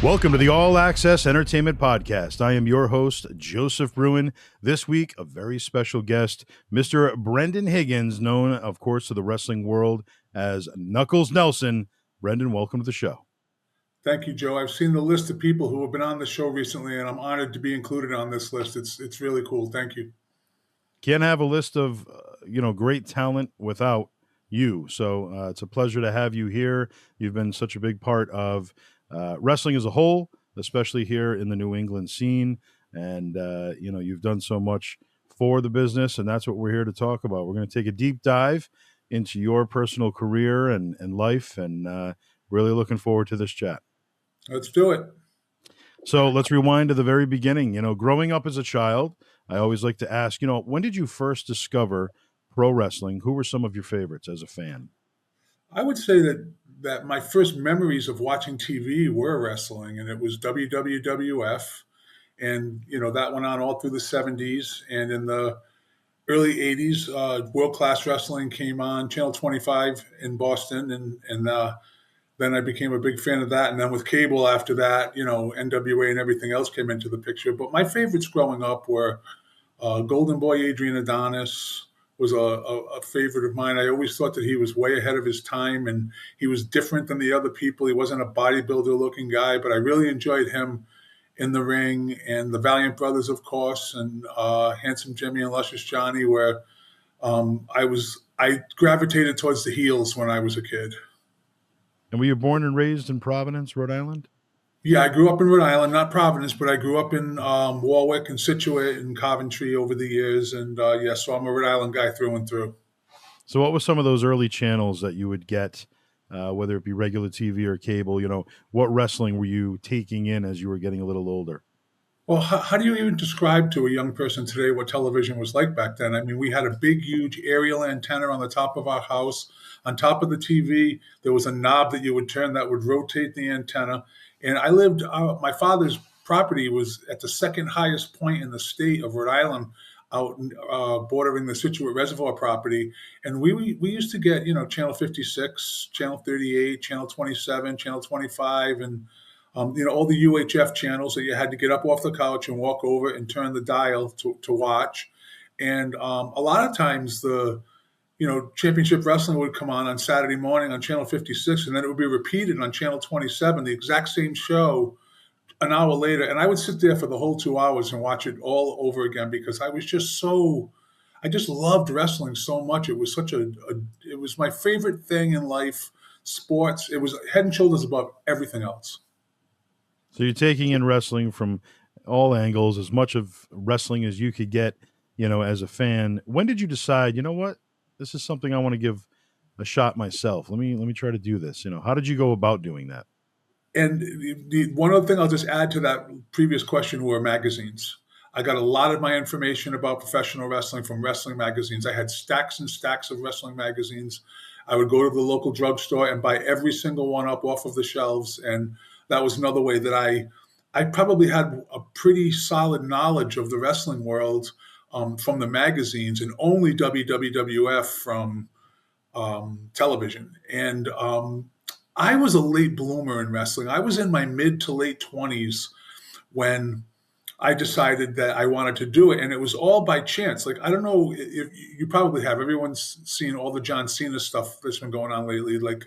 Welcome to the All Axxess Entertainment Podcast. I am your host, Joseph Bruen. This week, a very special guest, Mr. Brendan Higgins, known, of course, to the wrestling world as Knuckles Nelson. Brendan, welcome to the show. Thank you, Joe. I've seen the list of people who have been on the show recently, and I'm honored to be included on this list. It's really cool. Thank you. Can't have a list of, great talent without you. So it's a pleasure to have you here. You've been such a big part of wrestling as a whole, especially here in the New England scene. And, you've done so much for the business, and that's what we're here to talk about. We're going to take a deep dive into your personal career and life, and really looking forward to this chat. Let's do it. So let's rewind to the very beginning. Growing up as a child, I always like to ask, when did you first discover pro wrestling? Who were some of your favorites as a fan? I would say that my first memories of watching TV were wrestling, and it was WWF. And, that went on all through the 70s. And in the early 80s, World Class Wrestling came on Channel 25 in Boston. And then I became a big fan of that. And then with cable after that, NWA and everything else came into the picture. But my favorites growing up were Golden Boy Adrian Adonis was a favorite of mine. I always thought that he was way ahead of his time, and he was different than the other people. He wasn't a bodybuilder-looking guy, but I really enjoyed him in the ring. And the Valiant Brothers, of course, and Handsome Jimmy and Luscious Johnny, where I gravitated towards the heels when I was a kid. And were you born and raised in Providence, Rhode Island? Yeah, I grew up in Rhode Island, not Providence, but I grew up in Warwick and Scituate and Coventry over the years. And so I'm a Rhode Island guy through and through. So what were some of those early channels that you would get, whether it be regular TV or cable? What wrestling were you taking in as you were getting a little older? Well, how do you even describe to a young person today what television was like back then? I mean, we had a big, huge aerial antenna on the top of our house. On top of the TV, there was a knob that you would turn that would rotate the antenna. And I lived, my father's property was at the second highest point in the state of Rhode Island, out bordering the Scituate Reservoir property. And we used to get, Channel 56, Channel 38, Channel 27, Channel 25, and, all the UHF channels that you had to get up off the couch and walk over and turn the dial to watch. And a lot of times the Championship Wrestling would come on Saturday morning on Channel 56, and then it would be repeated on Channel 27, the exact same show an hour later. And I would sit there for the whole 2 hours and watch it all over again, because I was just I just loved wrestling so much. It was it was my favorite thing in life, sports. It was head and shoulders above everything else. So you're taking in wrestling from all angles, as much of wrestling as you could get, as a fan. When did you decide, what? This is something I want to give a shot myself. Let me try to do this. How did you go about doing that? And one other thing I'll just add to that previous question were magazines. I got a lot of my information about professional wrestling from wrestling magazines. I had stacks and stacks of wrestling magazines. I would go to the local drugstore and buy every single one up off of the shelves. And that was another way that I probably had a pretty solid knowledge of the wrestling world from the magazines, and only WWF from television. And I was a late bloomer in wrestling. I was in my mid to late 20s when I decided that I wanted to do it. And it was all by chance. Like, I don't know if you probably have. Everyone's seen all the John Cena stuff that's been going on lately. Like,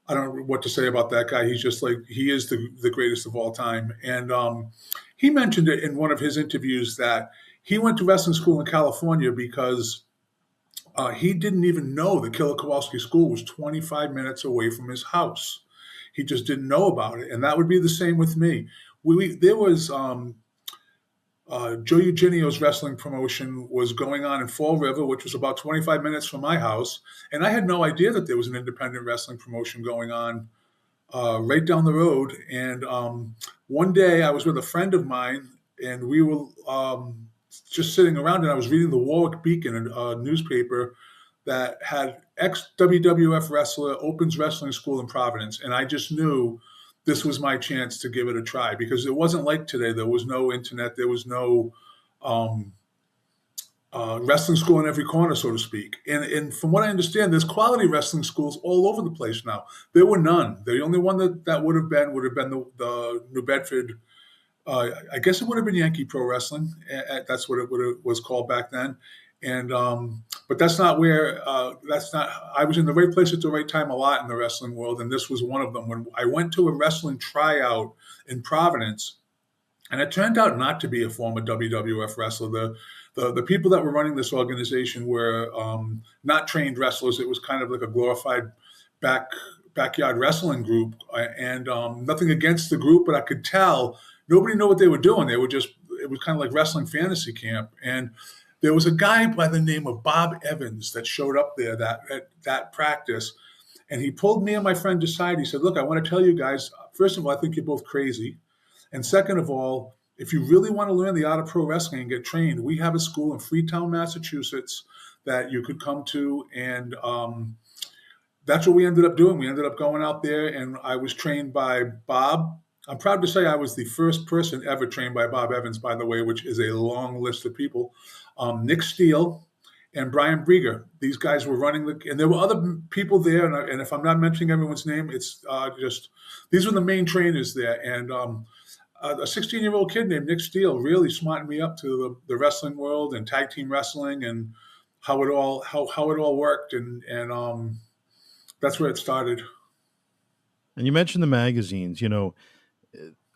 I don't know what to say about that guy. He's just he is the greatest of all time. And he mentioned it in one of his interviews that he went to wrestling school in California because he didn't even know the Killer Kowalski School was 25 minutes away from his house. He just didn't know about it. And that would be the same with me. There was Joe Eugenio's wrestling promotion was going on in Fall River, which was about 25 minutes from my house. And I had no idea that there was an independent wrestling promotion going on right down the road. And one day I was with a friend of mine, and we were just sitting around, and I was reading the Warwick Beacon, a newspaper that had ex WWF wrestler opens wrestling school in Providence, and I just knew this was my chance to give it a try because it wasn't like today. There was no internet. There was no um, wrestling school in every corner, so to speak. And from what I understand, there's quality wrestling schools all over the place now. There were none. The only one that would have been the New Bedford. I guess it would have been Yankee Pro Wrestling. That's what was called back then. And but that's not where. That's not. I was in the right place at the right time a lot in the wrestling world, and this was one of them. When I went to a wrestling tryout in Providence, and it turned out not to be a former WWF wrestler. The people that were running this organization were not trained wrestlers. It was kind of like a glorified backyard wrestling group, and nothing against the group, but I could tell nobody knew what they were doing. They were just it was kind of like wrestling fantasy camp, and there was a guy by the name of Bob Evans that showed up there that practice, and he pulled me and my friend aside. He said, "Look, I want to tell you guys. First of all, I think you're both crazy." And second of all, if you really want to learn the art of pro wrestling and get trained, we have a school in Freetown, Massachusetts that you could come to. And that's what we ended up doing. We ended up going out there, and I was trained by Bob. I'm proud to say I was the first person ever trained by Bob Evans, by the way, which is a long list of people. Nick Steele and Brian Brieger. These guys were running and there were other people there. And if I'm not mentioning everyone's name, it's just these were the main trainers there. And a 16-year-old kid named Nick Steele really smartened me up to the wrestling world and tag team wrestling and how it all worked, and that's where it started. And you mentioned the magazines.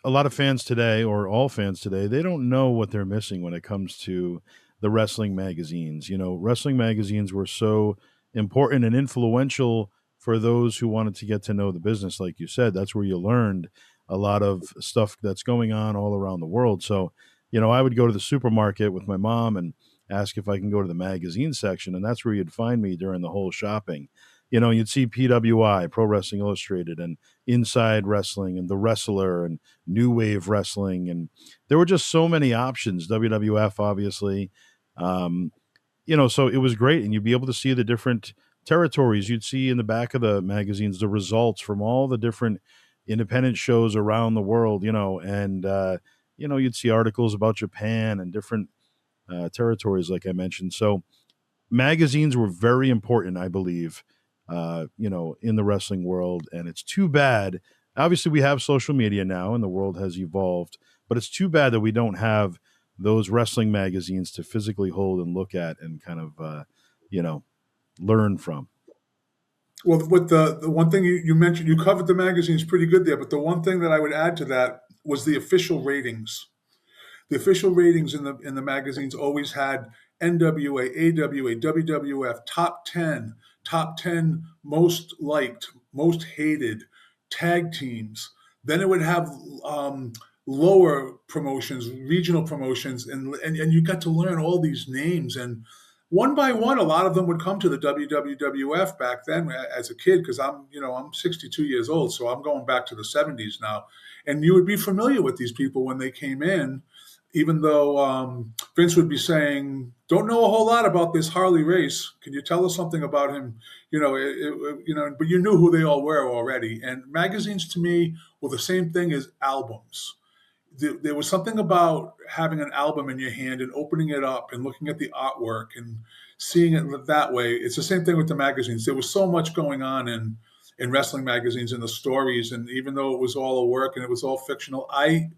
A lot of fans today, or all fans today, they don't know what they're missing when it comes to the wrestling magazines. Wrestling magazines were so important and influential for those who wanted to get to know the business. Like you said, that's where you learned a lot of stuff that's going on all around the world. So, I would go to the supermarket with my mom and ask if I can go to the magazine section, and that's where you'd find me during the whole shopping. You'd see PWI, Pro Wrestling Illustrated, and Inside Wrestling, and The Wrestler, and New Wave Wrestling, and there were just so many options. WWF, obviously, so it was great, and you'd be able to see the different territories. You'd see in the back of the magazines the results from all the different independent shows around the world, and you'd see articles about Japan and different territories, like I mentioned. So magazines were very important, I believe, in the wrestling world, and it's too bad. Obviously, we have social media now, and the world has evolved, but it's too bad that we don't have those wrestling magazines to physically hold and look at and kind of, learn from. Well, with the one thing you mentioned, you covered the magazines pretty good there, but the one thing that I would add to that was the official ratings. The official ratings in the magazines always had NWA, AWA, WWF, top 10 most liked, most hated tag teams. Then it would have lower promotions, regional promotions, and you got to learn all these names. And one by one, a lot of them would come to the WWF back then as a kid, because I'm 62 years old, so I'm going back to the 70s now. And you would be familiar with these people when they came in, even though Vince would be saying, "Don't know a whole lot about this Harley Race. Can you tell us something about him?" But you knew who they all were already. And magazines to me were the same thing as albums. There was something about having an album in your hand and opening it up and looking at the artwork and seeing it that way. It's the same thing with the magazines. There was so much going on in wrestling magazines and the stories. And even though it was all a work and it was all fictional, I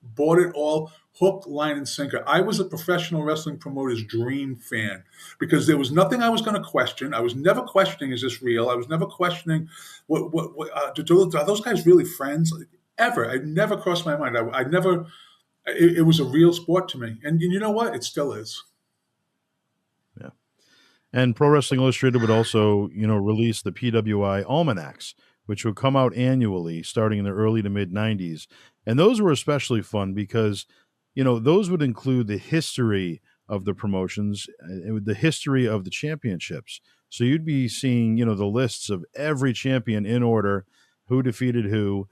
bought it all hook, line, and sinker. I was a professional wrestling promoter's dream fan because there was nothing I was going to question. I was never questioning, is this real? I was never questioning, are those guys really friends? Ever. It never crossed my mind. I never, it was a real sport to me. And you know what? It still is. Yeah. And Pro Wrestling Illustrated would also, release the PWI almanacs, which would come out annually starting in the early to mid 90s. And those were especially fun because, those would include the history of the promotions, the history of the championships. So you'd be seeing, the lists of every champion in order, who defeated who,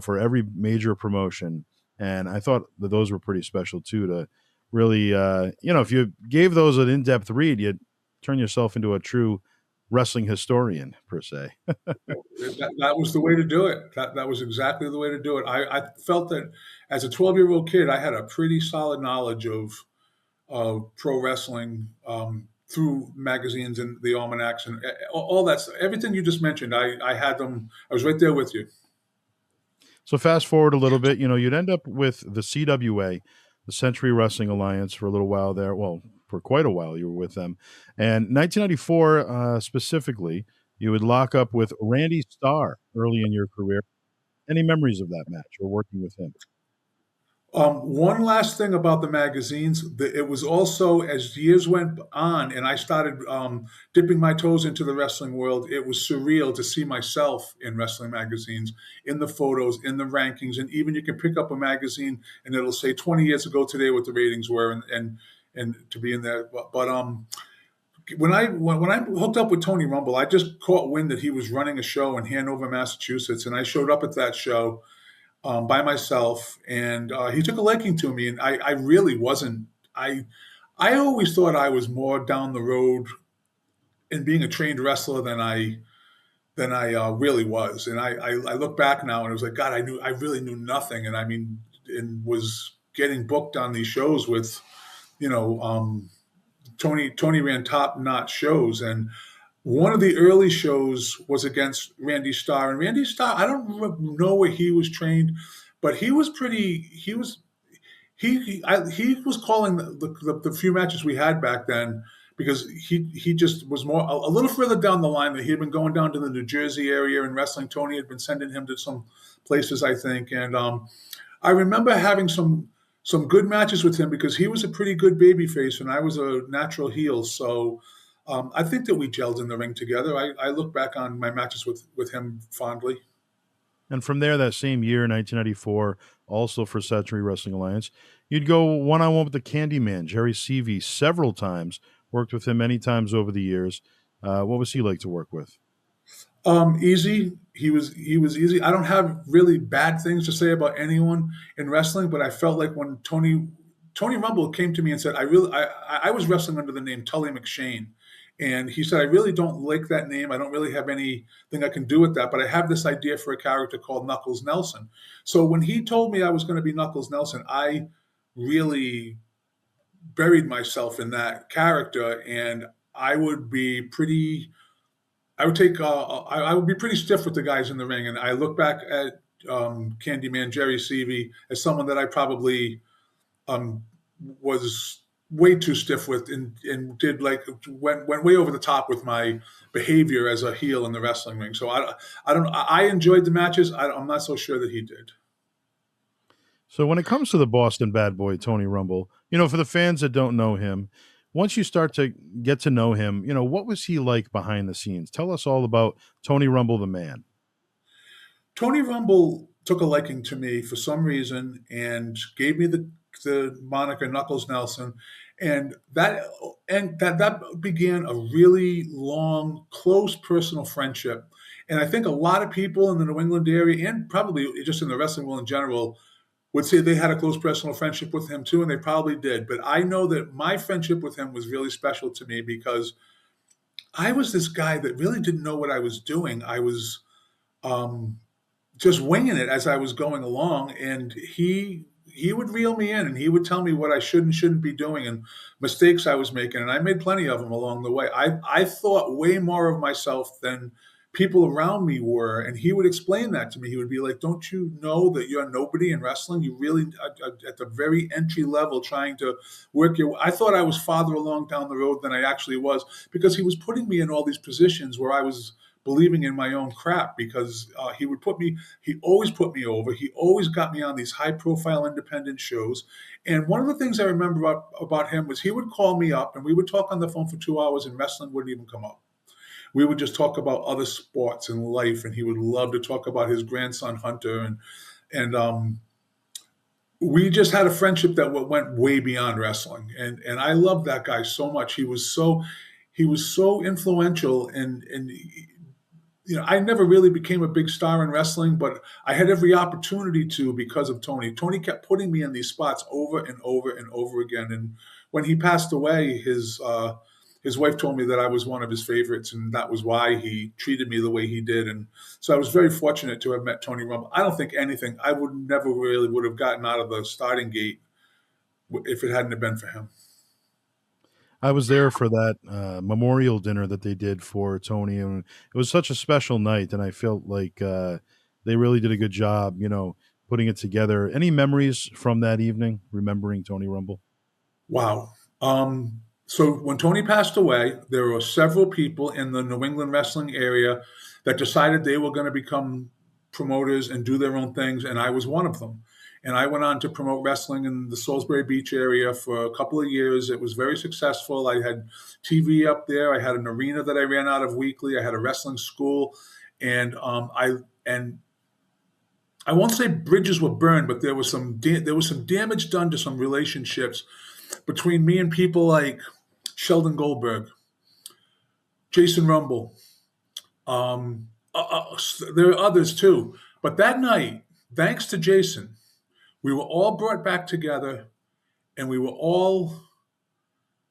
for every major promotion. And I thought that those were pretty special too, to really, if you gave those an in-depth read, you'd turn yourself into a true wrestling historian per se. That was the way to do it. That was exactly the way to do it. I felt that as a 12-year-old kid, I had a pretty solid knowledge of pro wrestling through magazines and the almanacs and all that stuff. Everything you just mentioned, I had them. I was right there with you. So fast forward a little bit, you'd end up with the CWA, the Century Wrestling Alliance, for a little while there. Well, for quite a while, you were with them. And 1994 specifically, you would lock up with Randy Starr early in your career. Any memories of that match or working with him? One last thing about the magazines, it was also as years went on and I started dipping my toes into the wrestling world, it was surreal to see myself in wrestling magazines, in the photos, in the rankings, and even you can pick up a magazine and it'll say 20 years ago today what the ratings were and to be in there. But when I hooked up with Tony Rumble, I just caught wind that he was running a show in Hanover, Massachusetts, and I showed up at that show by myself, and he took a liking to me, and I really wasn't. I always thought I was more down the road in being a trained wrestler than I really was, and I look back now and it was like God, I really knew nothing, and I mean, and was getting booked on these shows with, you know, Tony ran top notch shows, and one of the early shows was against Randy Starr, and Randy Starr, I don't know where he was trained, but he was pretty. He was calling the few matches we had back then because he just was more a little further down the line. That he had been going down to the New Jersey area and wrestling. Tony had been sending him to some places, I think, and I remember having some good matches with him because he was a pretty good baby face and I was a natural heel. So I think that we gelled in the ring together. I look back on my matches with him fondly. And from there, that same year, 1994, also for Century Wrestling Alliance, you'd go one on one with the Candyman, Jerry Seavey, several times. Worked with him many times over the years. What was he like to work with? Easy. He was easy. I don't have really bad things to say about anyone in wrestling, but I felt like when Tony Rumble came to me and said, I was wrestling under the name Tully McShane. And he said, I really don't like that name. I don't really have anything I can do with that, but I have this idea for a character called Knuckles Nelson. So when he told me I was going to be Knuckles Nelson, I really buried myself in that character and I would be pretty I would take. I would be pretty stiff with the guys in the ring, and I look back at Candyman Jerry Seavey as someone that I probably um, was way too stiff with, and did like went way over the top with my behavior as a heel in the wrestling ring. So I don't. I enjoyed the matches. I'm not so sure that he did. So when it comes to the Boston bad boy, Tony Rumble, for the fans that don't know him, once you start to get to know him, what was he like behind the scenes? Tell us all about Tony Rumble, the man. Tony Rumble took a liking to me for some reason and gave me the moniker Knuckles Nelson, and that began a really long, close personal friendship. And I think a lot of people in the New England area, and probably just in the wrestling world in general, would say they had a close personal friendship with him too, and they probably did. But I know that my friendship with him was really special to me because I was this guy that really didn't know what I was doing. I was um, just winging it as I was going along, and he would reel me in and he would tell me what I should and shouldn't be doing and mistakes I was making, and I made plenty of them along the way. I thought way more of myself than people around me were, and he would explain that to me. He would be like, "Don't you know that you're nobody in wrestling? You really at the very entry level trying to work your." I thought I was farther along down the road than I actually was because he was putting me in all these positions where I was believing in my own crap because he always put me over. He always got me on these high profile independent shows. And one of the things I remember about him was he would call me up and we would talk on the phone for 2 hours and wrestling wouldn't even come up. We would just talk about other sports and life. And he would love to talk about his grandson, Hunter. And we just had a friendship that went way beyond wrestling. And I loved that guy so much. He was so influential and I never really became a big star in wrestling, but I had every opportunity to because of Tony. Tony kept putting me in these spots over and over and over again. And when he passed away, his wife told me that I was one of his favorites, and that was why he treated me the way he did. And so I was very fortunate to have met Tony Rumble. I don't think anything, I would never really would have gotten out of the starting gate if it hadn't have been for him. I was there for that memorial dinner that they did for Tony, and it was such a special night. And I felt like they really did a good job, putting it together. Any memories from that evening, remembering Tony Rumble? Wow. So when Tony passed away, there were several people in the New England wrestling area that decided they were going to become promoters and do their own things, and I was one of them. And I went on to promote wrestling in the Salisbury Beach area for a couple of years. It was very successful. I had TV up there. I had an arena that I ran out of weekly. I had a wrestling school, and I won't say bridges were burned, but there was some damage done to some relationships between me and people like Sheldon Goldberg, Jason Rumble. There are others too. But that night, thanks to Jason, we were all brought back together and we were all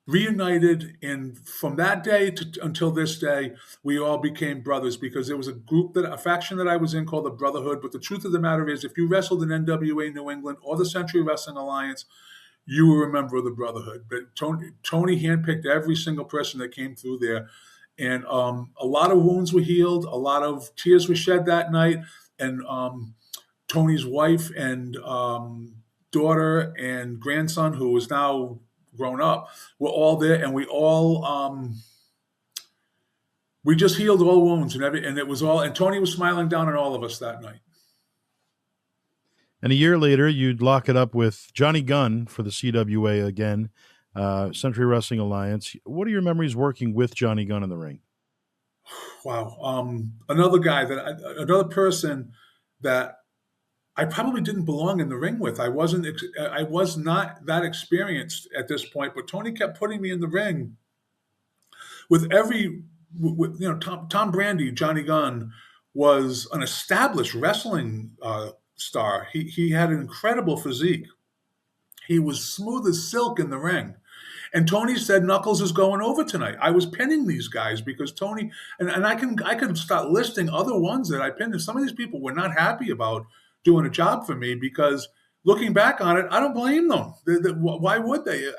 reunited. And from that day until this day, we all became brothers because there was a faction that I was in called the Brotherhood. But the truth of the matter is, if you wrestled in NWA New England or the Century Wrestling Alliance, you were a member of the Brotherhood. But Tony handpicked every single person that came through there. And a lot of wounds were healed. A lot of tears were shed that night. And Tony's wife and daughter and grandson, who is now grown up, were all there. And we just healed all wounds. And it was all, and Tony was smiling down on all of us that night. And a year later, you'd lock it up with Johnny Gunn for the CWA again, Century Wrestling Alliance. What are your memories working with Johnny Gunn in the ring? Wow. Another person that I probably didn't belong in the ring with. I was not that experienced at this point, but Tony kept putting me in the ring with Tom Brandy. Johnny Gunn was an established wrestling star. He had an incredible physique. He was smooth as silk in the ring. And Tony said, Knuckles is going over tonight. I was pinning these guys because Tony, and I can start listing other ones that I pinned. And some of these people were not happy about doing a job for me because looking back on it, I don't blame them. Why would they?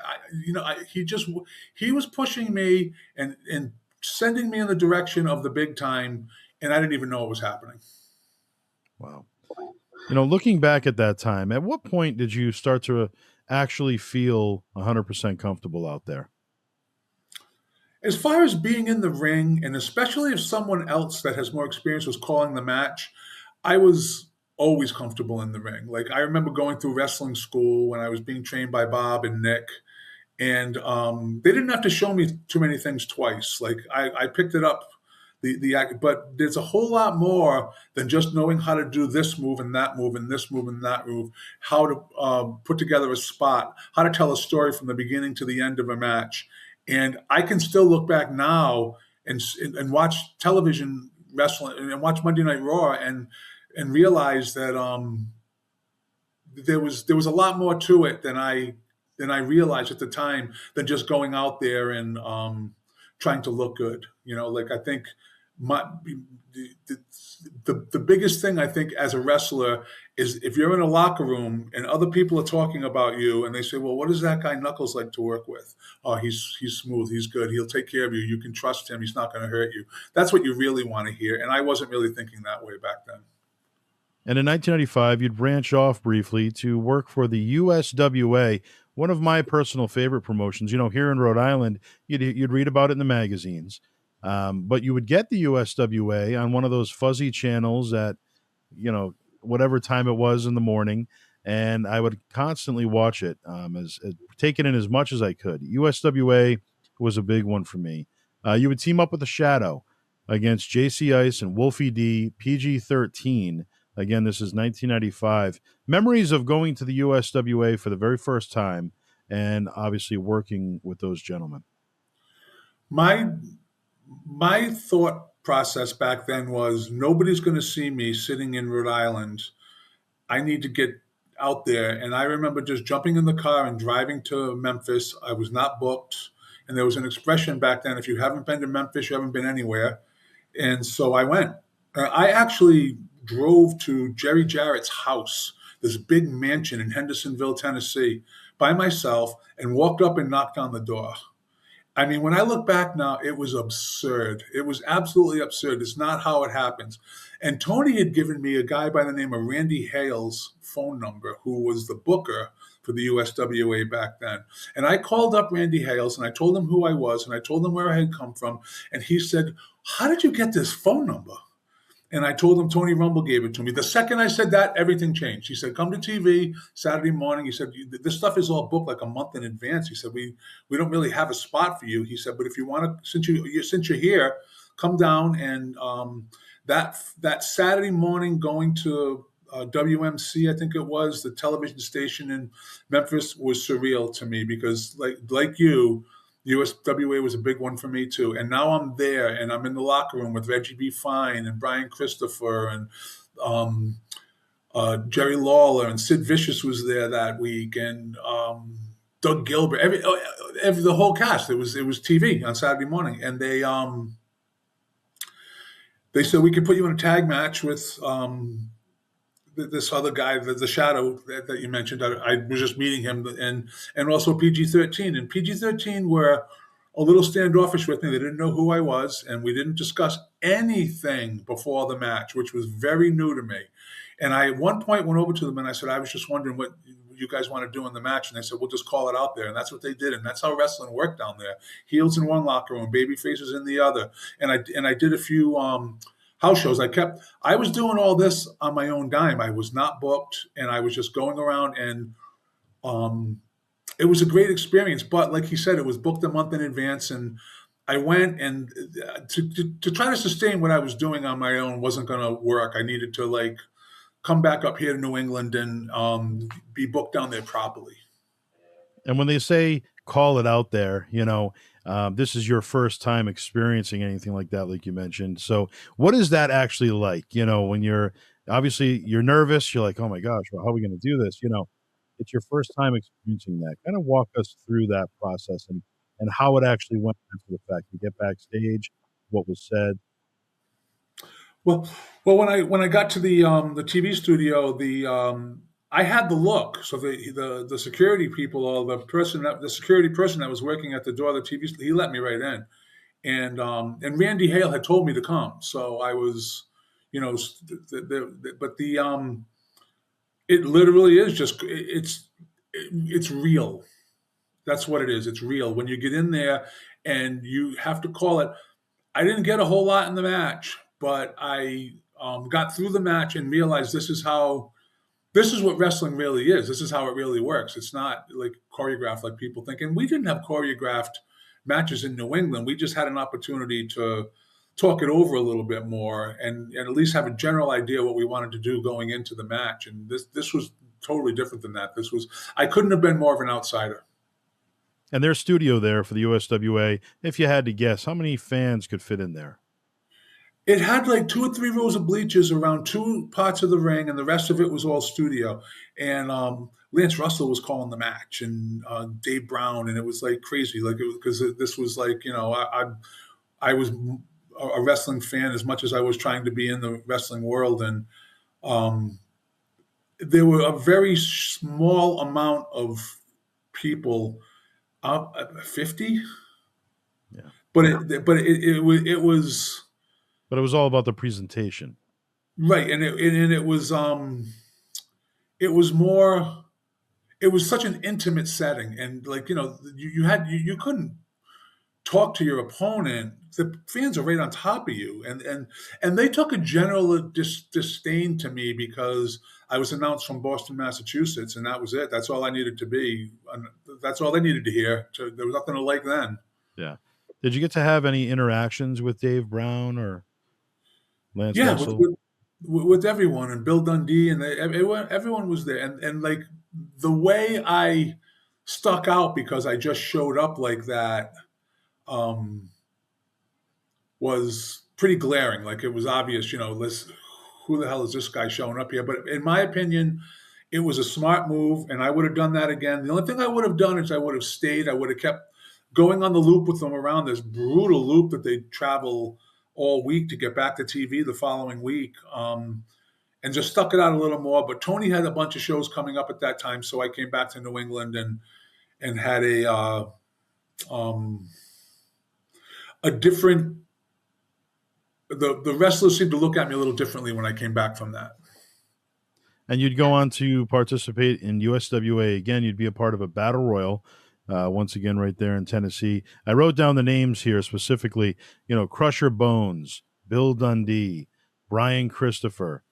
He was pushing me and sending me in the direction of the big time, and I didn't even know what was happening. Wow. Looking back at that time, at what point did you start to actually feel 100% comfortable out there? As far as being in the ring, and especially if someone else that has more experience was calling the match, I was always comfortable in the ring. Like, I remember going through wrestling school when I was being trained by Bob and Nick, and they didn't have to show me too many things twice. Like, I picked it up. But there's a whole lot more than just knowing how to do this move and that move and this move and that move, how to put together a spot, how to tell a story from the beginning to the end of a match. And I can still look back now and watch television wrestling and watch Monday Night Raw and realize that there was a lot more to it than I realized at the time than just going out there and trying to look good. Like, I think the biggest thing, I think, as a wrestler is if you're in a locker room and other people are talking about you and they say, well, what does that guy Knuckles like to work with? Oh, he's smooth. He's good. He'll take care of you. You can trust him. He's not going to hurt you. That's what you really want to hear. And I wasn't really thinking that way back then. And in 1995, you'd branch off briefly to work for the USWA, one of my personal favorite promotions. Here in Rhode Island, you'd read about it in the magazines. But you would get the USWA on one of those fuzzy channels at, whatever time it was in the morning. And I would constantly watch it, take it in as much as I could. USWA was a big one for me. You would team up with the Shadow against JC Ice and Wolfie D, PG-13. Again, this is 1995. Memories of going to the USWA for the very first time and obviously working with those gentlemen. My thought process back then was nobody's going to see me sitting in Rhode Island. I need to get out there. And I remember just jumping in the car and driving to Memphis. I was not booked. And there was an expression back then: if you haven't been to Memphis, you haven't been anywhere. And so I went. I actually drove to Jerry Jarrett's house, this big mansion in Hendersonville, Tennessee, by myself, and walked up and knocked on the door. I mean, when I look back now, it was absurd. It was absolutely absurd. It's not how it happens. And Tony had given me a guy by the name of Randy Hale's phone number, who was the booker for the USWA back then. And I called up Randy Hales and I told him who I was and I told him where I had come from. And he said, "How did you get this phone number?" And I told him Tony Rumble gave it to me. The second I said that, everything changed. He said, "Come to TV Saturday morning." He said, "This stuff is all booked like a month in advance." He said, "We don't really have a spot for you." He said, "But if you want to, since you're here, come down." And that Saturday morning, going to WMC, I think it was the television station in Memphis, was surreal to me because, like you, USWA was a big one for me too. And now I'm there and I'm in the locker room with Reggie B. Fine and Brian Christopher and um, Jerry Lawler, and Sid Vicious was there that week, and Doug Gilbert, the whole cast. It was TV on Saturday morning, and they said we could put you in a tag match with this other guy, the Shadow that you mentioned. I was just meeting him, and also PG-13. And PG-13 were a little standoffish with me. They didn't know who I was, and we didn't discuss anything before the match, which was very new to me. And I, at one point, went over to them and I said, "I was just wondering what you guys want to do in the match." And they said, "We'll just call it out there." And that's what they did. And that's how wrestling worked down there. Heels in one locker room, baby faces in the other. And I did a few house shows. I was doing all this on my own dime. I was not booked, and I was just going around, and it was a great experience. But like he said, it was booked a month in advance, and I went, and to try to sustain what I was doing on my own wasn't going to work. I needed to come back up here to New England and be booked down there properly. And when they say call it out there, this is your first time experiencing anything like that, like you mentioned. So, what is that actually like? When you're nervous, you're like, "Oh my gosh, well, how are we going to do this?" It's your first time experiencing that. Kind of walk us through that process and how it actually went after the fact. You get backstage, what was said. Well, when I got to the TV studio, I had the look. So the security people, or the security person that was working at the door of the TV, he let me right in, and Randy Hale had told me to come. So I was, but it literally is just it's real. That's what it is. It's real. When you get in there and you have to call it. I didn't get a whole lot in the match, but I got through the match and realized this is what wrestling really is. This is how it really works. It's not like choreographed like people think. And we didn't have choreographed matches in New England. We just had an opportunity to talk it over a little bit more and at least have a general idea what we wanted to do going into the match. And this was totally different than that. I couldn't have been more of an outsider. And their studio there for the USWA, if you had to guess, how many fans could fit in there? It had like 2 or 3 rows of bleachers around 2 parts of the ring, and the rest of it was all studio. And Lance Russell was calling the match, and Dave Brown, and it was like crazy, because this was I was a wrestling fan as much as I was trying to be in the wrestling world, and there were a very small amount of people, 50, Yeah. but it was. But it was all about the presentation. Right, and it was more. It was such an intimate setting, and you couldn't talk to your opponent. The fans are right on top of you, and they took a general disdain to me because I was announced from Boston, Massachusetts, and that was it. That's all I needed to be. That's all they needed to hear. There was nothing to like then. Yeah. Did you get to have any interactions with Dave Brown or Lance Yeah, Russell? with everyone, and Bill Dundee, and everyone was there, and like the way I stuck out because I just showed up like that um, was pretty glaring. Like it was obvious, who the hell is this guy showing up here? But in my opinion, it was a smart move, and I would have done that again. The only thing I would have done is I would have stayed. I would have kept going on the loop with them around this brutal loop that they travel all week to get back to TV the following week. And just stuck it out a little more. But Tony had a bunch of shows coming up at that time, so I came back to New England and had um, a different. The wrestlers seemed to look at me a little differently when I came back from that. And you'd go on to participate in USWA again. You'd be a part of a battle royal, once again, right there in Tennessee. I wrote down the names here specifically. Crusher Bones, Bill Dundee, Brian Christopher,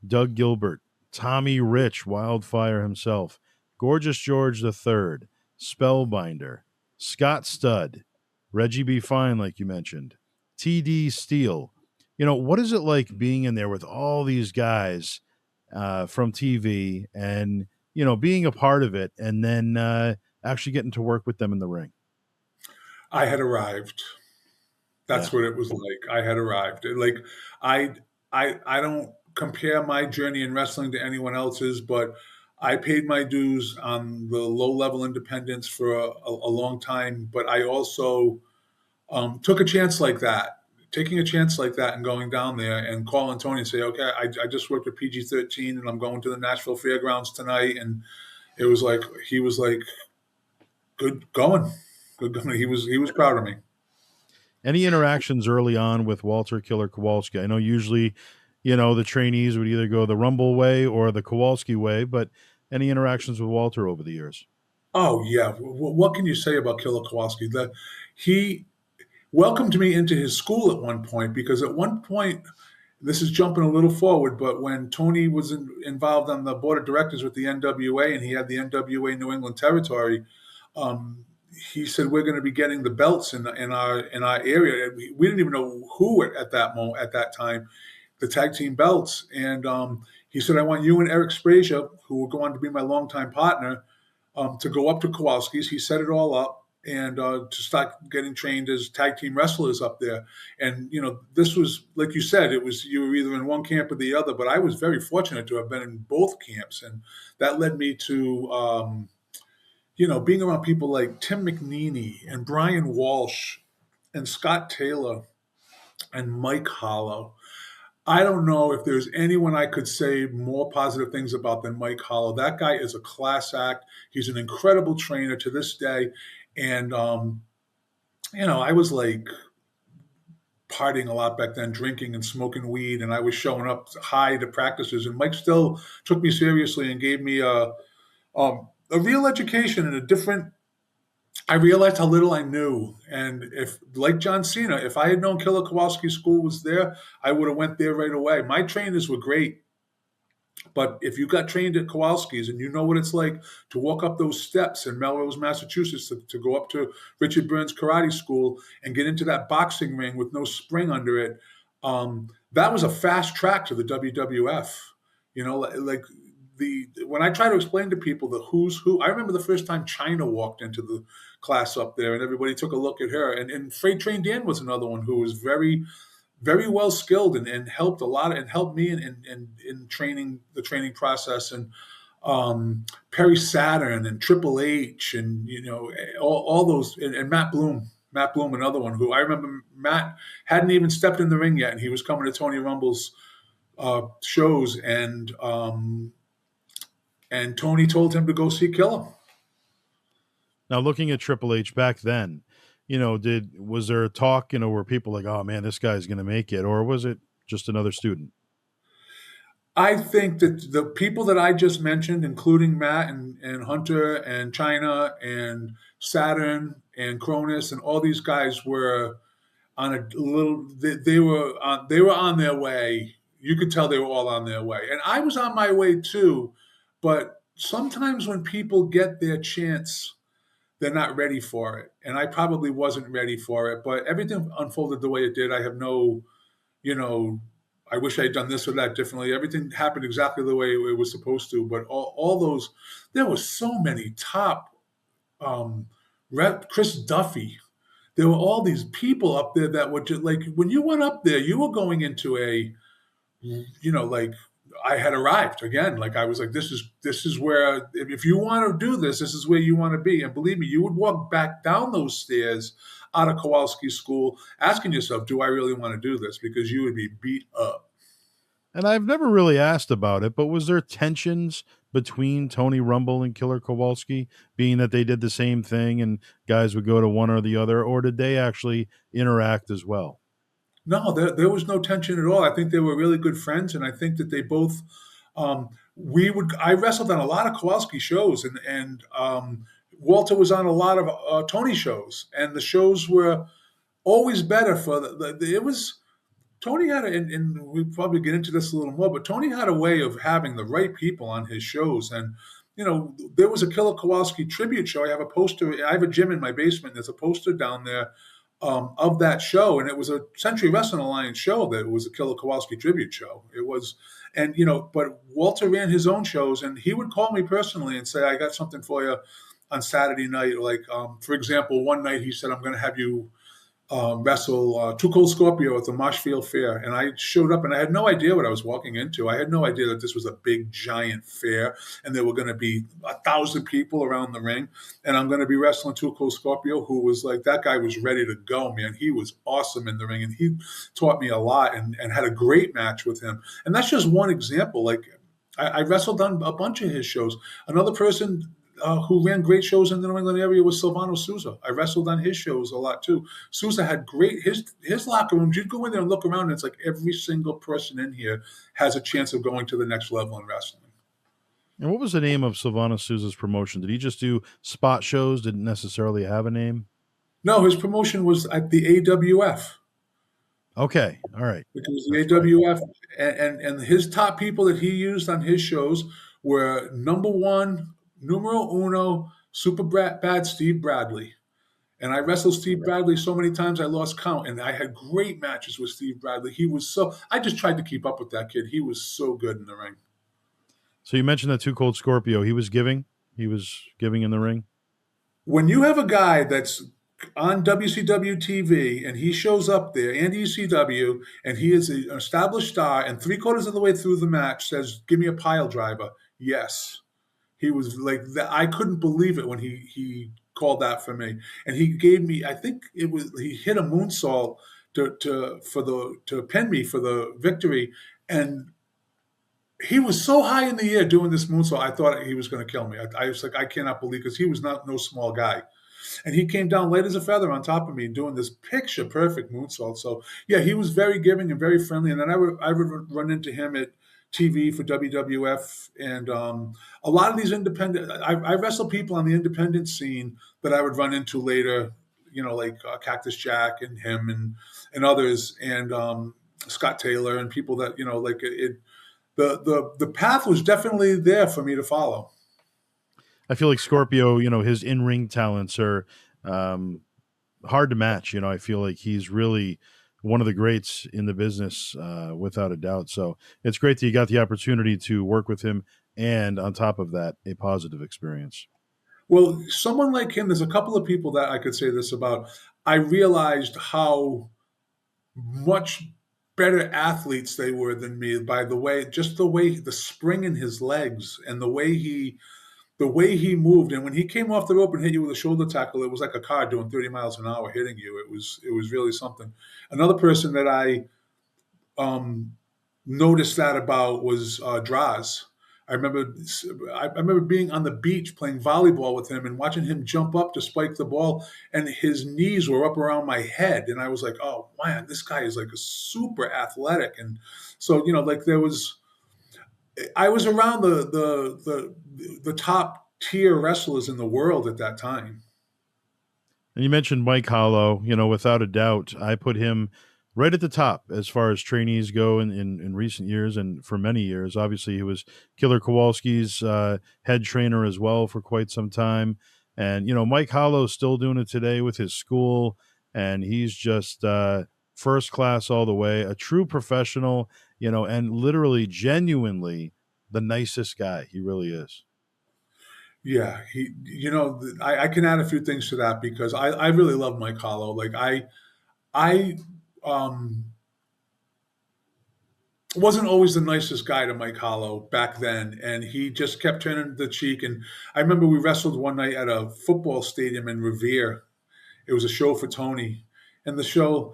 Doug Gilbert, Tommy Rich, Wildfire himself, Gorgeous George III, Spellbinder, Scott Studd, Reggie B. Fine, like you mentioned, T.D. Steele. What is it like being in there with all these guys from TV and, being a part of it and then actually getting to work with them in the ring? I had arrived. That's Yeah. what it was like. I had arrived. Like I don't compare my journey in wrestling to anyone else's, but I paid my dues on the low level independents for a long time. But I also took a chance like that. Taking a chance like that and going down there and calling Tony and say, okay, I just worked at PG-13 and I'm going to the Nashville Fairgrounds tonight. And it was like, he was like, good going, good going. He was proud of me. Any interactions early on with Walter Killer Kowalski? I know usually, the trainees would either go the Rumble way or the Kowalski way, but any interactions with Walter over the years? Oh yeah. What can you say about Killer Kowalski? That he welcomed me into his school at one point, because at one point, this is jumping a little forward, but when Tony was involved on the board of directors with the NWA and he had the NWA New England territory, um, he said we're going to be getting the belts in our area. We didn't even know who at that moment, at that time, the tag team belts, and he said, I want you and Eric Sprazier, who will go on to be my longtime partner, to go up to Kowalski's. He set it all up and to start getting trained as tag team wrestlers up there. And this was, like you said, it was, you were either in one camp or the other. But I was very fortunate to have been in both camps, and that led me to being around people like Tim McNeely and Brian Walsh and Scott Taylor and Mike Hollow. I don't know if there's anyone I could say more positive things about than Mike Hollow. That guy is a class act. He's an incredible trainer to this day. And, I was like partying a lot back then, drinking and smoking weed, and I was showing up high to practices. And Mike still took me seriously and gave me a real education and a different. I realized how little I knew, and if, like John Cena, if I had known Killer Kowalski's school was there, I would have went there right away. My trainers were great, but if you got trained at Kowalski's and you know what it's like to walk up those steps in Melrose, Massachusetts, to go up to Richard Burns Karate School and get into that boxing ring with no spring under it, that was a fast track to the WWF. Like when I try to explain to people the who's who, I remember the first time China walked into the class up there and everybody took a look at her. And Freight Train Dan was another one who was very, very well skilled and helped a lot and helped me in training, the training process. And Perry Saturn and Triple H and all those, and Matt Bloom. Matt Bloom, another one who I remember. Matt hadn't even stepped in the ring yet, and he was coming to Tony Rumble's shows, and Tony told him to go see Killer. Now, looking at Triple H back then, was there a talk, where people like, oh man, this guy's going to make it, or was it just another student? I think that the people that I just mentioned, including Matt and Hunter and China and Saturn and Cronus and all these guys, were on a little. They were on their way. You could tell they were all on their way, and I was on my way too. But sometimes when people get their chance, they're not ready for it, and I probably wasn't ready for it. But everything unfolded the way it did. I have no, you know, I wish I had done this or that differently. Everything happened exactly the way it was supposed to. But all those, there were so many top, um, Chris Duffy. There were all these people up there that were just like, when you went up there, you were going into a, like I had arrived again. Like I was like, this is where if you want to do this, this is where you want to be. And believe me, you would walk back down those stairs out of Kowalski School, asking yourself, do I really want to do this? Because you would be beat up. And I've never really asked about it, but was there tensions between Tony Rumble and Killer Kowalski, being that they did the same thing and guys would go to one or the other, or did they actually interact as well? No, there was no tension at all. I think they were really good friends, and I think that they both. I wrestled on a lot of Kowalski shows, and Walter was on a lot of Tony shows, and the shows were always better for it was Tony had and we probably get into this a little more, but Tony had a way of having the right people on his shows. And, there was a Killer Kowalski tribute show. I have a poster. I have a gym in my basement. There's a poster down there of that show. And it was a Century Wrestling Alliance show that was a Killer Kowalski tribute show. It was, and, but Walter ran his own shows, and he would call me personally and say, I got something for you on Saturday night. Like, for example, one night he said, I'm going to have you wrestle Too Cold Scorpio at the Marshfield Fair. And I showed up and I had no idea what I was walking into. I had no idea that this was a big, giant fair and there were going to be 1,000 people around the ring. And I'm going to be wrestling Too Cold Scorpio, who was like, that guy was ready to go, man. He was awesome in the ring and he taught me a lot and had a great match with him. And that's just one example. Like, I wrestled on a bunch of his shows. Another person who ran great shows in the New England area was Silvano Souza. I wrestled on his shows a lot too. Souza had great his locker rooms. You'd go in there and look around, and it's like every single person in here has a chance of going to the next level in wrestling. And what was the name of Silvano Souza's promotion? Did he just do spot shows? Didn't necessarily have a name? No, his promotion was at the AWF. Okay, all right. Because the That's right. AWF and his top people that he used on his shows were number one, numero uno, super bad Steve Bradley. And I wrestled Steve Correct. Bradley so many times I lost count. And I had great matches with Steve Bradley. I just tried to keep up with that kid. He was so good in the ring. So you mentioned that Too Cold Scorpio. He was giving. He was giving in the ring. When you have a guy that's on WCW TV and he shows up there and ECW and he is an established star and three-quarters of the way through the match says, give me a pile driver. Yes. He was like that. I couldn't believe it when he called that for me. And he gave me, I think he hit a moonsault to pin me for the victory. And he was so high in the air doing this moonsault, I thought he was going to kill me. I was like, I cannot believe, because he was not no small guy. And he came down light as a feather on top of me doing this picture perfect moonsault. So yeah, he was very giving and very friendly. And then I would run into him at TV for WWF and a lot of these independent. I wrestle people on the independent scene that I would run into later. Like Cactus Jack and him and others and Scott Taylor and people that like it. The path was definitely there for me to follow. I feel like Scorpio, his in ring talents are um, hard to match. I feel like he's really one of the greats in the business, without a doubt. So it's great that you got the opportunity to work with him, and on top of that, a positive experience. Well, someone like him, there's a couple of people that I could say this about. I realized how much better athletes they were than me by the spring in his legs and the way he moved. And when he came off the rope and hit you with a shoulder tackle, it was like a car doing 30 miles an hour hitting you. It was really something. Another person that I um, noticed that about was Draz. I remember I remember being on the beach playing volleyball with him and watching him jump up to spike the ball, and his knees were up around my head, and I was like, "Oh man, this guy is like a super athletic." And so like I was around the top tier wrestlers in the world at that time. And you mentioned Mike Hollow. Without a doubt, I put him right at the top as far as trainees go in recent years and for many years. Obviously, he was Killer Kowalski's head trainer as well for quite some time. And, Mike Hollow's still doing it today with his school, and he's just first class all the way, a true professional, and literally, genuinely the nicest guy. He really is. Yeah, I can add a few things to that because I really love Mike Hollow. Like I um wasn't always the nicest guy to Mike Hollow back then, and he just kept turning the cheek. And I remember we wrestled one night at a football stadium in Revere. It was a show for Tony, and the show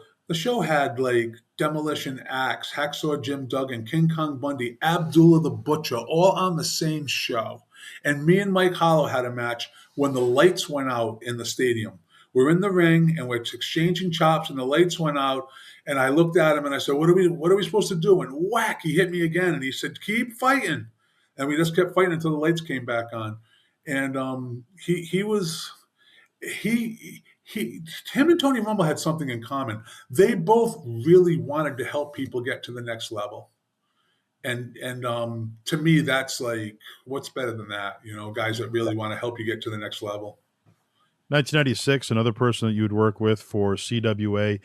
had like Demolition Axe, Hacksaw Jim Duggan, King Kong Bundy, Abdullah the Butcher, all on the same show. And me and Mike Hollow had a match when the lights went out in the stadium. We're in the ring and we're exchanging chops, and the lights went out. And I looked at him and I said, "What are we supposed to do?" And whack, he hit me again. And he said, "Keep fighting." And we just kept fighting until the lights came back on. And he was he him and Tony Rumble had something in common. They both really wanted to help people get to the next level. And to me, that's like, what's better than that? Guys that really want to help you get to the next level. 1996, another person that you would work with for CWA,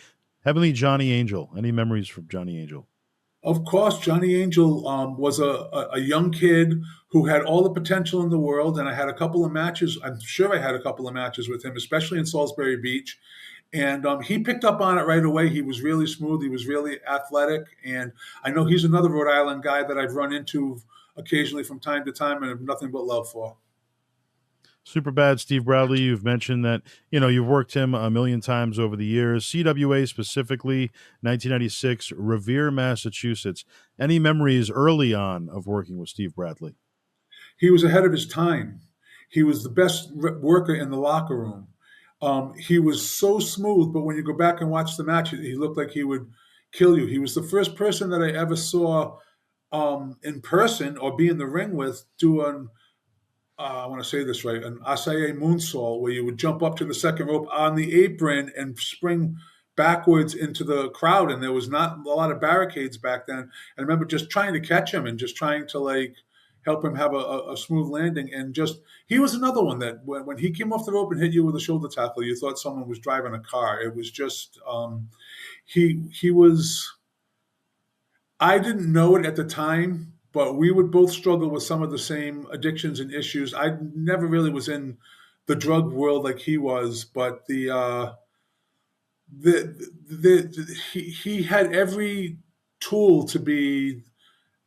Heavenly Johnny Angel. Any memories from Johnny Angel? Of course, Johnny Angel was a young kid who had all the potential in the world, and I had a couple of matches. I'm sure I had a couple of matches with him, especially in Salisbury Beach. And he picked up on it right away. He was really smooth. He was really athletic. And I know he's another Rhode Island guy that I've run into occasionally from time to time and have nothing but love for. Super bad Steve Bradley. You've mentioned that you've worked him a million times over the years. CWA specifically, 1996, Revere, Massachusetts. Any memories early on of working with Steve Bradley? He was ahead of his time. He was the best worker in the locker room. He was so smooth, but when you go back and watch the match, he looked like he would kill you. He was the first person that I ever saw in person or be in the ring with do I want to say this right, an Asaye moonsault where you would jump up to the second rope on the apron and spring backwards into the crowd. And there was not a lot of barricades back then. I remember just trying to catch him and just trying to like help him have a smooth landing. And just, he was another one that when he came off the rope and hit you with a shoulder tackle, you thought someone was driving a car. It was just, he was, I didn't know it at the time, but we would both struggle with some of the same addictions and issues. I never really was in the drug world like he was, but he had every tool to be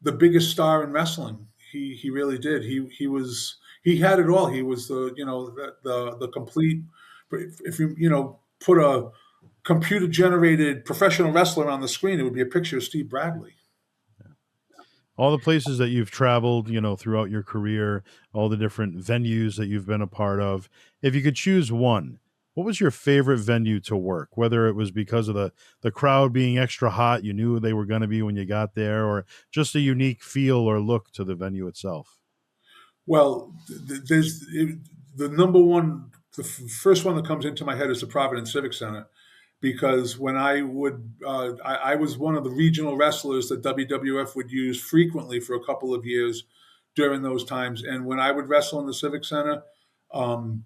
the biggest star in wrestling. He really did. He had it all. He was the complete. If you put a computer generated professional wrestler on the screen, it would be a picture of Steve Bradley. All the places that you've traveled, throughout your career, all the different venues that you've been a part of. If you could choose one, what was your favorite venue to work? Whether it was because of the crowd being extra hot, you knew they were going to be when you got there, or just a unique feel or look to the venue itself. Well, there's the number one, the first one that comes into my head is the Providence Civic Center, because when I was one of the regional wrestlers that WWF would use frequently for a couple of years during those times, and when I would wrestle in the Civic Center, um,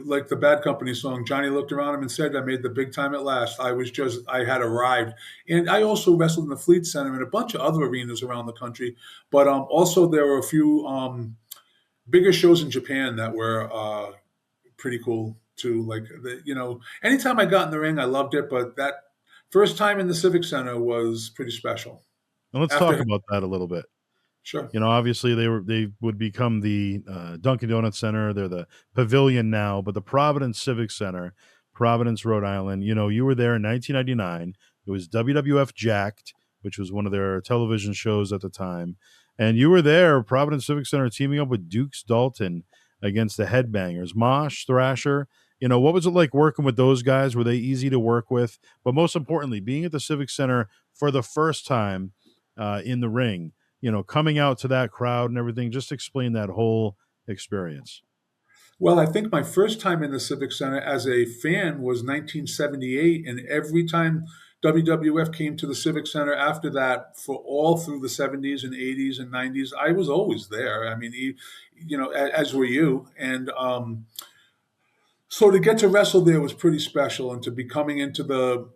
like the Bad Company song, Johnny looked around him and said, "I made the big time at last." I had arrived. And I also wrestled in the Fleet Center and a bunch of other arenas around the country. But also, there were a few bigger shows in Japan that were pretty cool too. Like, anytime I got in the ring, I loved it. But that first time in the Civic Center was pretty special. And let's talk After, about that a little bit. sure. Obviously they would become the Dunkin' Donuts Center. They're the Pavilion now, but the Providence Civic Center, Providence, Rhode Island. You were there in 1999. It was WWF Jacked, which was one of their television shows at the time, and you were there, Providence Civic Center, teaming up with Dukes Dalton against the Headbangers, Mosh, Thrasher. What was it like working with those guys? Were they easy to work with? But most importantly, being at the Civic Center for the first time in the ring, coming out to that crowd and everything. Just explain that whole experience. Well, I think my first time in the Civic Center as a fan was 1978, and every time WWF came to the Civic Center after that, for all through the 70s and 80s and 90s, I was always there. I mean, as were you, and so to get to wrestle there was pretty special, and to be coming into the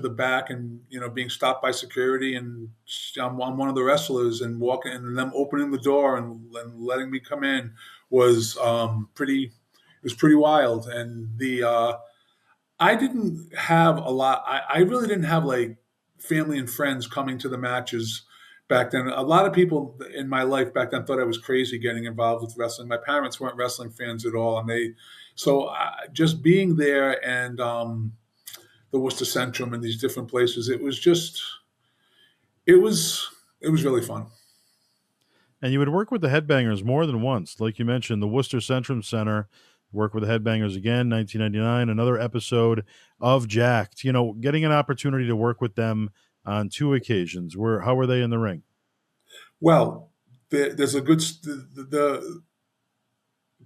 back and being stopped by security, and I'm one of the wrestlers, and walking and them opening the door and letting me come in was pretty. It was pretty wild, and the I didn't have a lot. I really didn't have like family and friends coming to the matches back then. A lot of people in my life back then thought I was crazy getting involved with wrestling. My parents weren't wrestling fans at all, and just being there and the Worcester Centrum and these different places, it was it was really fun. And you would work with the Headbangers more than once. Like you mentioned, the Worcester Centrum Center, work with the Headbangers again, 1999, another episode of Jacked. Getting an opportunity to work with them on two occasions. How were they in the ring? Well, there's a good the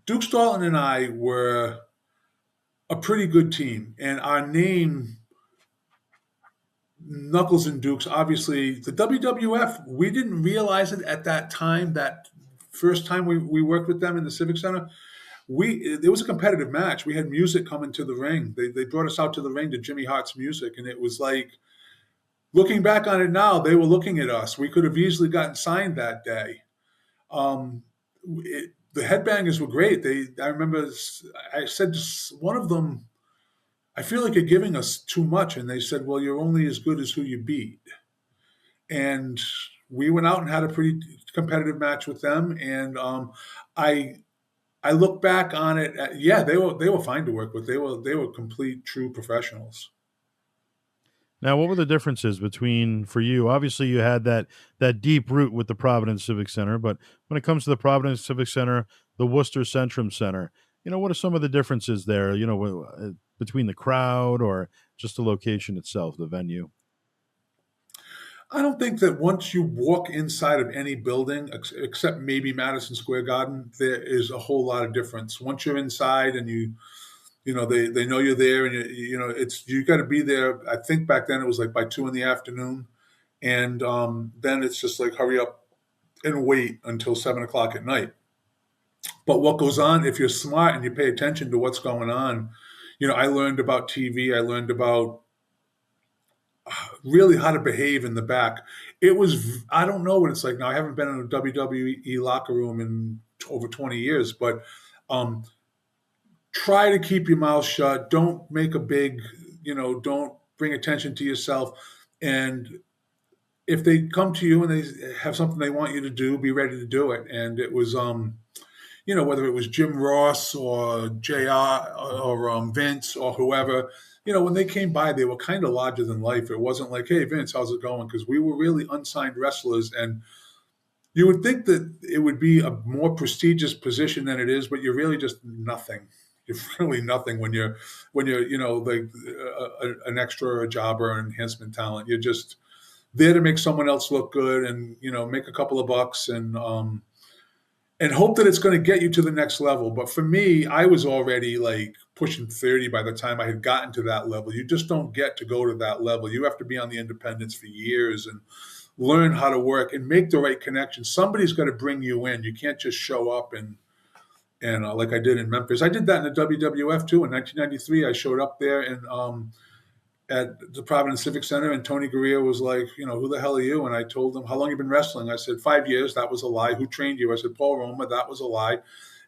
Duke Dalton and I were a pretty good team, and our name Knuckles and Dukes. Obviously, the WWF. We didn't realize it at that time. That first time we worked with them in the Civic Center, it was a competitive match. We had music coming to the ring. They brought us out to the ring to Jimmy Hart's music, and it was like, looking back on it now, they were looking at us. We could have easily gotten signed that day. The Headbangers were great. I remember I said to one of them, I feel like you're giving us too much. And they said, well, you're only as good as who you beat. And we went out and had a pretty competitive match with them. And I look back on it. Yeah, they were fine to work with. They were complete, true professionals. Now, what were the differences between, for you? Obviously, you had that deep root with the Providence Civic Center, but when it comes to the Providence Civic Center, the Worcester Centrum Center, what are some of the differences there? Between the crowd or just the location itself, the venue. I don't think that once you walk inside of any building, except maybe Madison Square Garden, there is a whole lot of difference. Once you're inside and they know you're there, and you got to be there. I think back then it was like by 2 PM, and then it's just like hurry up and wait until 7 o'clock at night. But what goes on, if you're smart and you pay attention to what's going on, I learned about TV. I learned about really how to behave in the back. I don't know what it's like now. I haven't been in a WWE locker room in over 20 years, but try to keep your mouth shut. Don't make a big, don't bring attention to yourself. And if they come to you and they have something they want you to do, be ready to do it. And it was, whether it was Jim Ross or JR or Vince or whoever, when they came by, they were kind of larger than life. It wasn't like, hey, Vince, how's it going? Because we were really unsigned wrestlers. And you would think that it would be a more prestigious position than it is, but you're really just nothing. You're really nothing when you're like an extra or a jobber or enhancement talent. You're just there to make someone else look good and make a couple of bucks and hope that it's going to get you to the next level. But for me, I was already like pushing 30 by the time I had gotten to that level. You just don't get to go to that level. You have to be on the independents for years and learn how to work and make the right connections. Somebody's got to bring you in. You can't just show up and like I did in Memphis. I did that in the WWF too. In 1993, I showed up there and at the Providence Civic Center, and Tony Gurria was like, who the hell are you? And I told him, how long you been wrestling? I said, 5 years. That was a lie. Who trained you? I said, Paul Roma. That was a lie.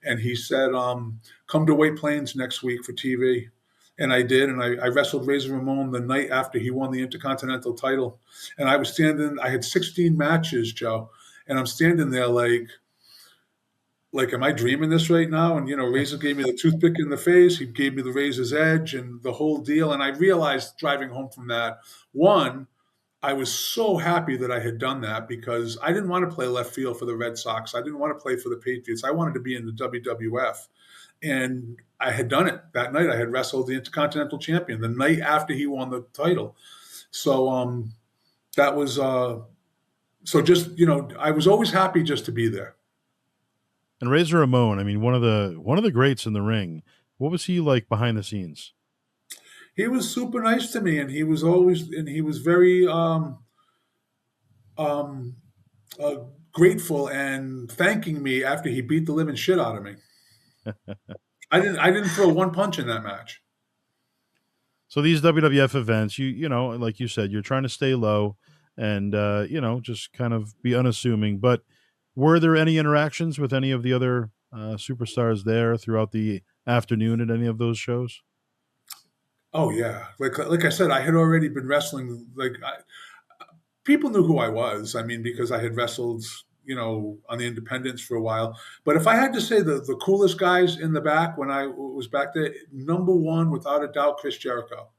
And he said, come to White Plains next week for TV. And I did, and I wrestled Razor Ramon the night after he won the Intercontinental title. And I was standing, I had 16 matches, Joe, and I'm standing there like, am I dreaming this right now? And, Razor gave me the toothpick in the face. He gave me the Razor's Edge and the whole deal. And I realized driving home from that, one, I was so happy that I had done that because I didn't want to play left field for the Red Sox. I didn't want to play for the Patriots. I wanted to be in the WWF. And I had done it that night. I had wrestled the Intercontinental Champion the night after he won the title. So that was I was always happy just to be there. And Razor Ramon, I mean, one of the greats in the ring. What was he like behind the scenes? He was super nice to me, and he was very grateful and thanking me after he beat the living shit out of me. I didn't throw one punch in that match. So these WWF events, like you said, you're trying to stay low and just kind of be unassuming. But were there any interactions with any of the other superstars there throughout the afternoon at any of those shows? Oh yeah, like I said, I had already been wrestling. people knew who I was. I mean, because I had wrestled, on the independents for a while. But if I had to say the coolest guys in the back when I was back there, number one, without a doubt, Chris Jericho.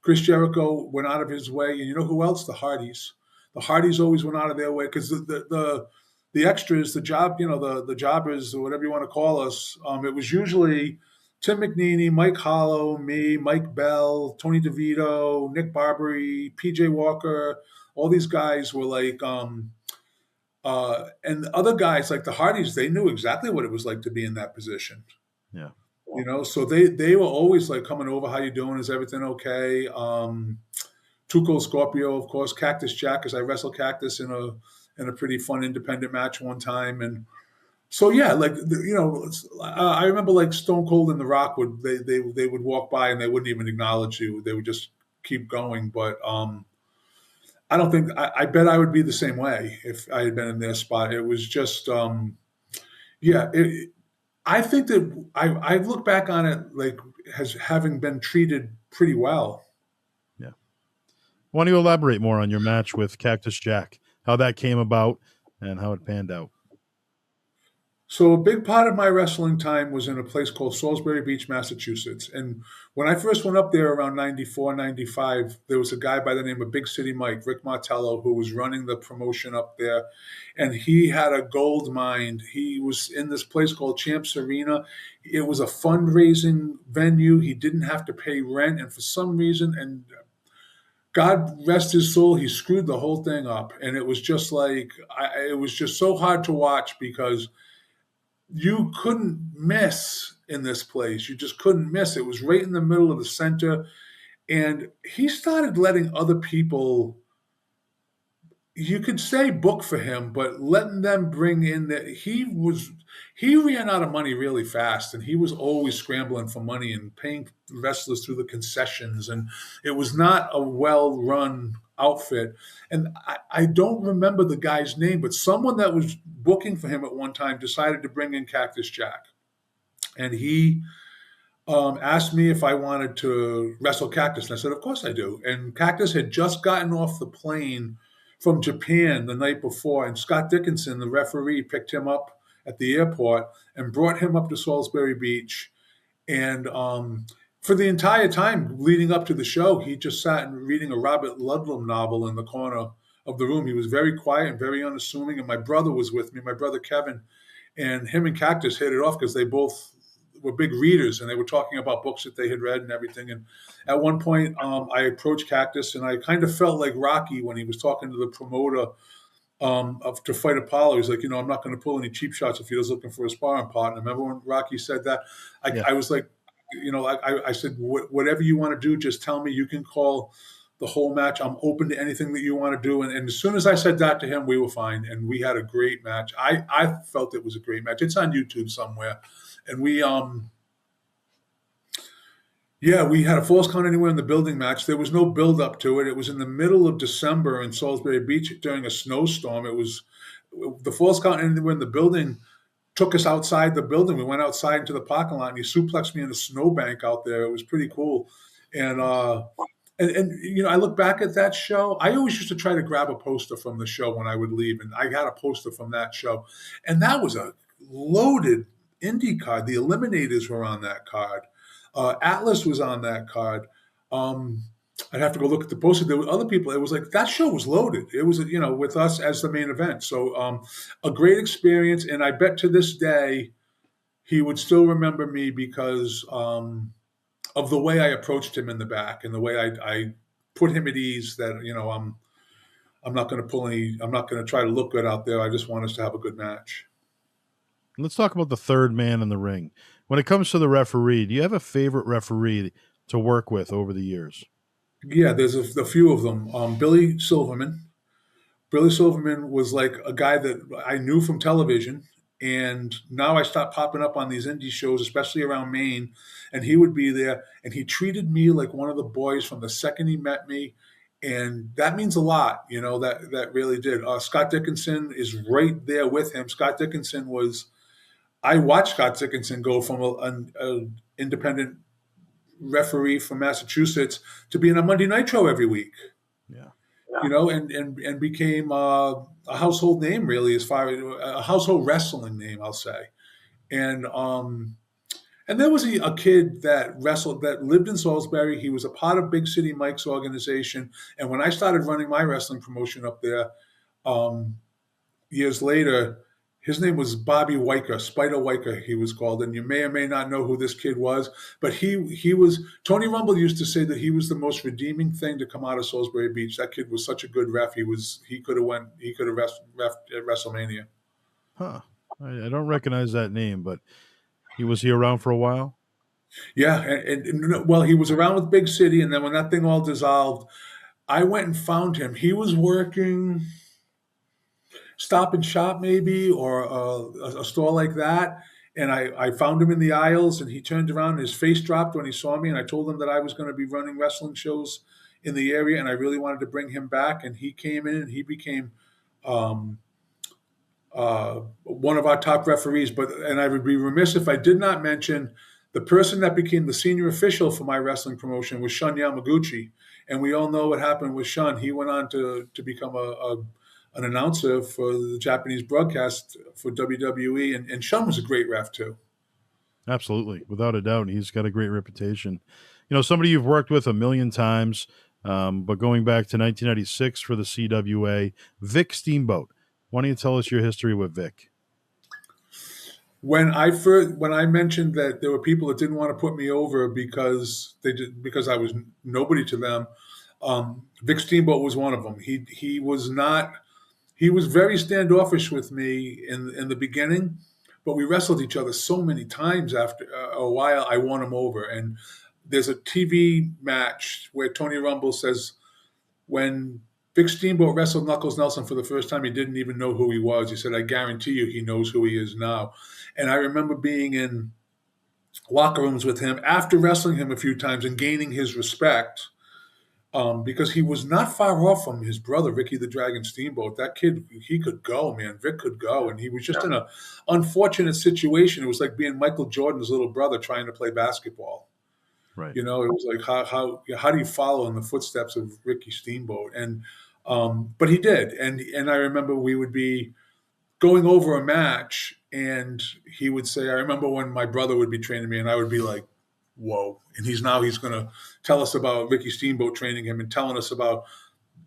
Chris Jericho went out of his way, and you know who else? The Hardys. The Hardys always went out of their way because the extras, the job, the jobbers, or whatever you want to call us. It was usually Tim McNeely, Mike Hollow, me, Mike Bell, Tony DeVito, Nick Barbary, PJ Walker. All these guys were like, and the other guys like the Hardys, they knew exactly what it was like to be in that position. Yeah. So they were always like coming over. How you doing? Is everything okay? Tuco Scorpio, of course, Cactus Jack, because I wrestled Cactus in a pretty fun independent match one time, and so yeah, like I remember like Stone Cold and The Rock would they would walk by and they wouldn't even acknowledge you. They would just keep going. But I don't think I bet I would be the same way if I had been in their spot. It was just yeah. I think that I look back on it like as having been treated pretty well. Yeah. Why don't you elaborate more on your match with Cactus Jack, how that came about and how it panned out? So a big part of my wrestling time was in a place called Salisbury Beach, Massachusetts. And when I first went up there around 94, 95, there was a guy by the name of Big City Mike, Rick Martello, who was running the promotion up there. And he had a gold mine. He was in this place called Champs Arena. It was a fundraising venue. He didn't have to pay rent. And for some reason, and God rest his soul, he screwed the whole thing up. And it was just like, it was just so hard to watch because you couldn't miss in this place. You just couldn't miss. It was right in the middle of the center. And he started letting other people, you could say book for him, but letting them bring in that he ran out of money really fast, and he was always scrambling for money and paying wrestlers through the concessions. And it was not a well run outfit. And I don't remember the guy's name, but someone that was booking for him at one time decided to bring in Cactus Jack. And he asked me if I wanted to wrestle Cactus. And I said, of course I do. And Cactus had just gotten off the plane from Japan the night before. And Scott Dickinson, the referee, picked him up at the airport and brought him up to Salisbury Beach. And for the entire time leading up to the show, he just sat and reading a Robert Ludlum novel in the corner of the room. He was very quiet and very unassuming. And my brother was with me, my brother Kevin, and him and Cactus hit it off because they both were big readers and they were talking about books that they had read and everything. And at one point, I approached Cactus and I kind of felt like Rocky when he was talking to the promoter to fight Apollo. He's like, I'm not going to pull any cheap shots if he was looking for a sparring partner. Remember when Rocky said that? I was like, I said, whatever you want to do, just tell me. You can call the whole match. I'm open to anything that you want to do. And as soon as I said that to him, we were fine. And we had a great match. I felt it was a great match. It's on YouTube somewhere. And we had a Falls Count Anywhere in the building match. There was no build up to it. It was in the middle of December in Salisbury Beach during a snowstorm. It was the Falls Count Anywhere in the building took us outside the building. We went outside into the parking lot and he suplexed me in a snowbank out there. It was pretty cool. And I look back at that show. I always used to try to grab a poster from the show when I would leave. And I got a poster from that show. And that was a loaded indie card. The Eliminators were on that card. Atlas was on that card. I'd have to go look at the poster. There were other people. It was like that show was loaded. It was, with us as the main event. So a great experience. And I bet to this day he would still remember me because of the way I approached him in the back and the way I put him at ease that, I'm not going to pull any, I'm not going to try to look good out there. I just want us to have a good match. Let's talk about the third man in the ring. When it comes to the referee, do you have a favorite referee to work with over the years? Yeah, there's a few of them. Billy Silverman. Billy Silverman was like a guy that I knew from television. And now I stopped popping up on these indie shows, especially around Maine. And he would be there. And he treated me like one of the boys from the second he met me. And that means a lot, that really did. Scott Dickinson is right there with him. Scott Dickinson I watched Scott Dickinson go from an independent referee from Massachusetts to being on Monday Nitro every week. Yeah. and became a household name, really, as far as a household wrestling name, I'll say. And and there was a kid that wrestled that lived in Salisbury. He was a part of Big City Mike's organization. And when I started running my wrestling promotion up there, um, years later, his name was Bobby Weicker, Spider Weicker, he was called. And you may or may not know who this kid was, but he was Tony Rumble used to say that he was the most redeeming thing to come out of Salisbury Beach. That kid was such a good ref. He could have ref at WrestleMania. Huh. I don't recognize that name, but was he around for a while? Yeah, well, he was around with Big City, and then when that thing all dissolved, I went and found him. He was working Stop and Shop maybe, or a store like that. And I found him in the aisles, and he turned around and his face dropped when he saw me. And I told him that I was going to be running wrestling shows in the area, and I really wanted to bring him back. And he came in and he became um, one of our top referees. And I would be remiss if I did not mention the person that became the senior official for my wrestling promotion was Shun Yamaguchi. And we all know what happened with Shun. He went on to become an announcer for the Japanese broadcast for WWE, and Shun was a great ref too. Absolutely, without a doubt, he's got a great reputation. Somebody you've worked with a million times, but going back to 1996 for the CWA, Vic Steamboat. Why don't you tell us your history with Vic? When I mentioned that there were people that didn't want to put me over because I was nobody to them, Vic Steamboat was one of them. He was not. He was very standoffish with me in the beginning, but we wrestled each other so many times after a while. I won him over. And there's a TV match where Tony Rumble says when Vic Steamboat wrestled Knuckles Nelson for the first time, he didn't even know who he was. He said, "I guarantee you he knows who he is now." And I remember being in locker rooms with him after wrestling him a few times and gaining his respect. Because he was not far off from his brother, Ricky the Dragon Steamboat. That kid, he could go, man. Vic could go. And he was just in an unfortunate situation. It was like being Michael Jordan's little brother trying to play basketball. Right. It was like, how do you follow in the footsteps of Ricky Steamboat? And but he did. And I remember we would be going over a match, and he would say, I remember when my brother would be training me, and I would be like, whoa. And he's going to tell us about Ricky Steamboat training him and telling us about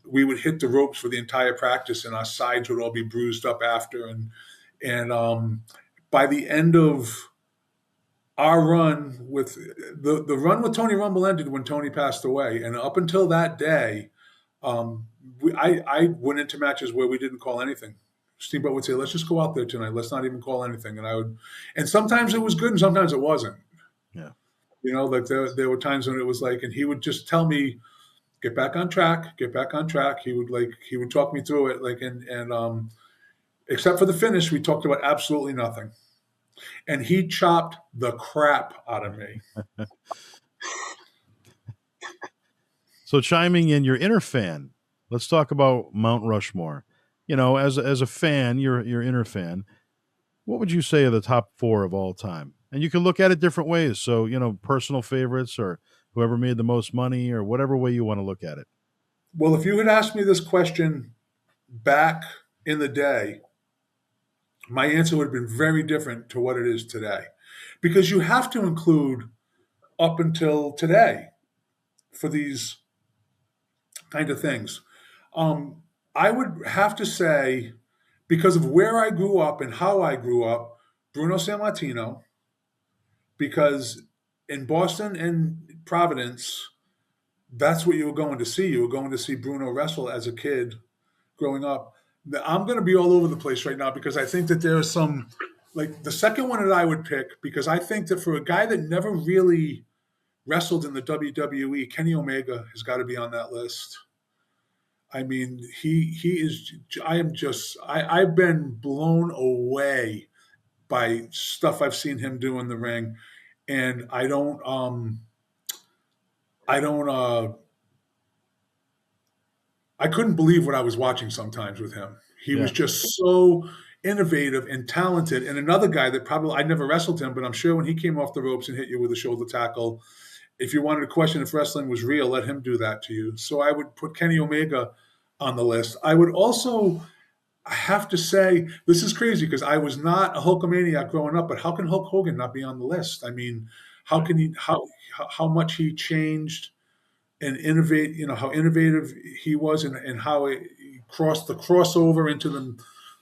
we would hit the ropes for the entire practice and our sides would all be bruised up after. And by the end of our run with the run with Tony Rumble ended when Tony passed away. And up until that day, I went into matches where we didn't call anything. Steamboat would say, let's just go out there tonight. Let's not even call anything. And sometimes it was good and sometimes it wasn't. Yeah. Like there were times when it was like, and he would just tell me, get back on track. He would talk me through it. And except for the finish, we talked about absolutely nothing. And he chopped the crap out of me. So chiming in, your inner fan. Let's talk about Mount Rushmore. As a fan, your inner fan, what would you say are the top 4 of all time? And you can look at it different ways. So, personal favorites or whoever made the most money or whatever way you want to look at it. Well, if you had asked me this question back in the day, my answer would have been very different to what it is today. Because you have to include up until today for these kind of things. I would have to say, because of where I grew up and how I grew up, Bruno Sammartino, because in Boston and Providence, that's what you were going to see. You were going to see Bruno wrestle as a kid growing up. I'm going to be all over the place right now because I think that there are some, like the second one that I would pick, because I think that for a guy that never really wrestled in the WWE, Kenny Omega has got to be on that list. I mean, he is. I've been blown away by stuff I've seen him do in the ring, and I couldn't believe what I was watching sometimes with him. He was just so innovative and talented. And another guy that probably I never wrestled him, but I'm sure when he came off the ropes and hit you with a shoulder tackle, if you wanted to question if wrestling was real, let him do that to you. So I would put Kenny Omega on the list. I would also have to say this is crazy because I was not a Hulkamaniac growing up, but how can Hulk Hogan not be on the list? I mean, how Right. can he how much he changed and innovate? You know how innovative he was, and how it crossed the crossover into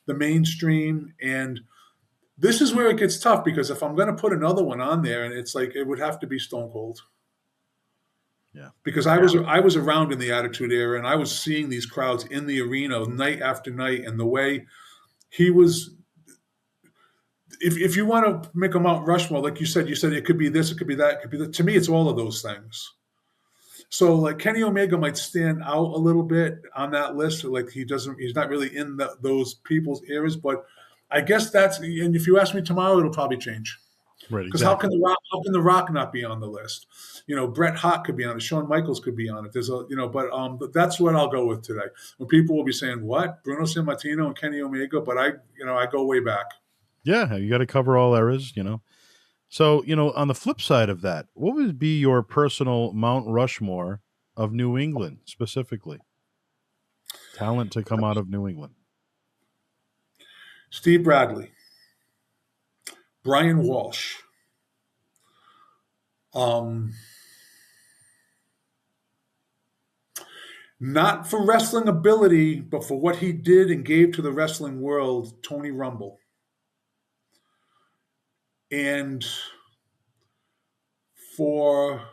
the mainstream. And this is where it gets tough because if I'm going to put another one on there, and it's like it would have to be Stone Cold Yeah. because I was around in the Attitude Era and I was seeing these crowds in the arena night after night, and the way he was. If you want to make a Mount Rushmore, like you said it could be this, it could be that, it could be that. To me, it's all of those things. So like Kenny Omega might stand out a little bit on that list. Like he's not really in those people's eras, but I guess that's. And if you ask me tomorrow, it'll probably change. Right. Because how can Exactly. the Rock? How can the Rock not be on the list? You know, Bret Hart could be on it. Shawn Michaels could be on it. There's a but that's what I'll go with today. When people will be saying, "What? Bruno Sammartino and Kenny Omega?" But I go way back. Yeah. You got to cover all eras. So, on the flip side of that, what would be your personal Mount Rushmore of New England specifically? Talent to come out of New England. Steve Bradley, Brian Walsh, um, not for wrestling ability, but for what he did and gave to the wrestling world, Tony Rumble. And for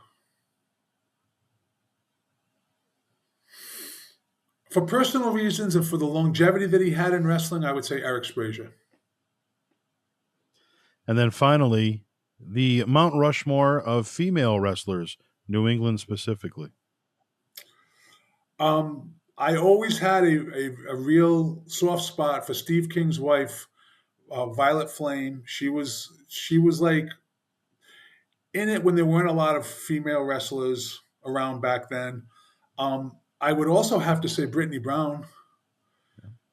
for personal reasons and for the longevity that he had in wrestling, I would say Eric Sprazier. And then finally, the Mount Rushmore of female wrestlers, New England specifically. I always had a real soft spot for Steve King's wife, Violet Flame. She was like in it when there weren't a lot of female wrestlers around back then. I would also have to say Brittany Brown.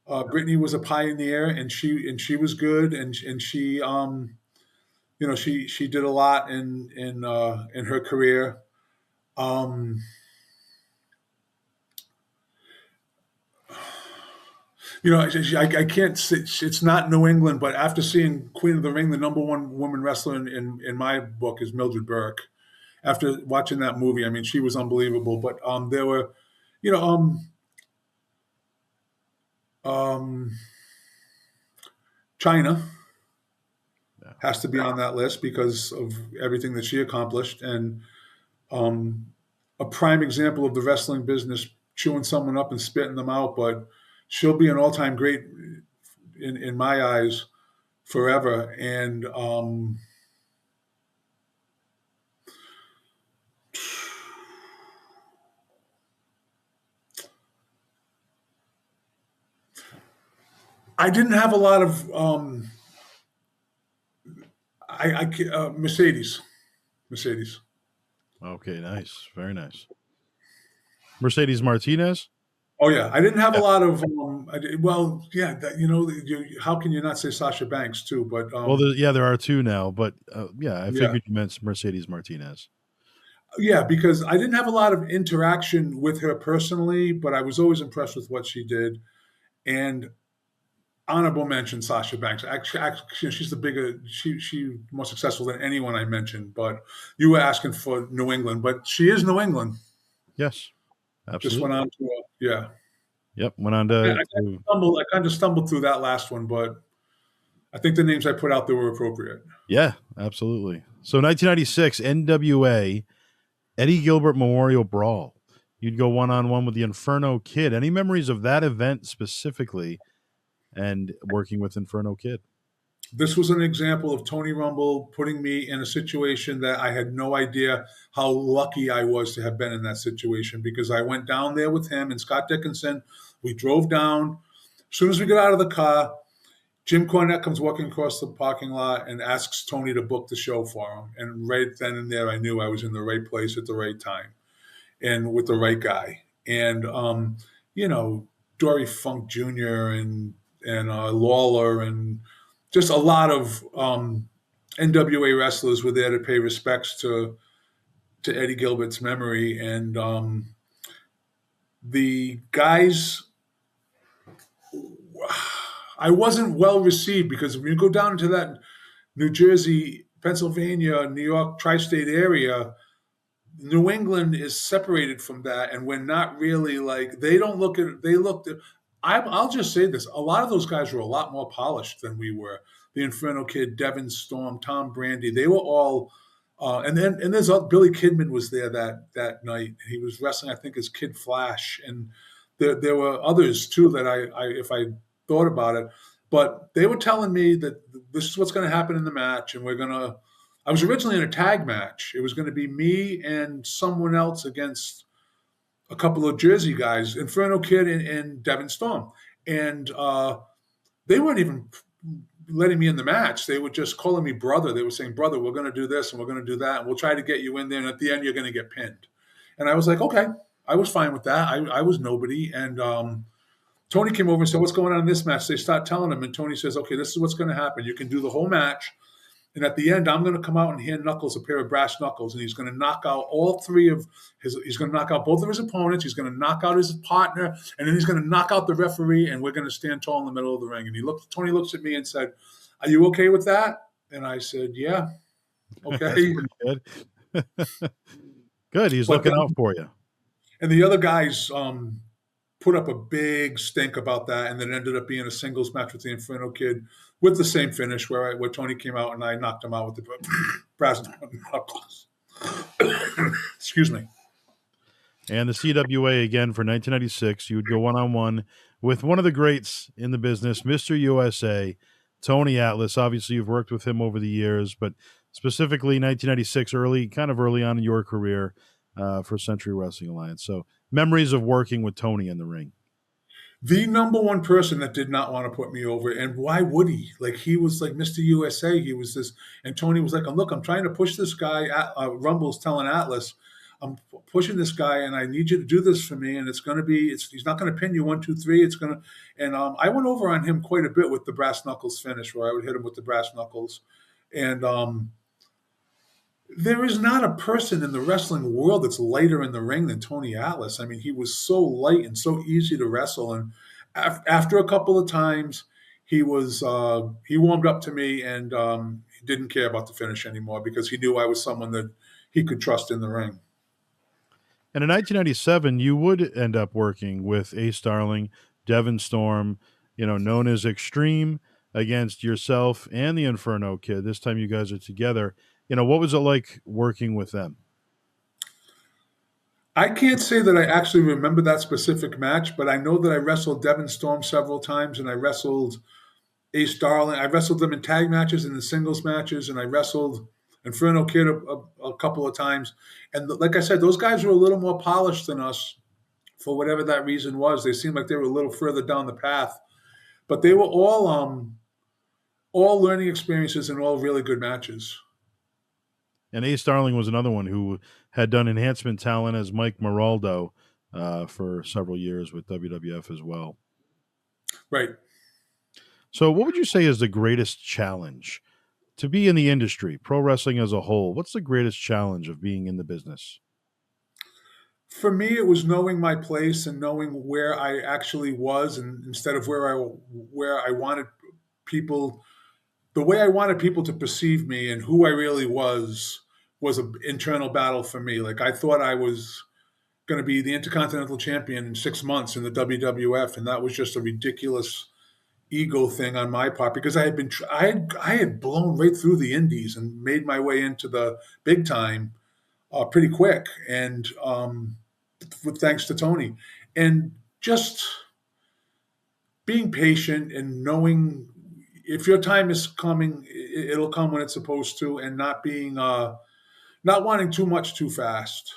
Brittany was a pioneer, and she was good, and she she did a lot in her career. Um, I can't say it's not New England, but after seeing Queen of the Ring, the number one woman wrestler in my book is Mildred Burke. After watching that movie, I mean, she was unbelievable. But there were, you know, um, China Yeah. has to be on that list because of everything that she accomplished, and um, a prime example of the wrestling business chewing someone up and spitting them out. But she'll be an all-time great in my eyes forever. And I didn't have a lot of Mercedes. Mercedes. Okay, nice. Very nice. Mercedes Martinez? Oh yeah, I didn't have a Yeah. lot of. Well, yeah, how can you not say Sasha Banks too? But Well, there are two now, but yeah, I yeah, figured you meant Mercedes Martinez. yeah, because I didn't have a lot of interaction with her personally, but I was always impressed with what she did. And honorable mention Sasha Banks. Actually, she's the bigger. She more successful than anyone I mentioned. But you were asking for New England, but she is New England. Yes, Just went absolutely. on to yeah. Yep, went on I, to, I kind of stumbled through that last one, but I think the names I put out there were appropriate. yeah, absolutely. So 1996 NWA Eddie Gilbert Memorial Brawl. You'd go one on one with the Inferno Kid. Any memories of that event specifically and working with Inferno Kid? This was an example of Tony Rumble putting me in a situation that I had no idea how lucky I was to have been in that situation, because I went down there with him and Scott Dickinson. We drove down. As soon as we got out of the car, Jim Cornette comes walking across the parking lot and asks Tony to book the show for him. And right then and there, I knew I was in the right place at the right time and with the right guy. And Dory Funk Jr. and Lawler, and just a lot of NWA wrestlers were there to pay respects to Eddie Gilbert's memory. And the guys I wasn't well received because when you go down into that New Jersey, Pennsylvania, New York tri-state area, New England is separated from that, and we're not really like they don't look at they looked at. I'll just say this: a lot of those guys were a lot more polished than we were. The Inferno Kid, Devin Storm, Tom Brandy, they were all. And there's Billy Kidman was there that night. He was wrestling, I think, as Kid Flash, and there were others too that I if I thought about it, but they were telling me that this is what's going to happen in the match, and we're going to I was originally in a tag match. It was going to be me and someone else against a couple of Jersey guys, Inferno Kid and Devin Storm. And they weren't even letting me in the match. They were just calling me brother. They were saying, brother, we're going to do this and we're going to do that. And we'll try to get you in there. And at the end, you're going to get pinned. And I was like, okay. I was fine with that. I was nobody. And Tony came over and said, what's going on in this match? They start telling him. And Tony says, okay, this is what's going to happen. You can do the whole match. And at the end, I'm going to come out and hand Knuckles a pair of brass knuckles, and he's going to knock out all three of his. He's going to knock out both of his opponents. He's going to knock out his partner, and then he's going to knock out the referee. And we're going to stand tall in the middle of the ring. And Tony looks at me and said, "Are you okay with that?" And I said, "Yeah, okay." Good. Good. He's looking out for you. And the other guys put up a big stink about that, and then it ended up being a singles match with the Inferno Kid with the same finish where Tony came out and I knocked him out with the brass knuckles. Excuse me. And the CWA again for 1996, you would go one-on-one with one of the greats in the business, Mr. USA, Tony Atlas. Obviously, you've worked with him over the years, but specifically 1996, kind of early on in your career for Century Wrestling Alliance. So memories of working with Tony in the ring. The number one person that did not want to put me over, and why would he? Like, he was like Mr. USA. He was this, and Tony was like, look, I'm trying to push this guy. Rumble's telling Atlas, I'm pushing this guy, and I need you to do this for me. And it's going to be, he's not going to pin you 1, 2, 3. It's going to, and I went over on him quite a bit with the brass knuckles finish, where I would hit him with the brass knuckles, and there is not a person in the wrestling world that's lighter in the ring than Tony Atlas. I mean, he was so light and so easy to wrestle. And after a couple of times, he warmed up to me, and he didn't care about the finish anymore because he knew I was someone that he could trust in the ring. And in 1997, you would end up working with Ace Darling, Devin Storm, known as Extreme, against yourself and the Inferno Kid. This time you guys are together. What was it like working with them? I can't say that I actually remember that specific match, but I know that I wrestled Devin Storm several times, and I wrestled Ace Darling. I wrestled them in tag matches and in singles matches, and I wrestled Inferno Kid a couple of times. And like I said, those guys were a little more polished than us for whatever that reason was. They seemed like they were a little further down the path, but they were all learning experiences and all really good matches. And Ace Darling was another one who had done enhancement talent as Mike Moraldo for several years with WWF as well. Right. So what would you say is the greatest challenge to be in the industry, pro wrestling as a whole? What's the greatest challenge of being in the business? For me, it was knowing my place and knowing where I actually was, and instead of where I wanted people, the way I wanted people to perceive me and who I really was an internal battle for me. Like, I thought I was going to be the Intercontinental Champion in 6 months in the WWF, and that was just a ridiculous ego thing on my part because I had blown right through the indies and made my way into the big time pretty quick, and thanks to Tony, and just being patient and knowing if your time is coming, it'll come when it's supposed to, and not wanting too much too fast.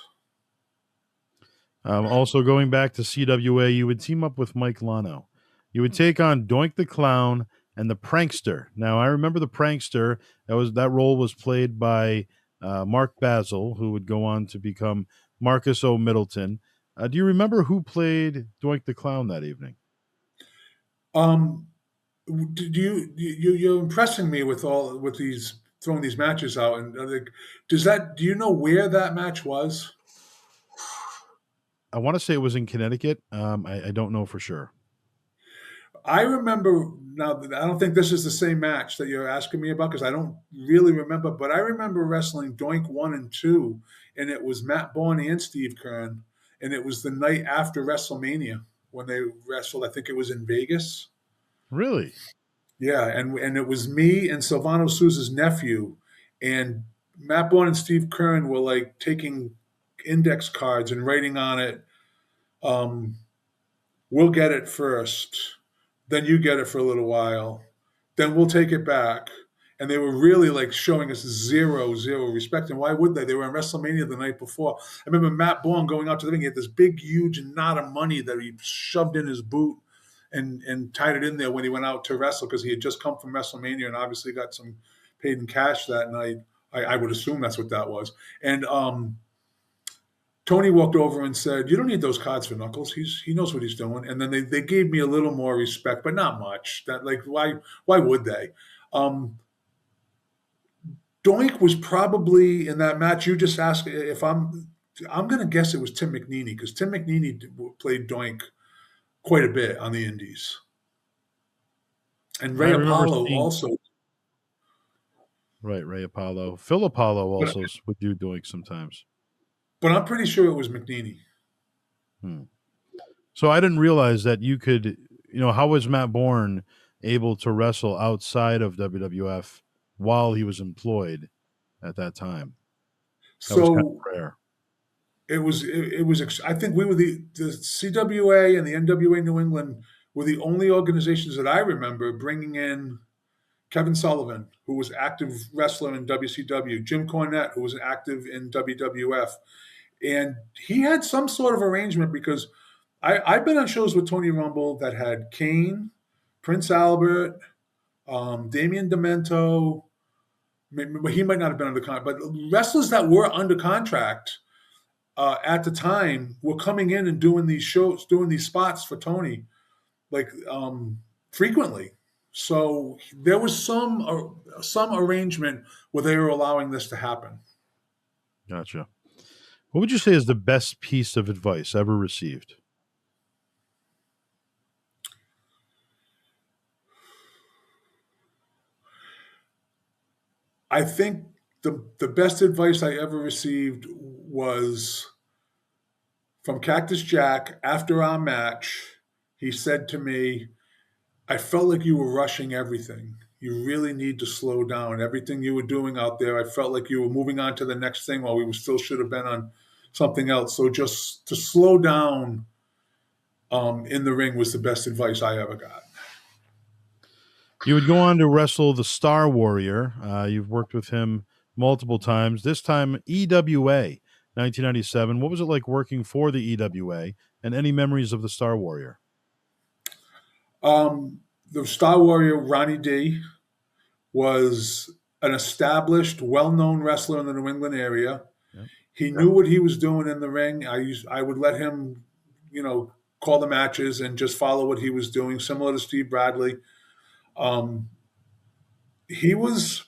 Also, going back to CWA, you would team up with Mike Lano. You would take on Doink the Clown and the Prankster. Now, I remember the Prankster. That role was played by Mark Basil, who would go on to become Marcus O. Middleton. Do you remember who played Doink the Clown that evening? You're impressing me with these throwing these matches out, and do you know where that match was? I want to say it was in Connecticut. I don't know for sure. I remember now. I don't think this is the same match that you're asking me about because I don't really remember. But I remember wrestling Doink 1 and 2, and it was Matt Bourne and Steve Kern, and it was the night after WrestleMania when they wrestled. I think it was in Vegas. Really? Yeah, and it was me and Silvano Sousa's nephew, and Matt Bourne and Steve Kern were like taking index cards and writing on it. Um, we'll get it first, then you get it for a little while, then we'll take it back. And they were really like showing us zero respect. And why would they? They were in WrestleMania the night before. I remember Matt Bourne going out to the ring. He had this big, huge knot of money that he shoved in his boot and tied it in there when he went out to wrestle because he had just come from WrestleMania and obviously got some paid in cash that night. I would assume that's what that was. And Tony walked over and said, "You don't need those cards for Knuckles. He knows what he's doing." And then they gave me a little more respect, but not much. That like why would they? Um, Doink was probably in that match. You just asked if I'm going to guess it was Tim McNeely because Tim McNeely played Doink quite a bit on the Indies, and I Ray remember Apollo seeing also. right Ray Apollo, Phil Apollo But also would do Doink sometimes. but I'm pretty sure it was McNeely. Hmm. So I didn't realize that you could, how was Matt Bourne able to wrestle outside of WWF while he was employed at that time? That was kind So of rare. it was. I think we were the CWA and the NWA New England were the only organizations that I remember bringing in Kevin Sullivan, who was active wrestler in WCW, Jim Cornette, who was active in WWF, and he had some sort of arrangement because I've been on shows with Tony Rumble that had Kane, Prince Albert, Damian Demento. He might not have been under contract, but wrestlers that were under contract at the time were coming in and doing these shows, doing these spots for Tony, like frequently. So there was some arrangement where they were allowing this to happen. Gotcha. What would you say is the best piece of advice ever received? I think the best advice I ever received was from Cactus Jack after our match. He said to me, "I felt like you were rushing everything. You really need to slow down. Everything you were doing out there, I felt like you were moving on to the next thing while we still should have been on something else. So just to slow down in the ring was the best advice I ever got." You would go on to wrestle the Star Warrior. You've worked with him multiple times. This time, EWA, 1997. What was it like working for the EWA? And any memories of the Star Warrior? The Star Warrior, Ronnie D, was an established, well-known wrestler in the New England area. Yeah. He knew what he was doing in the ring. I would let him, call the matches and just follow what he was doing, similar to Steve Bradley. Um, he was.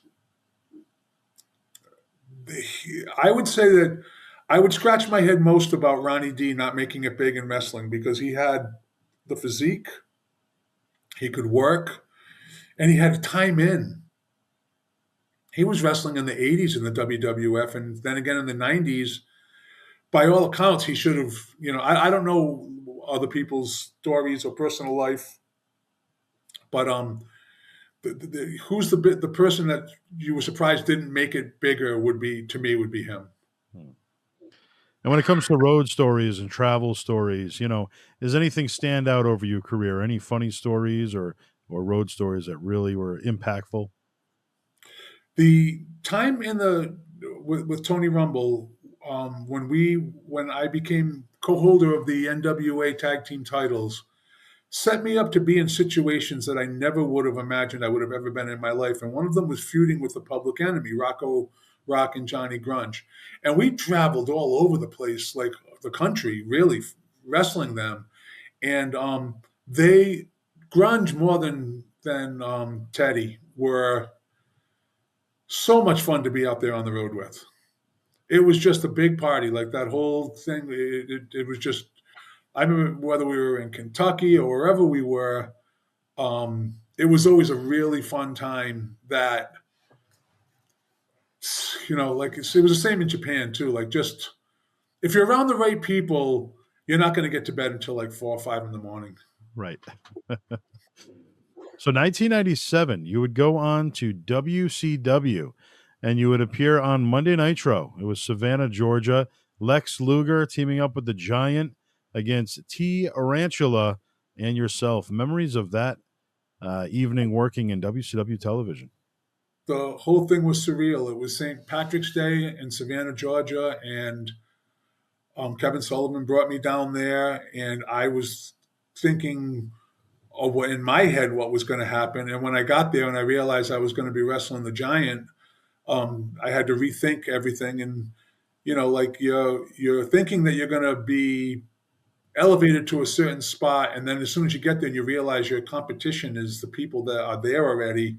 I would say that I would scratch my head most about Ronnie D not making it big in wrestling because he had the physique, he could work, and he had time in. He was wrestling in the 80s in the WWF and then again in the 90s. By all accounts, he should have, I don't know other people's stories or personal life, but who's the person that you were surprised didn't make it bigger would be, to me, would be him. Hmm. And when it comes to road stories and travel stories, does anything stand out over your career? Any funny stories or road stories that really were impactful? The time in the with Tony Rumble, when I became co-holder of the NWA tag team titles, set me up to be in situations that I never would have imagined I would have ever been in my life. And one of them was feuding with the Public Enemy, Rocco Rock and Johnny Grunge. And we traveled all over the place, like the country, really wrestling them. And they Grunge more than Teddy were so much fun to be out there on the road with. It was just a big party, like that whole thing. It was just. I remember whether we were in Kentucky or wherever we were, It was always a really fun time. That like it was the same in Japan too. Like just if you're around the right people, you're not going to get to bed until like 4 or 5 in the morning. Right. So 1997, you would go on to WCW and you would appear on Monday Nitro. It was Savannah, Georgia. Lex Luger teaming up with the Giant against T. Arantula and yourself. Memories of that evening working in WCW television. The whole thing was surreal. It was St. Patrick's Day in Savannah, Georgia, and Kevin Sullivan brought me down there, and I was thinking of what in my head what was going to happen. And when I got there and I realized I was going to be wrestling the Giant, I had to rethink everything. And like you're thinking that you're going to be elevated to a certain spot, and then as soon as you get there, you realize your competition is the people that are there already.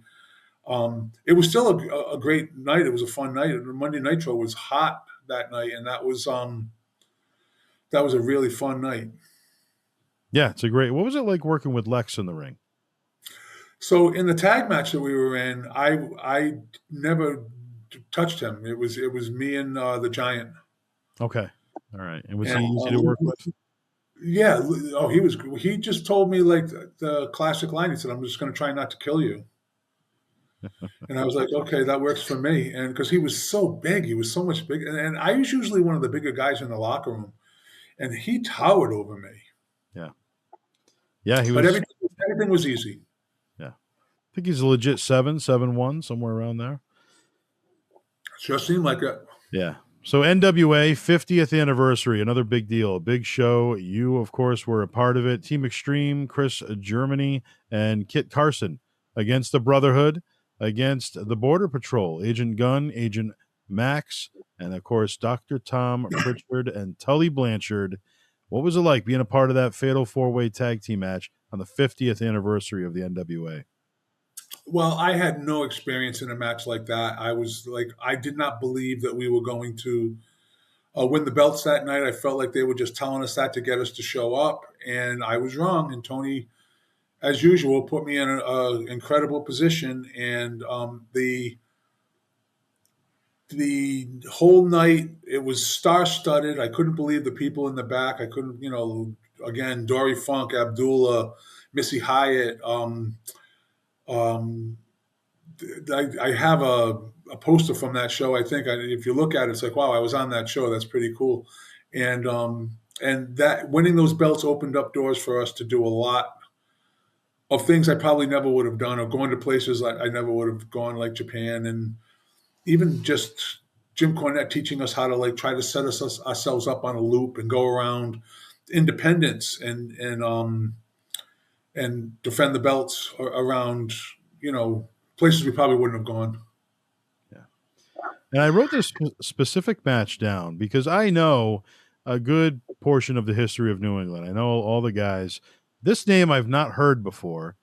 It was still a great night. It was a fun night. Monday Nitro was hot that night, and that was a really fun night. Yeah, it's a great. What was it like working with Lex in the ring? So in the tag match that we were in, I never touched him. It was me and the Giant. Okay. All right. And was he And easy to work with? yeah, oh, he was. He just told me like the classic line. He said, "I'm just going to try not to kill you." And I was like, "Okay, that works for me." And because he was so big, he was so much bigger. And I was usually one of the bigger guys in the locker room, and he towered over me. Yeah. Yeah, he But was. everything was easy. Yeah. I think he's a legit 7'1", somewhere around there. Just seemed like it. Yeah. So NWA 50th anniversary, another big deal, a big show. You, of course, were a part of it. Team Extreme, Chris Germany, and Kit Carson against the Brotherhood, against the Border Patrol, Agent Gunn, Agent Max, and of course, Dr. Tom Pritchard and Tully Blanchard. What was it like being a part of that fatal four-way tag team match on the 50th anniversary of the NWA? Well, I had no experience in a match like that. I was like, I did not believe that we were going to win the belts that night. I felt like they were just telling us that to get us to show up, and I was wrong. And Tony, as usual, put me in an incredible position. And the whole night it was star studded. I couldn't believe the people in the back. I couldn't, again, Dory Funk, Abdullah, Missy Hyatt. Um, I have a poster from that show. I think if you look at it, it's like, wow, I was on that show. That's pretty cool. And that winning those belts opened up doors for us to do a lot of things I probably never would have done, or going to places that I never would have gone, like Japan, and even just Jim Cornette teaching us how to like try to set ourselves up on a loop and go around independence and defend the belts around places we probably wouldn't have gone. Yeah. And I wrote this specific match down because I know a good portion of the history of New England. I know all the guys. This name I've not heard before.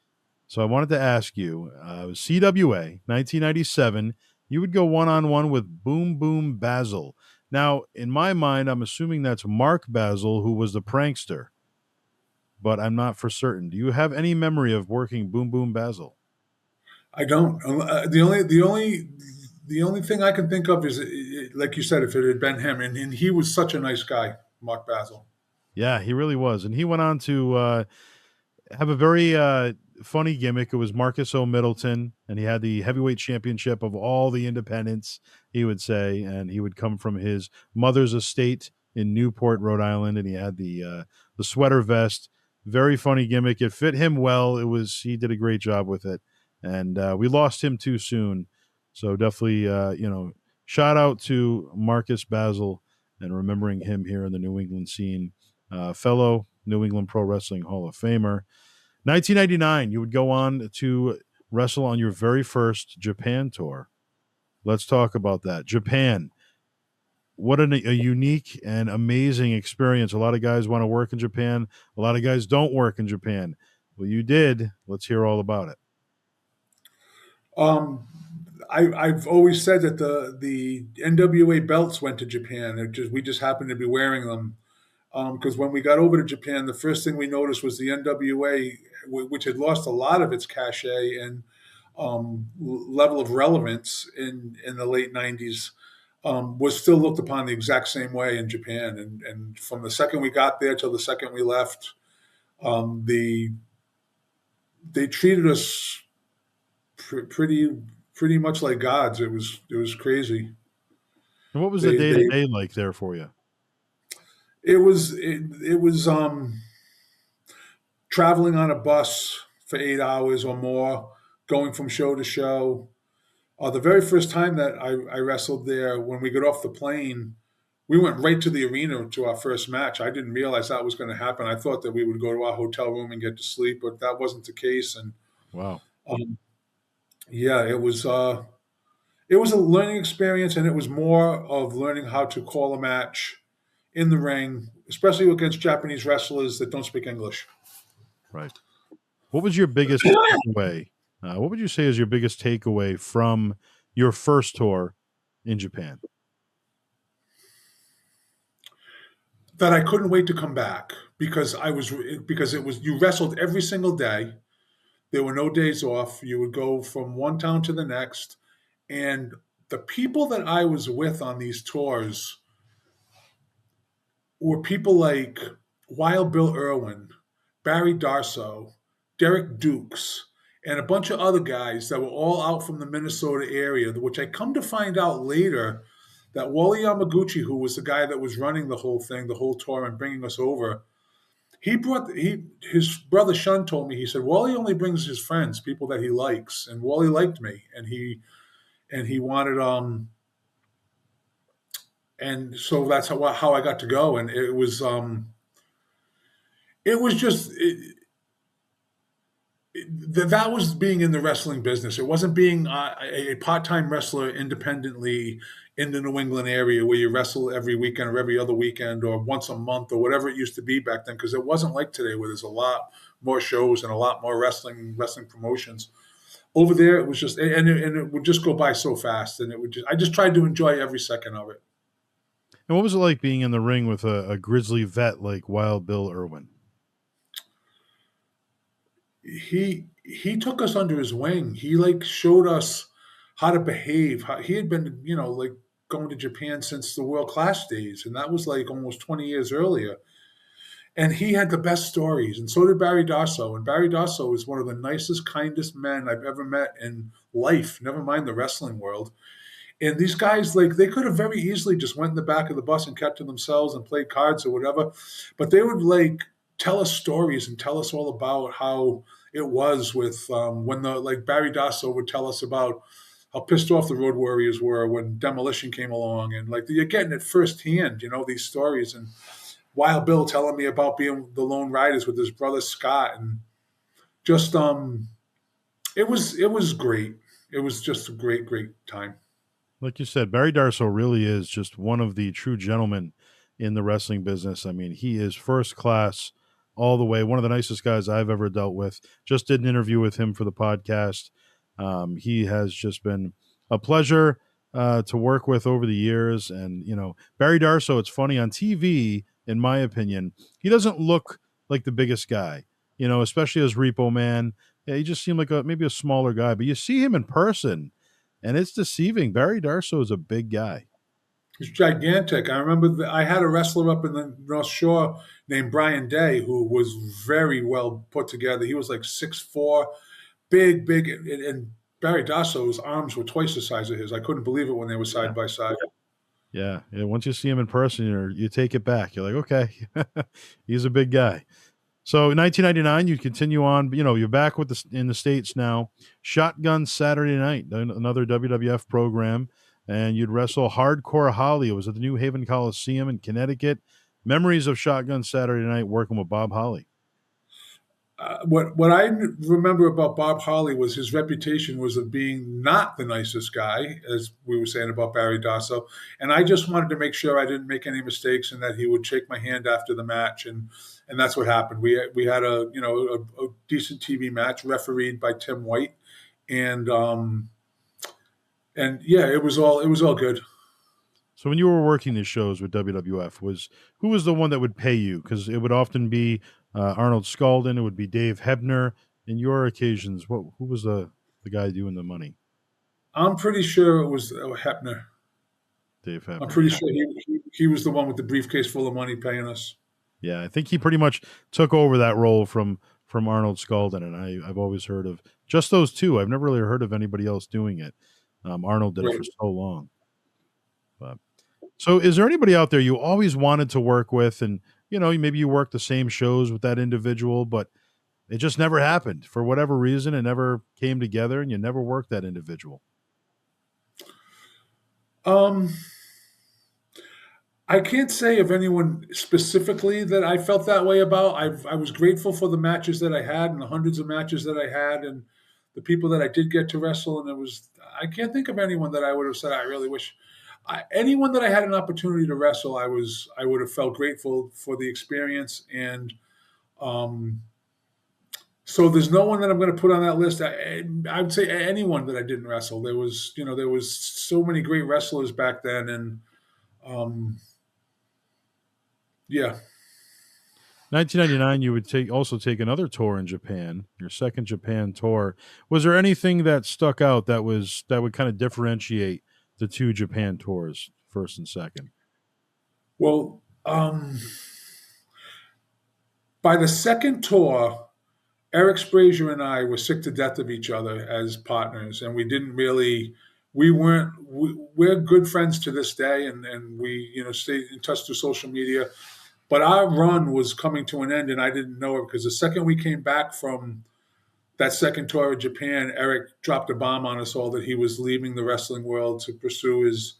So I wanted to ask you, it was CWA, 1997. You would go one-on-one with Boom Boom Basil. Now, in my mind, I'm assuming that's Mark Basil, who was the prankster, but I'm not for certain. Do you have any memory of working Boom Boom Basil? I don't. The only thing I can think of is, like you said, if it had been him, and he was such a nice guy, Mark Basil. Yeah, he really was. And he went on to have a very funny gimmick. It was Marcus O. Middleton, and he had the heavyweight championship of all the independents, he would say, and he would come from his mother's estate in Newport, Rhode Island, and he had the sweater vest. Very funny gimmick. It fit him well. He did a great job with it, and we lost him too soon. So definitely, shout out to Marcus Basil and remembering him here in the New England scene, fellow New England Pro Wrestling Hall of Famer. 1999, you would go on to wrestle on your very first Japan tour. Let's talk about that. Japan. What a unique and amazing experience. A lot of guys want to work in Japan. A lot of guys don't work in Japan. Well, you did. Let's hear all about it. Um, I've always said that the NWA belts went to Japan. We just happened to be wearing them. Because when we got over to Japan, the first thing we noticed was the NWA, which had lost a lot of its cachet and level of relevance in the late '90s, was still looked upon the exact same way in Japan. And from the second we got there till the second we left, the they treated us pretty much like gods. It was crazy. And what was the They day to they day like there for you? it was traveling on a bus for 8 hours or more, going from show to show. The very first time that I wrestled there, when we got off the plane, we went right to the arena to our first match. I didn't realize that was going to happen. I thought that we would go to our hotel room and get to sleep, but that wasn't the case. And Wow. um, yeah, it was a learning experience, and it was more of learning how to call a match in the ring, especially against Japanese wrestlers that don't speak English. Right. What was your biggest takeaway? What would you say is your biggest takeaway from your first tour in Japan? That I couldn't wait to come back because it was you wrestled every single day. There were no days off. You would go from one town to the next, and the people that I was with on these tours were people like Wild Bill Irwin, Barry Darso, Derek Dukes, and a bunch of other guys that were all out from the Minnesota area, which I come to find out later that Wally Yamaguchi, who was the guy that was running the whole thing, the whole tour, and bringing us over, his brother Shun told me, he said Wally only brings his friends, people that he likes, and Wally liked me, and he wanted and so that's how I got to go, and it was just that was being in the wrestling business. It wasn't being a part-time wrestler independently in the New England area where you wrestle every weekend or every other weekend or once a month or whatever it used to be back then. Because it wasn't like today where there's a lot more shows and a lot more wrestling promotions. Over there, it was just and it would just go by so fast, and I just tried to enjoy every second of it. And what was it like being in the ring with a grizzly vet like Wild Bill Irwin? He took us under his wing. He like showed us how to behave. He had been, like going to Japan since the world class days, and that was like almost 20 years earlier. And he had the best stories, and so did Barry Darso. And Barry Darso is one of the nicest, kindest men I've ever met in life. Never mind the wrestling world. And these guys, like, they could have very easily just went in the back of the bus and kept to themselves and played cards or whatever, but they would like tell us stories and tell us all about how it was with when the like Barry Dasso would tell us about how pissed off the Road Warriors were when Demolition came along, and like you're getting it firsthand, these stories. And Wild Bill telling me about being the Lone Riders with his brother Scott, and just it was great. It was just a great time. Like you said, Barry Darso really is just one of the true gentlemen in the wrestling business. I mean, he is first class all the way. One of the nicest guys I've ever dealt with. Just did an interview with him for the podcast. He has just been a pleasure to work with over the years. And, Barry Darso, it's funny, on TV, in my opinion, he doesn't look like the biggest guy, especially as Repo Man. Yeah, he just seemed like maybe a smaller guy. But you see him in person, and it's deceiving. Barry Darso is a big guy. He's gigantic. I remember I had a wrestler up in the North Shore named Brian Day who was very well put together. He was like 6'4", big, and Barry Dasso's arms were twice the size of his. I couldn't believe it when they were side by side. Yeah. Once you see him in person, you take it back. You're like, okay, he's a big guy. So in 1999, you continue on. You're back in the States now. Shotgun Saturday Night, another WWF program, and you'd wrestle Hardcore Holly. It was at the New Haven Coliseum in Connecticut. Memories of Shotgun Saturday Night working with Bob Holly. What I remember about Bob Holly was his reputation was of being not the nicest guy, as we were saying about Barry Dasso. And I just wanted to make sure I didn't make any mistakes and that he would shake my hand after the match. And that's what happened. We had a decent TV match refereed by Tim White, and yeah, it was all good. So when you were working these shows with WWF, was who was the one that would pay you? Because it would often be Arnold Scaldin, it would be Dave Hebner. In your occasions, who was the guy doing the money? I'm pretty sure it was Hepner. Dave I'm Hebner. pretty Yeah, sure he was the one with the briefcase full of money paying us. yeah. I think he pretty much took over that role from Arnold Scaldin, and I've always heard of just those two. I've never really heard of anybody else doing it. Arnold did it for Right. so long. But so, is there anybody out there you always wanted to work with, and maybe you worked the same shows with that individual, but it just never happened for whatever reason. It never came together, and you never worked that individual. Um, I can't say of anyone specifically that I felt that way about. I was grateful for the matches that I had and the hundreds of matches that I had and the people that I did get to wrestle. And I can't think of anyone that I would have said I really wish. Anyone that I had an opportunity to wrestle, I would have felt grateful for the experience. And um, so there's no one that I'm going to put on that list. I would say anyone that I didn't wrestle. There was so many great wrestlers back then, and um, yeah. 1999, you would also take another tour in Japan, your second Japan tour. Was there anything that stuck out that would kind of differentiate the two Japan tours, first and second? Well, by the second tour, Eric Sprazier and I were sick to death of each other as partners, and we didn't really. We weren't. We're good friends to this day, and we stay in touch through social media. But our run was coming to an end, and I didn't know it because the second we came back from that second tour of Japan, Eric dropped a bomb on us all that he was leaving the wrestling world to pursue his,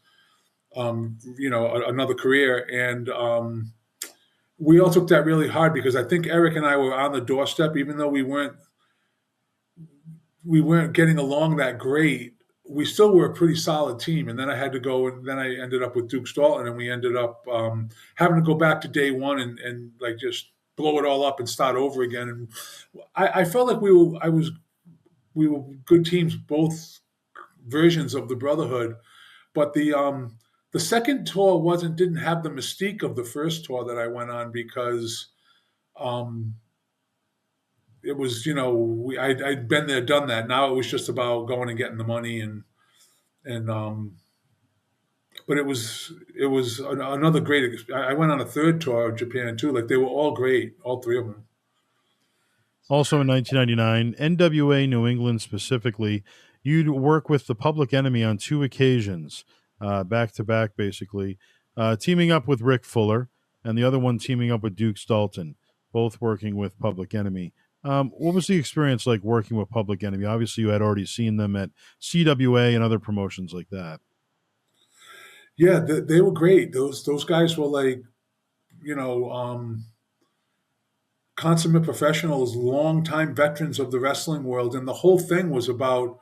another career. And we all took that really hard because I think Eric and I were on the doorstep, even though we weren't getting along that great. We still were a pretty solid team, and then I had to go, and then I ended up with Duke Staunton, and we ended up having to go back to day one and like just blow it all up and start over again. And I felt like we were good teams, both versions of the Brotherhood, but the second tour didn't have the mystique of the first tour that I went on because um, it was I'd been there, done that. Now it was just about going and getting the money and but it was another great. I went on a third tour of Japan too. Like they were all great, all three of them. Also in 1999, NWA New England specifically, you'd work with the Public Enemy on two occasions, back to back, basically, teaming up with Rick Fuller, and the other one teaming up with Duke Dalton, both working with Public Enemy. What was the experience like working with Public Enemy? Obviously, you had already seen them at CWA and other promotions like that. Yeah, they were great. Those guys were like you know um, consummate professionals, long-time veterans of the wrestling world, and the whole thing was about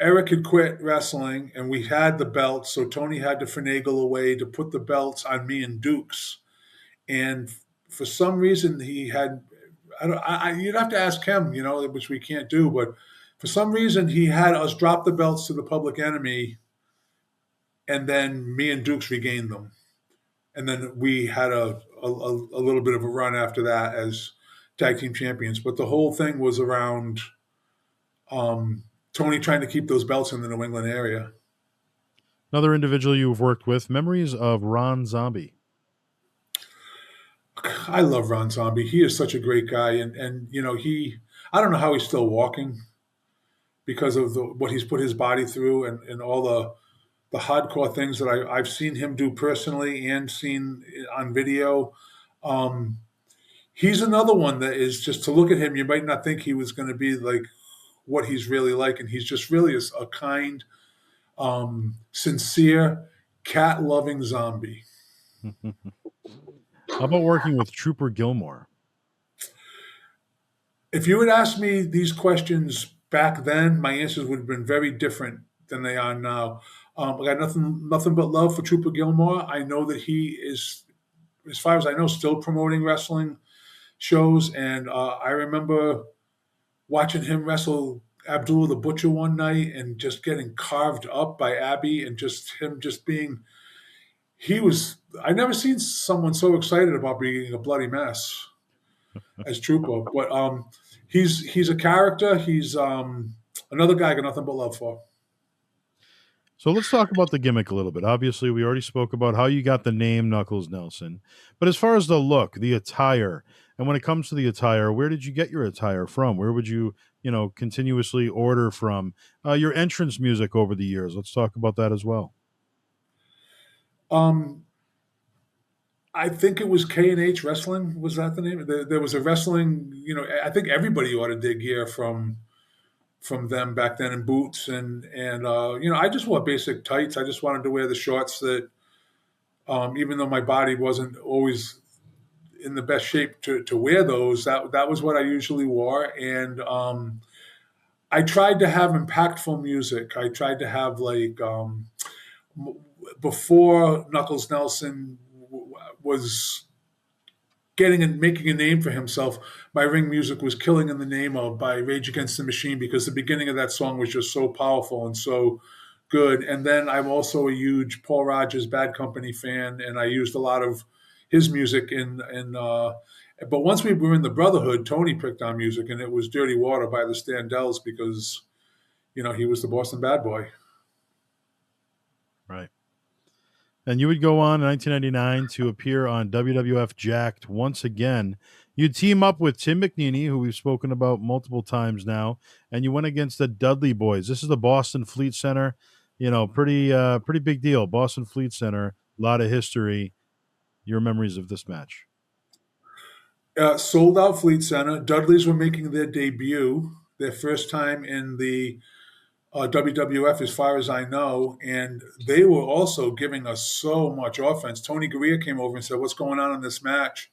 Eric had quit wrestling, and we had the belts, so Tony had to finagle a way to put the belts on me and Dukes. And for some reason, he had. You'd have to ask him, which we can't do, but for some reason, he had us drop the belts to the Public Enemy, and then me and Dukes regained them. And then we had a little bit of a run after that as tag team champions. But the whole thing was around um, Tony trying to keep those belts in the New England area. Another individual you've worked with, memories of Ron Zombie. I love Ron Zombie. He is such a great guy, and I don't know how he's still walking because of what he's put his body through and all the hardcore things that I've seen him do personally and seen on video. Um, he's another one that is just to look at him, you might not think he was going to be like what he's really like, and he's just really a kind, sincere, cat loving zombie. How about working with Trooper Gilmore? If you had asked me these questions back then, my answers would have been very different than they are now. I got nothing but love for Trooper Gilmore. I know that he is, as far as I know, still promoting wrestling shows, and I remember watching him wrestle Abdullah the Butcher one night and just getting carved up by Abby, and just him just being he was. I never seen someone so excited about being a bloody mess as Trooper. But he's a character. He's another guy I got nothing but love for. So let's talk about the gimmick a little bit. Obviously, we already spoke about how you got the name Knuckles Nelson. But as far as the look, the attire, and when it comes to the attire, where did you get your attire from? Where would you, continuously order from? Your entrance music over the years. Let's talk about that as well. Um, I think it was K&H Wrestling. Was that the name? There was a wrestling. I think everybody ordered their gear from them back then in boots and I just wore basic tights. I just wanted to wear the shorts that, even though my body wasn't always in the best shape to wear those, that was what I usually wore. And I tried to have impactful music. I tried to have like before Knuckles Nelson was getting and making a name for himself, my ring music was Killing in the Name of by Rage Against the Machine, because the beginning of that song was just so powerful and so good. And then I'm also a huge Paul Rogers Bad Company fan, and I used a lot of his music but once we were in the Brotherhood, Tony picked our music, and it was Dirty Water by the Standells, because he was the Boston bad boy. Right. And you would go on in 1999 to appear on WWF Jacked once again. You'd team up with Tim McNeely, who we've spoken about multiple times now, and you went against the Dudley Boys. This is the Boston Fleet Center. Pretty big deal. Boston Fleet Center, a lot of history. Your memories of this match? Sold out Fleet Center. Dudleys were making their debut, their first time in the WWF, as far as I know, and they were also giving us so much offense. Tony Garea came over and said, "What's going on in this match?"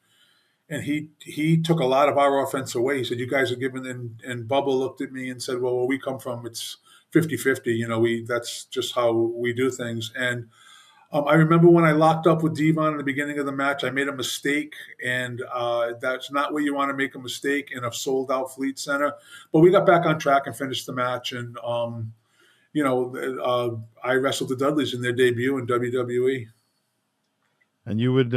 And he took a lot of our offense away. He said, "You guys are giving," and Bubba looked at me and said, "Well, where we come from, it's 50-50. That's just how we do things." And I remember when I locked up with Devon in the beginning of the match, I made a mistake, and that's not where you want to make a mistake in a sold-out Fleet Center. But we got back on track and finished the match, and I wrestled the Dudleys in their debut in WWE. And you would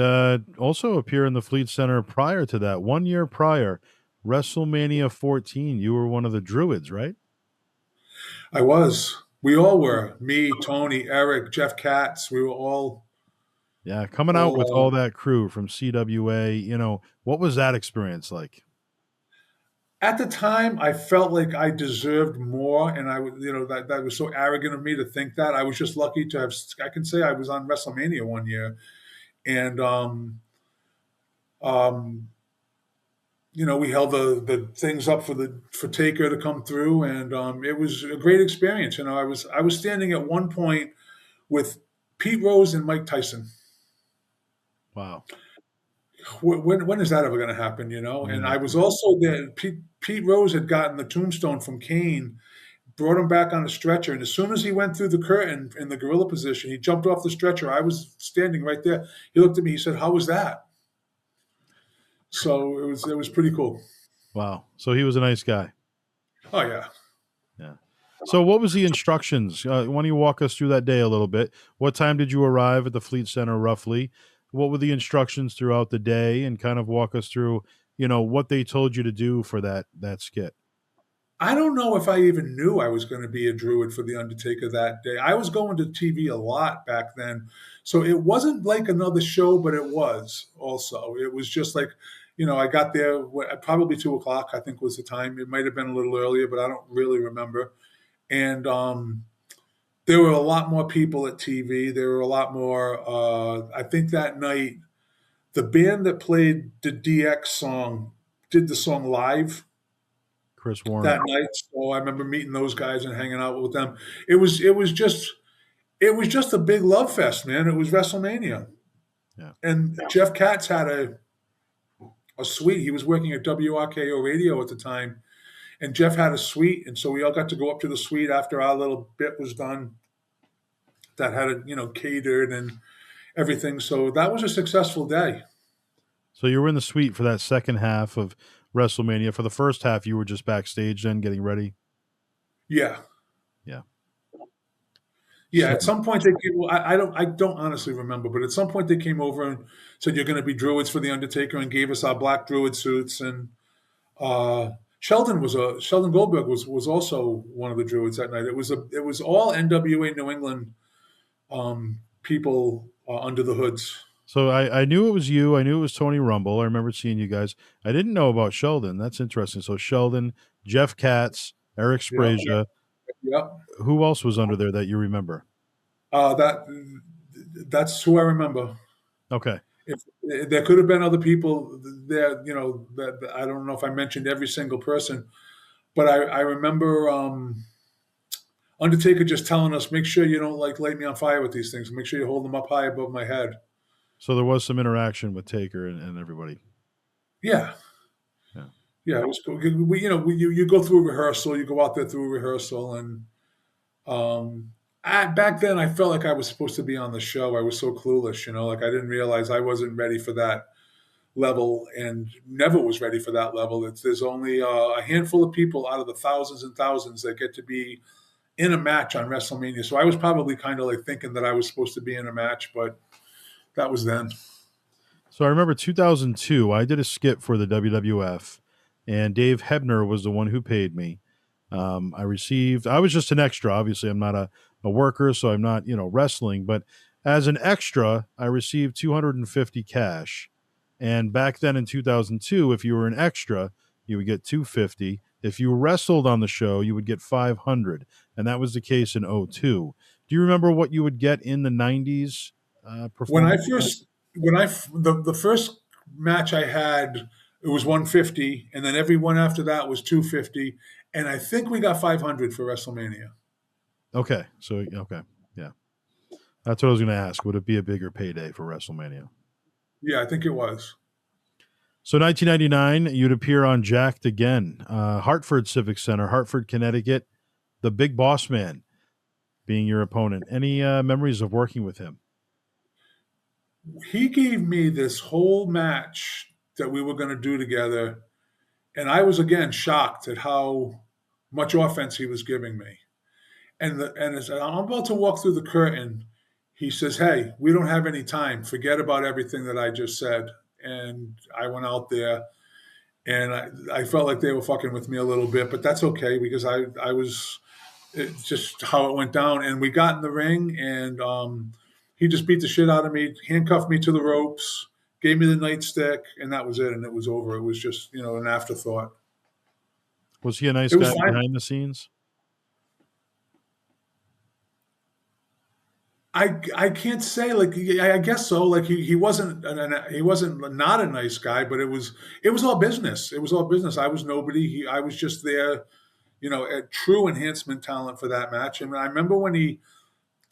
also appear in the Fleet Center prior to that, 1 year prior, WrestleMania 14. You were one of the Druids, right? I was. We all were. Me, Tony, Eric, Jeff Katz. We were all. Yeah, coming out with all that crew from CWA. What was that experience like? At the time, I felt like I deserved more, and that was so arrogant of me to think that. I was just lucky to have. I can say I was on WrestleMania 1 year, and um, we held the things up for Taker to come through, and it was a great experience. I was standing at one point with Pete Rose and Mike Tyson. Wow. When is that ever going to happen? And I was also there. Pete Rose had gotten the tombstone from Kane, brought him back on a stretcher, and as soon as he went through the curtain in the gorilla position, he jumped off the stretcher. I was standing right there. He looked at me. He said, "How was that?" So it was pretty cool. Wow. So he was a nice guy. Oh yeah. Yeah. So what was the instructions? Why don't you walk us through that day a little bit? What time did you arrive at the Fleet Center roughly? What were the instructions throughout the day, and kind of walk us through, what they told you to do for that skit? I don't know if I even knew I was going to be a Druid for the Undertaker that day. I was going to TV a lot back then, so it wasn't like another show, but it was also. It was just like, I got there at probably 2 o'clock, I think was the time. It might have been a little earlier, but I don't really remember. And there were a lot more people at TV. There were a lot more. I think that night, the band that played the DX song did the song live Chris Warren. that night. So I remember meeting those guys and hanging out with them. It was just a big love fest, man. It was WrestleMania. Yeah. And Jeff Katz had a suite. He was working at WRKO Radio at the time, and Jeff had a suite, and so we all got to go up to the suite after our little bit was done. That had it, catered and everything. So that was a successful day. So you were in the suite for that second half of WrestleMania. For the first half, you were just backstage then getting ready. Yeah. Yeah. Yeah, So at some point they came. I don't honestly remember, but at some point they came over and said you're going to be druids for the Undertaker, and gave us our black druid suits. And uh, Sheldon Goldberg was also one of the druids that night. It was all NWA New England people under the hoods. So I knew it was you. I knew it was Tony Rumble. I remember seeing you guys. I didn't know about Sheldon. That's interesting. So Sheldon, Jeff Katz, Eric Yeah, Sprasia. yeah. Who else was under there that you remember? That's who I remember. Okay. If there could have been other people there, that I don't know if I mentioned every single person, but I remember Undertaker just telling us, make sure you don't like light me on fire with these things. Make sure you hold them up high above my head. So there was some interaction with Taker and everybody. Yeah, Yeah. yeah, it was cool. You go through rehearsal, you go out there through rehearsal, and back then I felt like I was supposed to be on the show. I was so clueless, like I didn't realize I wasn't ready for that level, and never was ready for that level. There's only a handful of people out of the thousands and thousands that get to be in a match on WrestleMania. So I was probably kind of like thinking that I was supposed to be in a match, but that was then. So I remember 2002, I did a skit for the WWF, and Dave Hebner was the one who paid me. I was just an extra. Obviously, I'm not a worker, so I'm not, wrestling. But as an extra, I received 250 cash. And back then in 2002, if you were an extra, you would get 250. If you wrestled on the show, you would get 500. And that was the case in '02. Do you remember what you would get in the 90s When I performance? first, when I the first match I had, it was 150, and then every one after that was 250, and I think we got 500 for WrestleMania. Okay. So, okay. Yeah. That's what I was going to ask. Would it be a bigger payday for WrestleMania? Yeah, I think it was. So 1999, you'd appear on Jacked again, Hartford Civic Center, Hartford, Connecticut. The Big Boss Man being your opponent. Any memories of working with him? He gave me this whole match that we were going to do together, and I was again shocked at how much offense he was giving me. And as I'm about to walk through the curtain, he says, "Hey, we don't have any time. Forget about everything that I just said." And I went out there, and I felt like they were fucking with me a little bit, but that's okay because I was it's just how it went down. And we got in the ring, and he just beat the shit out of me, handcuffed me to the ropes, gave me the nightstick, and that was it. And it was over. It was just an afterthought. Was he a nice It was guy fine. behind the scenes? I can't say like I guess so. Like he wasn't not a nice guy, but it was all business. It was all business. I was nobody. I was just there, a true enhancement talent for that match. And I remember when he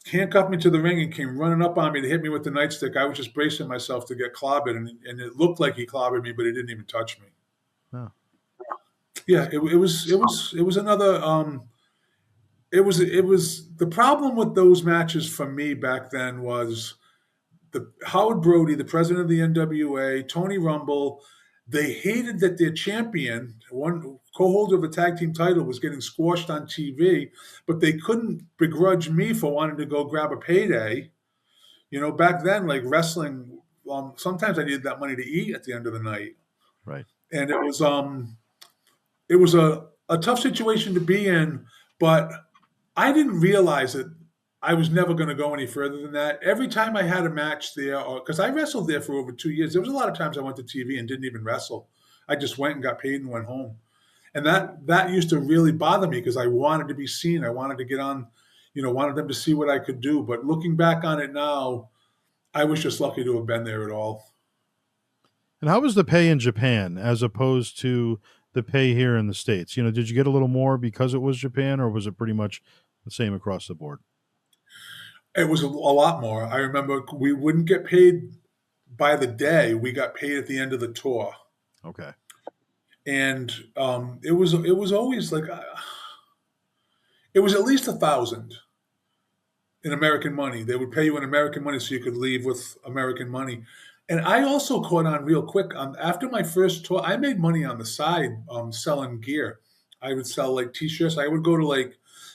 handcuffed me to the ring and came running up on me to hit me with the nightstick. I was just bracing myself to get clobbered, and it looked like he clobbered me, but he didn't even touch me. Oh. Yeah, it was another. It was the problem with those matches for me back then was the Howard Brody, the president of the NWA, Tony Rumble. They hated that their champion, one co-holder of the tag team title, was getting squashed on TV, but they couldn't begrudge me for wanting to go grab a payday. Back then, like wrestling, sometimes I needed that money to eat at the end of the night, Right. and it was a tough situation to be in, but I didn't realize that I was never going to go any further than that. Every time I had a match there, because I wrestled there for over 2 years, there was a lot of times I went to TV and didn't even wrestle. I just went and got paid and went home. And that used to really bother me because I wanted to be seen. I wanted to get on, wanted them to see what I could do. But looking back on it now, I was just lucky to have been there at all. And how was the pay in Japan as opposed to the pay here in the States? Did you get a little more because it was Japan, or was it pretty much the same across the board? It was a lot more. I remember we wouldn't get paid by the day. We got paid at the end of the tour. Okay. And it was always like it was at least 1,000 in American money. They would pay you in American money so you could leave with American money. And I also caught on real quick. After my first tour, I made money on the side selling gear. I would sell like T-shirts. I would go to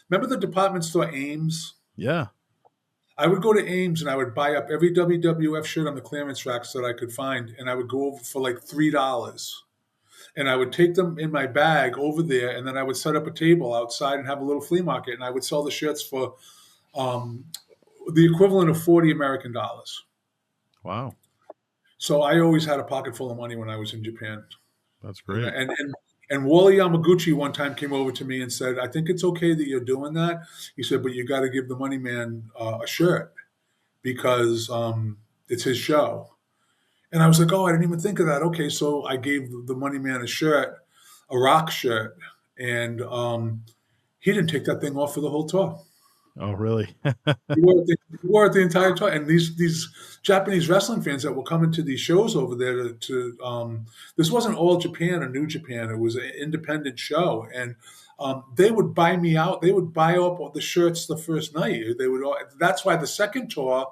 remember the department store Ames? Yeah. I would go to Ames and I would buy up every WWF shirt on the clearance racks that I could find, and I would go over for like $3. And I would take them in my bag over there, and then I would set up a table outside and have a little flea market, and I would sell the shirts for um, the equivalent of 40 American dollars. Wow, So I always had a pocket full of money when I was in Japan. that's And great. and Wally Yamaguchi one time came over to me and said, "I think it's okay that you're doing that." He said, "But you got to give the money man a shirt because it's his show." And I was like, "Oh, I didn't even think of that." Okay, so I gave the money man a shirt, a rock shirt, and he didn't take that thing off for the whole tour. Oh, really? He wore it the entire tour. And these Japanese wrestling fans that were coming to these shows over there this wasn't All Japan or New Japan. It was an independent show, and they would buy me out. They would buy up all the shirts the first night. They would. That's why the second tour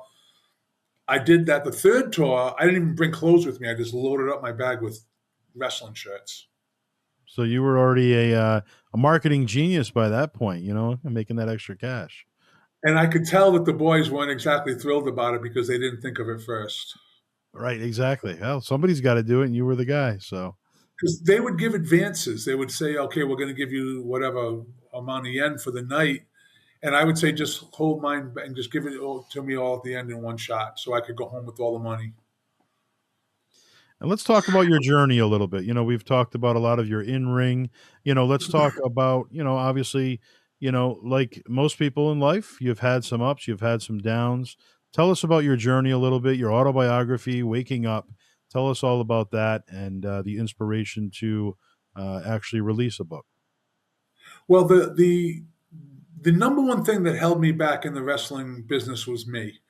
I did that. The third tour I didn't even bring clothes with me. I just loaded up my bag with wrestling shirts. So you were already a marketing genius by that point, and making that extra cash. And I could tell that the boys weren't exactly thrilled about it because they didn't think of it first. Right, exactly. Well, somebody's got to do it, and you were the guy. So, Because they would give advances. They would say, okay, we're going to give you whatever amount of yen for the night. And I would say, just hold mine and just give it all to me all at the end in one shot so I could go home with all the money. and let's talk about your journey a little bit. We've talked about a lot of your in ring. Let's talk about, obviously, like most people in life, you've had some ups, you've had some downs. Tell us about your journey a little bit, your autobiography, Waking Up. Tell us all about that and the inspiration to actually release a book. Well, the number one thing that held me back in the wrestling business was me.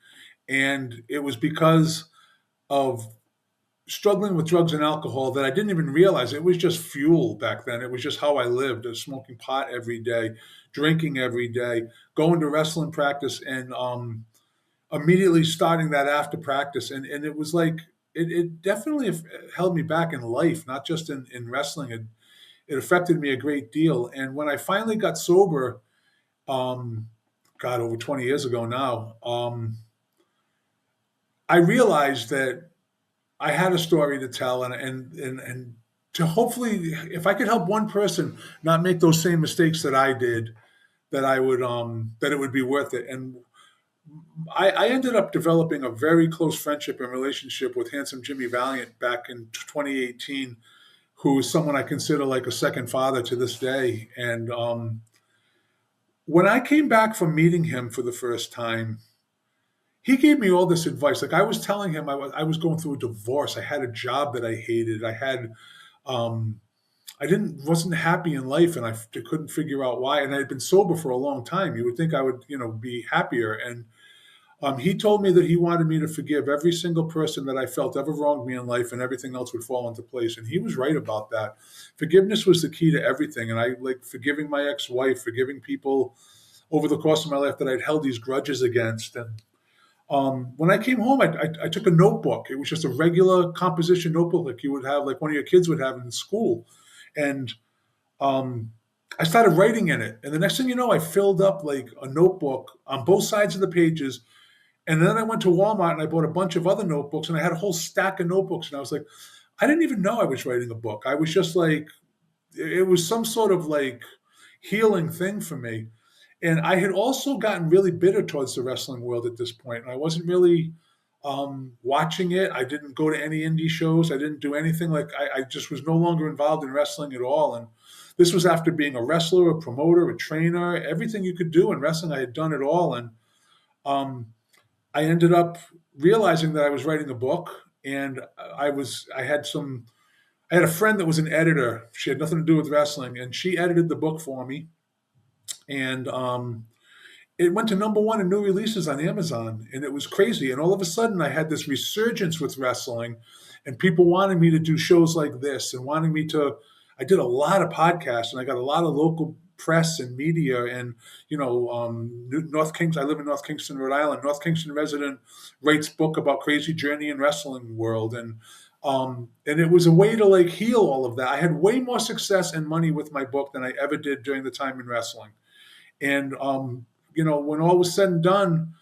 And it was because of struggling with drugs and alcohol that I didn't even realize it was just fuel back then. It was just how I lived, smoking pot every day, drinking every day, going to wrestling practice, and immediately starting that after practice. And it was like, it definitely held me back in life, not just in wrestling. It affected me a great deal. And when I finally got sober, um, God, over 20 years ago now, I realized that I had a story to tell, and to hopefully, if I could help one person not make those same mistakes that I did, that it would be worth it. And I ended up developing a very close friendship and relationship with Handsome Jimmy Valiant back in 2018, who is someone I consider like a second father to this day. And when I came back from meeting him for the first time, he gave me all this advice. Like I was telling him, I was going through a divorce. I had a job that I hated. Um, I didn't wasn't happy in life, and I couldn't figure out why. And I had been sober for a long time. You would think I would, be happier. And he told me that he wanted me to forgive every single person that I felt ever wronged me in life, and everything else would fall into place. And he was right about that. Forgiveness was the key to everything. And I like forgiving my ex-wife, forgiving people over the course of my life that I'd held these grudges against. And when I came home, I took a notebook. It was just a regular composition notebook like you would have, like one of your kids would have in school. And um, I started writing in it. And the next thing you know, I filled up like a notebook on both sides of the pages. And then I went to Walmart and I bought a bunch of other notebooks, and I had a whole stack of notebooks. And I was like, I didn't even know I was writing a book. I was just like, it was some sort of like healing thing for me. And I had also gotten really bitter towards the wrestling world at this point, and I wasn't really watching it. I didn't go to any indie shows. I didn't do anything. Like I just was no longer involved in wrestling at all. And this was after being a wrestler, a promoter, a trainer, everything you could do in wrestling. I had done it all, and um, I ended up realizing that I was writing a book, and I had a friend that was an editor. She had nothing to do with wrestling, and she edited the book for me. And it went to number one in new releases on Amazon, and it was crazy. And all of a sudden, I had this resurgence with wrestling, and people wanted me to do shows like this and wanting me to. I did a lot of podcasts, and I got a lot of local press and media, and North Kingston. I live in North Kingston, Rhode Island. North Kingston resident writes book about crazy journey in wrestling world, and it was a way to like heal all of that. I had way more success and money with my book than I ever did during the time in wrestling. And when all was said and done,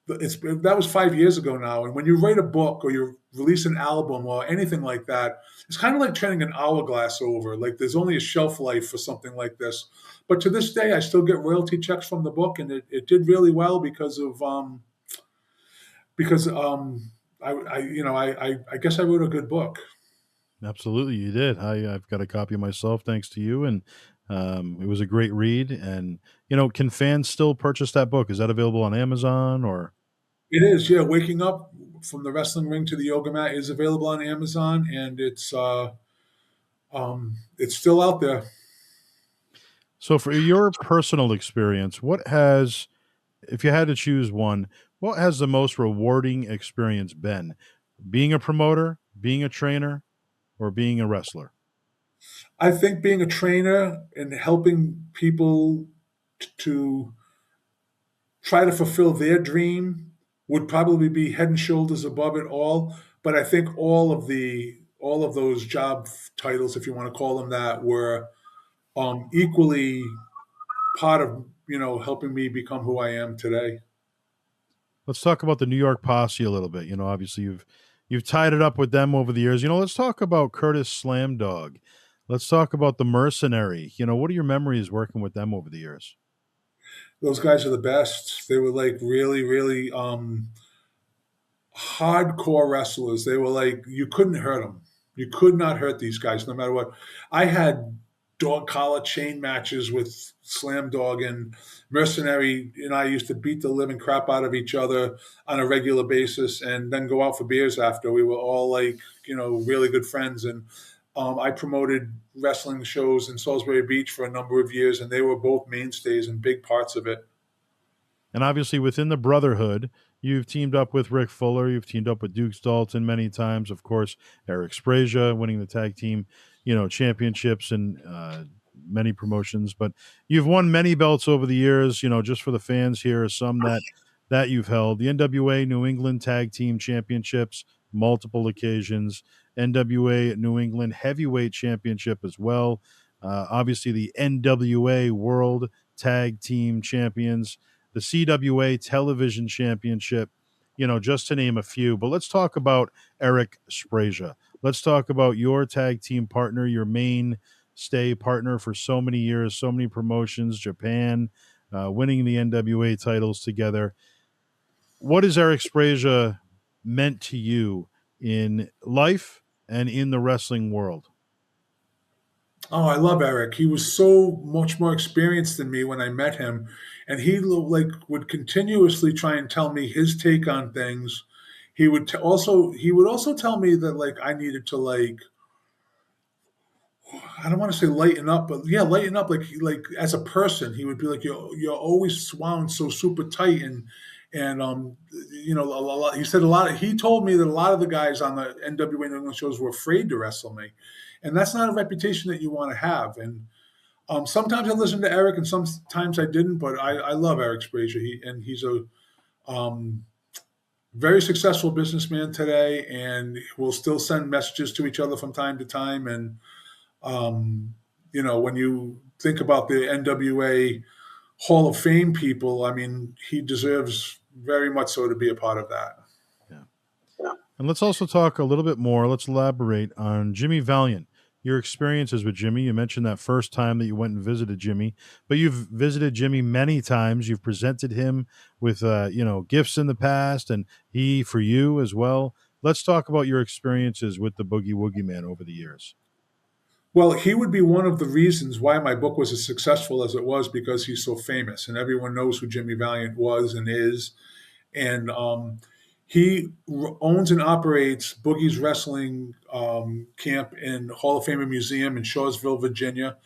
that was 5 years ago now. And when you write a book or you release an album or anything like that, it's kind of like turning an hourglass over. Like there's only a shelf life for something like this. But to this day, I still get royalty checks from the book, and it did really well because I guess I wrote a good book. Absolutely, you did. I've got a copy myself, thanks to you, and it was a great read. And can fans still purchase that book? Is that available on Amazon or? It is, yeah. Waking up from the wrestling ring to the yoga mat is available on Amazon, and it's still out there. So, for your personal experience, if you had to choose one, what has the most rewarding experience been? Being a promoter, being a trainer, or being a wrestler? I think being a trainer and helping people to try to fulfill their dream would probably be head and shoulders above it all. But I think all of those job titles, if you want to call them that, were equally part of helping me become who I am today. Let's talk about the New York Posse a little bit. Obviously you've tied it up with them over the years. Let's talk about Curtis Slam Dog. Let's talk about the Mercenary. What are your memories working with them over the years? Those guys are the best. They were like really, really hardcore wrestlers. They were like you couldn't hurt them. You could not hurt these guys, no matter what. I had dog collar chain matches with Slam Dog, and Mercenary and I used to beat the living crap out of each other on a regular basis, and then go out for beers after. We were all like really good friends, and I promoted wrestling shows in Salisbury Beach for a number of years, and they were both mainstays and big parts of it. And obviously, within the Brotherhood, you've teamed up with Rick Fuller. You've teamed up with Duke Dalton many times. Of course, Eric Sprasia winning the tag team, championships and many promotions. But you've won many belts over the years. Just for the fans, here are some that you've held: the NWA New England Tag Team Championships, multiple occasions. NWA New England Heavyweight Championship as well. Obviously, the NWA World Tag Team Champions, the CWA Television Championship, just to name a few. But let's talk about Eric Sprasia. Let's talk about your tag team partner, your mainstay partner for so many years, so many promotions, Japan, winning the NWA titles together. What has Eric Sprasia meant to you in life and in the wrestling world? Oh, I love Eric. He was so much more experienced than me when I met him, and he like would continuously try and tell me his take on things. He would also tell me that like I needed to like I don't want to say lighten up, but yeah, lighten up. Like as a person, he would be like you're always wound so super tight and a lot. He said a lot. He told me that a lot of the guys on the NWA New England shows were afraid to wrestle me, and that's not a reputation that you want to have. And sometimes I listened to Eric, and sometimes I didn't. But I love Eric Sprazier. He's a um, very successful businessman today, and we'll still send messages to each other from time to time. And when you think about the NWA Hall of Fame people, I mean, he deserves very much so to be a part of that. Yeah. And let's also talk a little bit more. Let's elaborate on Jimmy Valiant. Your experiences with Jimmy. You mentioned that first time that you went and visited Jimmy, but you've visited Jimmy many times. You've presented him with, gifts in the past, and he for you as well. Let's talk about your experiences with the Boogie Woogie Man over the years. Well, he would be one of the reasons why my book was as successful as it was because he's so famous and everyone knows who Jimmy Valiant was and is. And he owns and operates Boogie's Wrestling Camp and Hall of Fame Museum in Shawsville, Virginia.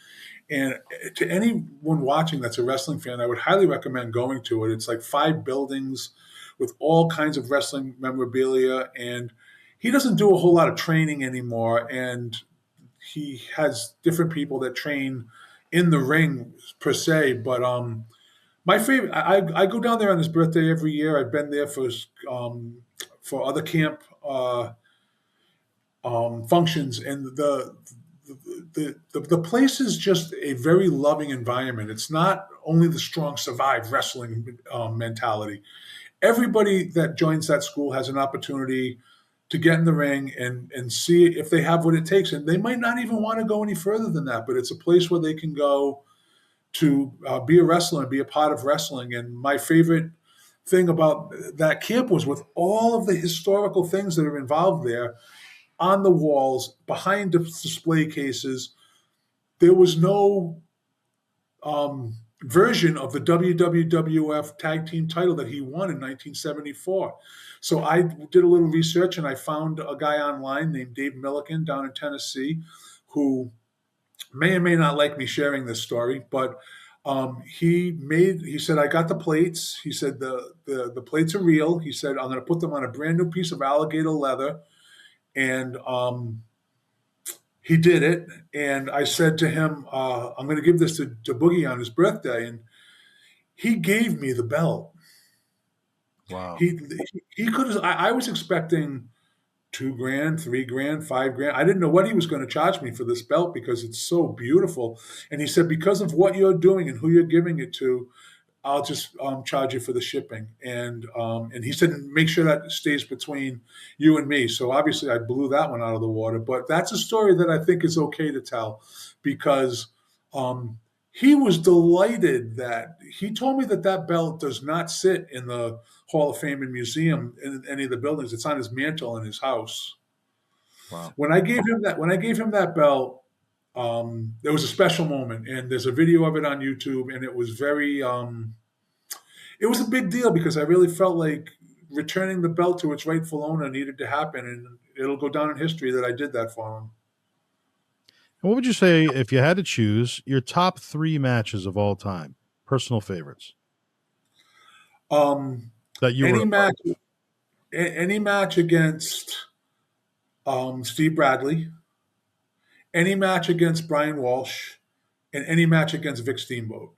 And to anyone watching that's a wrestling fan, I would highly recommend going to it. It's like 5 buildings with all kinds of wrestling memorabilia. And he doesn't do a whole lot of training anymore. And he has different people that train in the ring per se. But my favorite, I go down there on his birthday every year. I've been there for other camp functions, and the place is just a very loving environment. It's not only the strong survive wrestling mentality. everybody that joins that school has an opportunity to get in the ring and see if they have what it takes. And they might not even want to go any further than that, but it's a place where they can go to be a wrestler and be a part of wrestling. And my favorite thing about that camp was with all of the historical things that are involved there on the walls, behind display cases. There was no version of the WWF Tag Team title that he won in 1974. So I did a little research and I found a guy online named Dave Milliken down in Tennessee who may or may not like me sharing this story, but he said, I got the plates. He said, the plates are real. He said, I'm going to put them on a brand new piece of alligator leather. And he did it. And I said to him, I'm going to give this to Boogie on his birthday. And he gave me the belt. Wow. He could have, I was expecting $2,000, $3,000, $5,000. I didn't know what he was going to charge me for this belt because it's so beautiful. And he said, because of what you're doing and who you're giving it to, I'll just charge you for the shipping. And he said, make sure that stays between you and me. So obviously I blew that one out of the water. But that's a story that I think is okay to tell because he was delighted that he told me that that belt does not sit in the Hall of Fame and museum in any of the buildings. It's on his mantle in his house. Wow. When I gave him that belt, there was a special moment, and there's a video of it on YouTube, and it was very, it was a big deal because I really felt like returning the belt to its rightful owner needed to happen, and it'll go down in history that I did that for him. And what would you say if you had to choose your top 3 matches of all time, personal favorites Um, that you were any a part match, any match against Steve Bradley, any match against Brian Walsh, and any match against Vic Steamboat.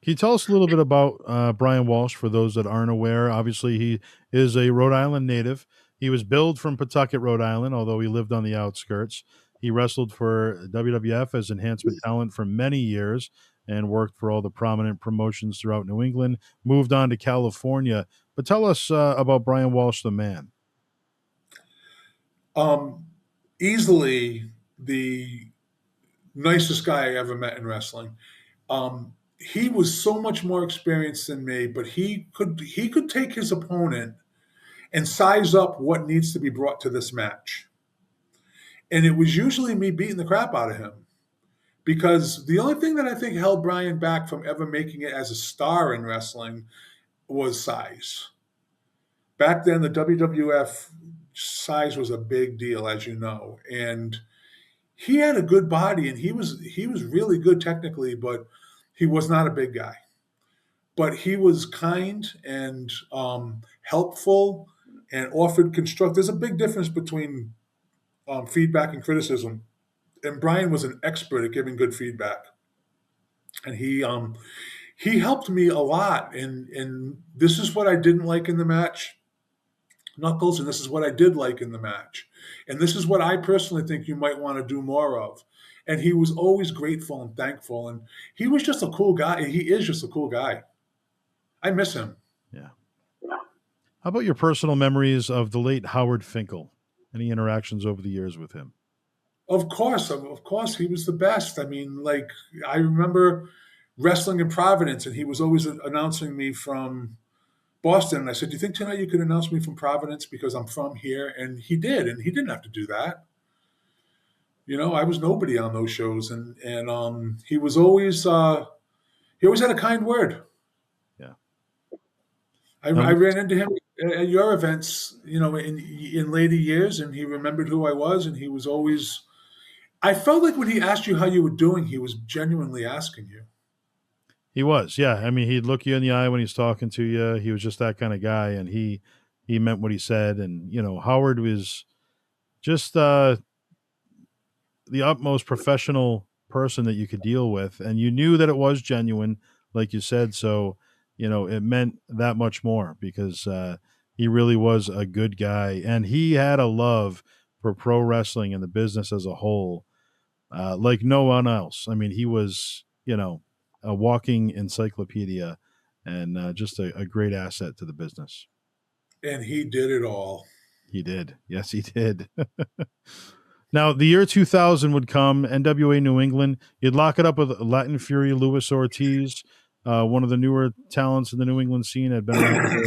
Can you tell us a little bit about Brian Walsh for those that aren't aware? Obviously, he is a Rhode Island native. He was billed from Pawtucket, Rhode Island, although he lived on the outskirts. He wrestled for WWF as enhancement talent for many years and worked for all the prominent promotions throughout New England, moved on to California. But tell us about Brian Walsh, the man. Um, Easily the nicest guy I ever met in wrestling. He was so much more experienced than me, but he could take his opponent and size up what needs to be brought to this match. And it was usually me beating the crap out of him because the only thing that I think held Brian back from ever making it as a star in wrestling was size. Back then, the WWF size was a big deal, as you know, and he had a good body and he was really good technically, but he was not a big guy. But he was kind and helpful and offered construct. There's a big difference between feedback and criticism. And Brian was an expert at giving good feedback, and he helped me a lot. And this is what I didn't like in the match, Knuckles, and this is what I did like in the match, and this is what I personally think you might want to do more of. And he was always grateful and thankful, and he was just a cool guy. He is just a cool guy. I miss him. Yeah. How about your personal memories of the late Howard Finkel? Any interactions over the years with him? Of course, he was the best. I mean, like I remember wrestling in Providence, and he was always announcing me from Boston. And I said, "Do you think tonight you could announce me from Providence because I'm from here?" And he did, and he didn't have to do that. You know, I was nobody on those shows, and he always had a kind word. Yeah. I ran into him at your events, in later years, and he remembered who I was, and he was always. I felt like when he asked you how you were doing, he was genuinely asking you. He was, yeah. I mean, he'd look you in the eye when he's talking to you. He was just that kind of guy, and he meant what he said. And Howard was just the utmost professional person that you could deal with, and you knew that it was genuine, like you said. So it meant that much more because he really was a good guy, and he had a love for pro wrestling and the business as a whole, like no one else. I mean, he was a walking encyclopedia, and just a great asset to the business. And he did it all. He did. Yes, he did. Now, the year 2000 would come, NWA New England. You'd lock it up with Latin Fury Luis Ortiz, one of the newer talents in the New England scene, had been around for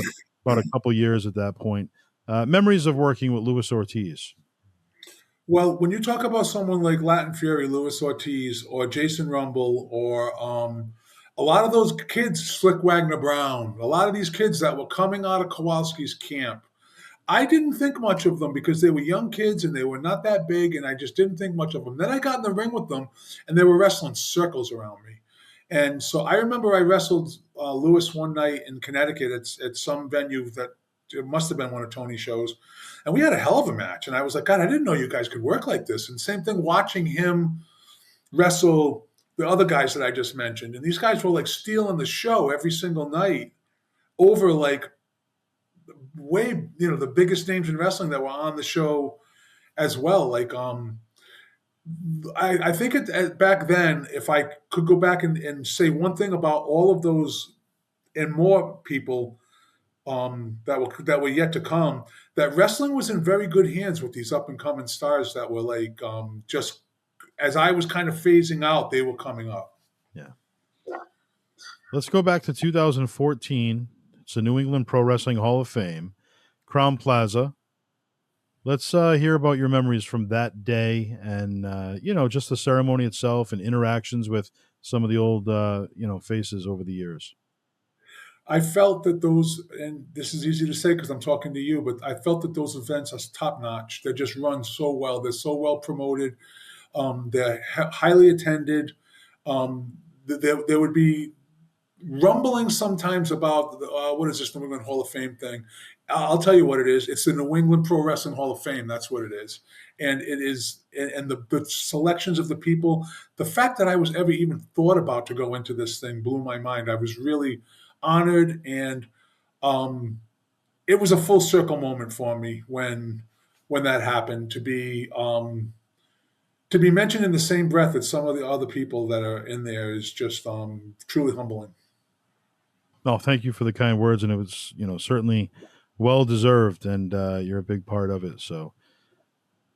about a couple years at that point. Memories of working with Luis Ortiz. Well, when you talk about someone like Latin Fury, Luis Ortiz, or Jason Rumble, or a lot of those kids, Slick Wagner Brown, a lot of these kids that were coming out of Kowalski's camp, I didn't think much of them because they were young kids and they were not that big, and I just didn't think much of them. Then I got in the ring with them, and they were wrestling circles around me. And so I remember I wrestled Lewis one night in Connecticut at some venue that it must have been one of Tony's shows. And we had a hell of a match. And I was like, God, I didn't know you guys could work like this. And same thing watching him wrestle the other guys that I just mentioned. And these guys were like stealing the show every single night over like way, the biggest names in wrestling that were on the show as well. Like, I think back then, if I could go back and say one thing about all of those and more people that were yet to come, that wrestling was in very good hands with these up and coming stars that were like just as I was kind of phasing out, they were coming up. Yeah. Let's go back to 2014. It's the New England Pro Wrestling Hall of Fame, Crown Plaza. Let's hear about your memories from that day and, just the ceremony itself and interactions with some of the old, faces over the years. I felt that those, and this is easy to say because I'm talking to you, but I felt that those events are top notch. They just run so well. They're so well promoted. They're highly attended. There would be rumbling sometimes about what is this New England Hall of Fame thing. I'll tell you what it is. It's the New England Pro Wrestling Hall of Fame. That's what it is. And it is, and the selections of the people, the fact that I was ever even thought about to go into this thing blew my mind. I was really honored, and it was a full circle moment for me when that happened to be mentioned in the same breath as some of the other people that are in there is just truly humbling. No, thank you for the kind words, and it was, certainly well deserved, and you're a big part of it. So,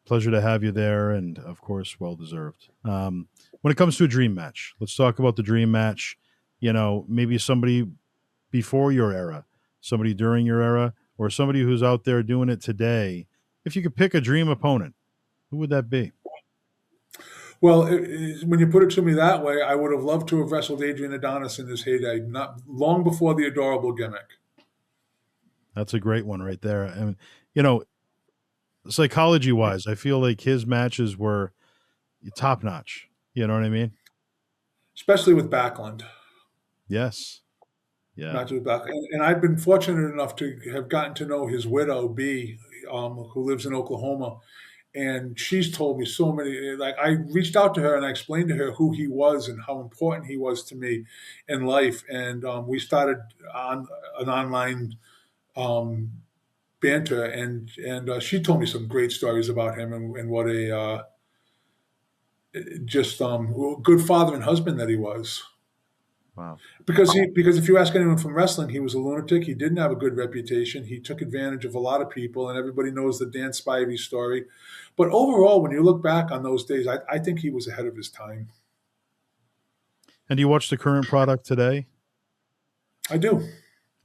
pleasure to have you there, and of course, well deserved. When it comes to a dream match, let's talk about the dream match. Maybe somebody before your era, somebody during your era, or somebody who's out there doing it today. If you could pick a dream opponent, who would that be? Well, when you put it to me that way, I would have loved to have wrestled Adrian Adonis in his heyday, not long before the adorable gimmick. That's a great one right there. And psychology wise, I feel like his matches were top notch. You know what I mean? Especially with Backlund. Yes. Yeah. Matches with Backlund. And I've been fortunate enough to have gotten to know his widow, B, who lives in Oklahoma. And she's told me so many, like I reached out to her and I explained to her who he was and how important he was to me in life. And we started on an online banter, and she told me some great stories about him and what a just good father and husband that he was. Wow. Because if you ask anyone from wrestling, he was a lunatic. He didn't have a good reputation. He took advantage of a lot of people, and everybody knows the Dan Spivey story. But overall, when you look back on those days, I think he was ahead of his time. And do you watch the current product today? I do.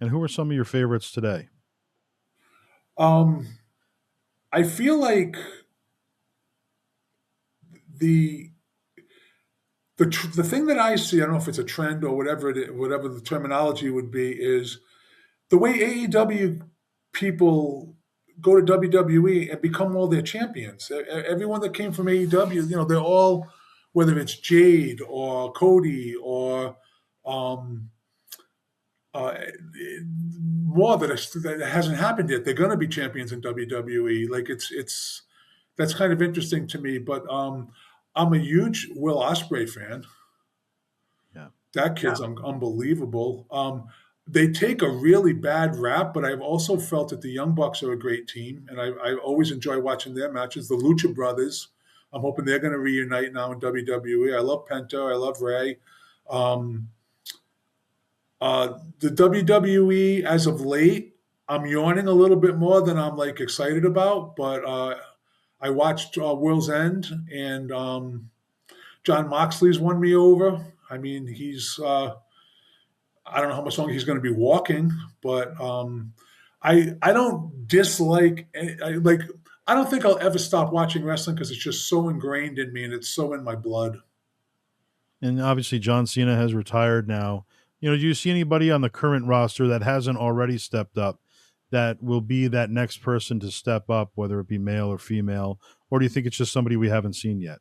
And who are some of your favorites today? I feel like the thing that I see, I don't know if it's a trend or whatever whatever the terminology would be, is the way AEW people go to WWE and become all their champions. Everyone that came from AEW, they're all, whether it's Jade or Cody or more that hasn't happened yet. They're going to be champions in WWE. Like it's that's kind of interesting to me. But I'm a huge Will Ospreay fan. Yeah, that kid's unbelievable. They take a really bad rap, but I've also felt that the Young Bucks are a great team, and I always enjoy watching their matches. The Lucha Brothers, I'm hoping they're going to reunite now in WWE. I love Penta. I love Ray. The WWE as of late, I'm yawning a little bit more than I'm like excited about. But I watched World's End, and John Moxley's won me over. I mean, he's I don't know how much longer he's going to be walking, but I don't dislike like I don't think I'll ever stop watching wrestling because it's just so ingrained in me and it's so in my blood. And obviously, John Cena has retired now. Do you see anybody on the current roster that hasn't already stepped up that will be that next person to step up, whether it be male or female? Or do you think it's just somebody we haven't seen yet?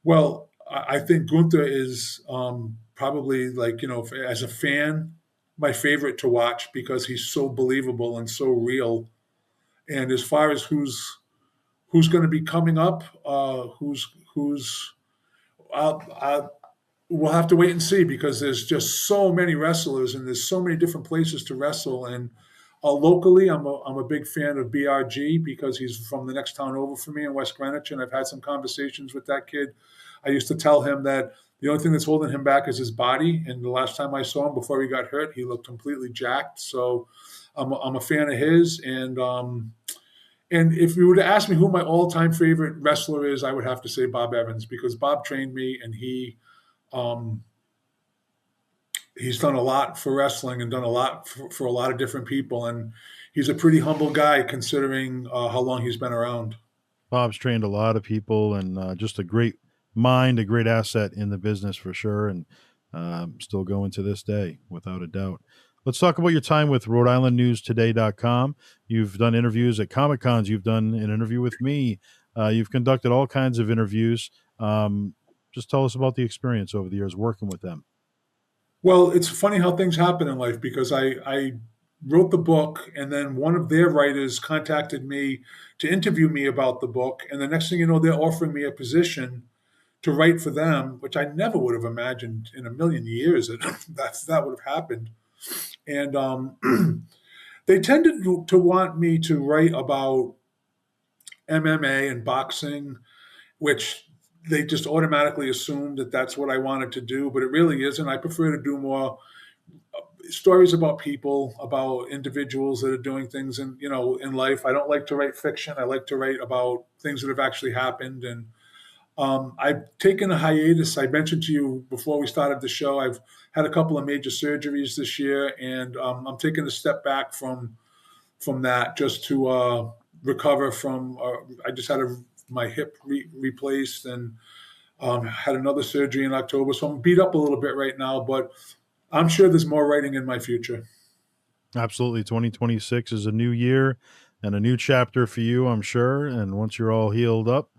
Well, I think Gunther is probably like as a fan, my favorite to watch because he's so believable and so real. And as far as who's going to be coming up, who's I, we'll have to wait and see because there's just so many wrestlers and there's so many different places to wrestle. And locally, I'm a big fan of BRG because he's from the next town over from me in West Greenwich, and I've had some conversations with that kid. I used to tell him that the only thing that's holding him back is his body. And the last time I saw him before he got hurt, he looked completely jacked. So I'm a fan of his. And if you were to ask me who my all-time favorite wrestler is, I would have to say Bob Evans because Bob trained me and um, he's done a lot for wrestling and done a lot for a lot of different people. And he's a pretty humble guy considering how long he's been around. Bob's trained a lot of people and just a great mind, a great asset in the business for sure, and still going to this day, without a doubt. Let's talk about your time with Rhode Island News Today.com. You've done interviews at Comic Cons. You've done an interview with me. You've conducted all kinds of interviews. Just tell us about the experience over the years working with them. Well, it's funny how things happen in life because I wrote the book and then one of their writers contacted me to interview me about the book. And the next thing you know, they're offering me a position to write for them, which I never would have imagined in a million years that would have happened. And they tended to want me to write about MMA and boxing, which they just automatically assumed that that's what I wanted to do, but it really isn't. I prefer to do more stories about people, about individuals that are doing things in life. I don't like to write fiction. I like to write about things that have actually happened. And I've taken a hiatus. I mentioned to you before we started the show, I've had a couple of major surgeries this year, and I'm taking a step back from that just to recover from. I just had my hip replaced and had another surgery in October, so I'm beat up a little bit right now. But I'm sure there's more writing in my future. Absolutely. 2026 is a new year and a new chapter for you, I'm sure. And once you're all healed up,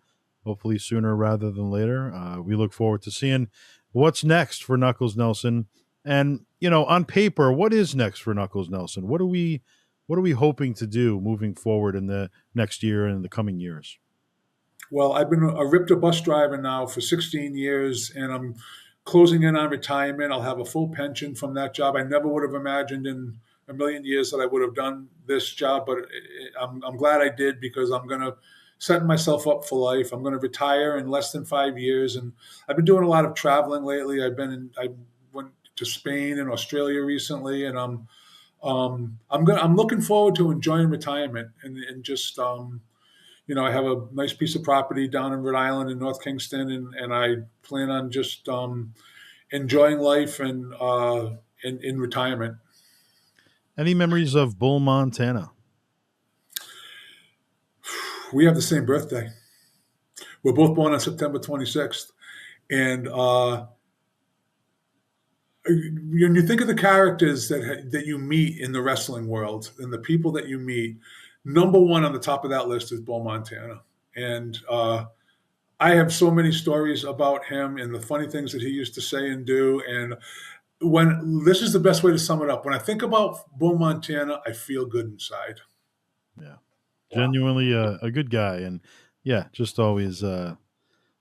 hopefully sooner rather than later, we look forward to seeing what's next for Knuckles Nelson. And, on paper, what is next for Knuckles Nelson? What are we hoping to do moving forward in the next year and in the coming years? Well, I've been a RIPTA bus driver now for 16 years, and I'm closing in on retirement. I'll have a full pension from that job. I never would have imagined in a million years that I would have done this job, but I'm glad I did because I'm going to set myself up for life. I'm going to retire in less than 5 years, and I've been doing a lot of traveling lately. I went to Spain and Australia recently, and I'm looking forward to enjoying retirement and just I have a nice piece of property down in Rhode Island in North Kingston, and I plan on just enjoying life and in retirement. Any memories of Bull, Montana? We have the same birthday. We're both born on September 26th. And when you think of the characters that you meet in the wrestling world and the people that you meet, number one on the top of that list is Bull Montana. And I have so many stories about him and the funny things that he used to say and do. And when this is the best way to sum it up, when I think about Bull Montana, I feel good inside. Yeah. Genuinely a good guy. And yeah, just always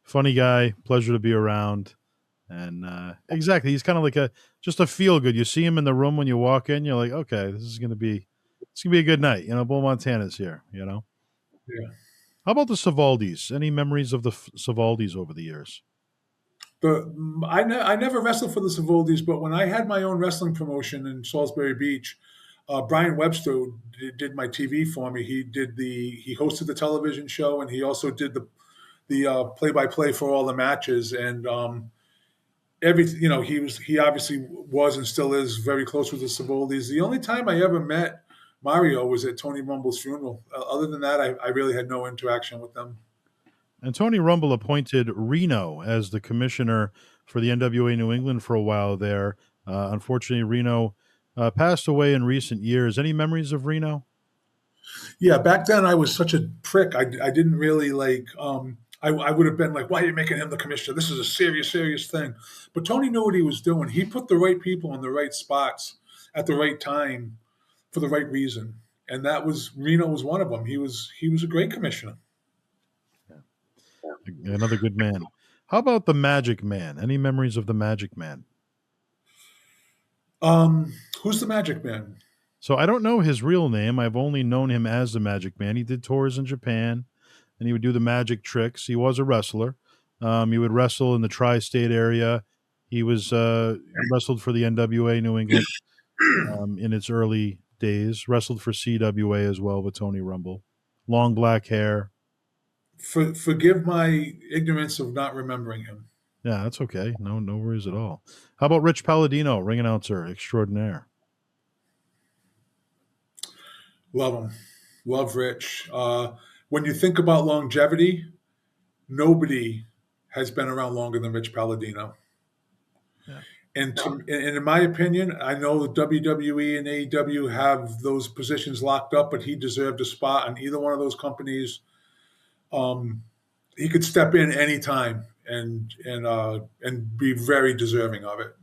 funny guy, pleasure to be around. And exactly, he's kind of like just a feel good. You see him in the room when you walk in, you're like, okay, it's gonna be a good night. Bull Montana's here. Yeah. How about the Savaldis? Any memories of the Savaldis over the years? I never wrestled for the Savoldis, but when I had my own wrestling promotion in Salisbury Beach, Brian Webster did my TV for me. He hosted the television show, and he also did the play by play for all the matches. And everything, he obviously was and still is very close with the Savoldis. The only time I ever met Mario was at Tony Rumble's funeral. Other than that, I really had no interaction with them. And Tony Rumble appointed Reno as the commissioner for the NWA New England for a while there. Unfortunately, Reno passed away in recent years. Any memories of Reno? Yeah, back then I was such a prick. I didn't really like. I would have been like, "Why are you making him the commissioner? This is a serious, serious thing." But Tony knew what he was doing. He put the right people in the right spots at the right time for the right reason, and that was Reno was one of them. He was a great commissioner. Another good man. How about the Magic Man? Any memories of the Magic Man? Who's the Magic Man? So I don't know his real name. I've only known him as the Magic Man. He did tours in Japan, and he would do the magic tricks. He was a wrestler. He would wrestle in the tri-state area. He was wrestled for the NWA New England in its early days. Wrestled for CWA as well with Tony Rumble. Long black hair. Forgive my ignorance of not remembering him. Yeah, that's okay. No worries at all. How about Rich Palladino, ring announcer extraordinaire? Love him. Love Rich. When you think about longevity, nobody has been around longer than Rich Palladino. Yeah. And in my opinion, I know the WWE and AEW have those positions locked up, but he deserved a spot in either one of those companies. He could step in anytime and be very deserving of it.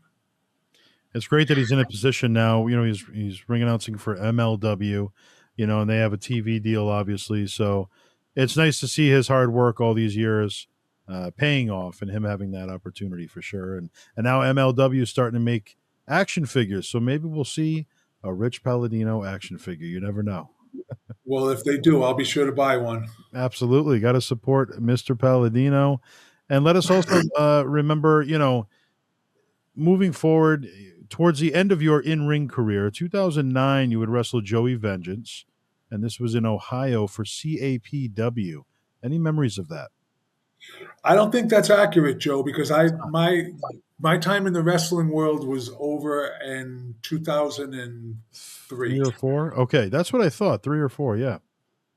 It's great that he's in a position now. He's ring announcing for MLW, and they have a TV deal, obviously. So it's nice to see his hard work all these years paying off and him having that opportunity for sure. And now MLW is starting to make action figures. So maybe we'll see a Rich Palladino action figure. You never know. Well, if they do, I'll be sure to buy one. Absolutely. Got to support Mr. Palladino. And let us also remember, moving forward towards the end of your in-ring career, 2009, you would wrestle Joey Vengeance, and this was in Ohio for CAPW. Any memories of that? I don't think that's accurate, Joe, because my time in the wrestling world was over in 2003. 3 or 4? Okay, that's what I thought. 3 or 4, yeah.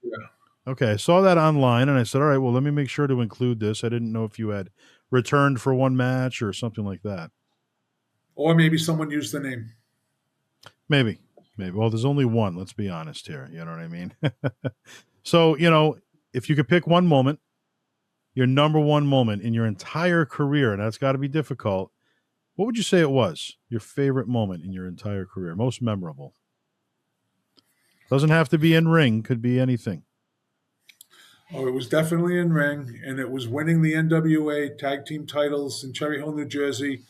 Yeah. Okay, I saw that online, and I said, all right, well, let me make sure to include this. I didn't know if you had returned for one match or something like that. Or maybe someone used the name. Maybe. Well, there's only one. Let's be honest here. You know what I mean? So, if you could pick one moment, your number one moment in your entire career, and that's got to be difficult, what would you say it was? Your favorite moment in your entire career, most memorable? Doesn't have to be in ring, could be anything. Oh, it was definitely in ring, and it was winning the NWA tag team titles in Cherry Hill, New Jersey,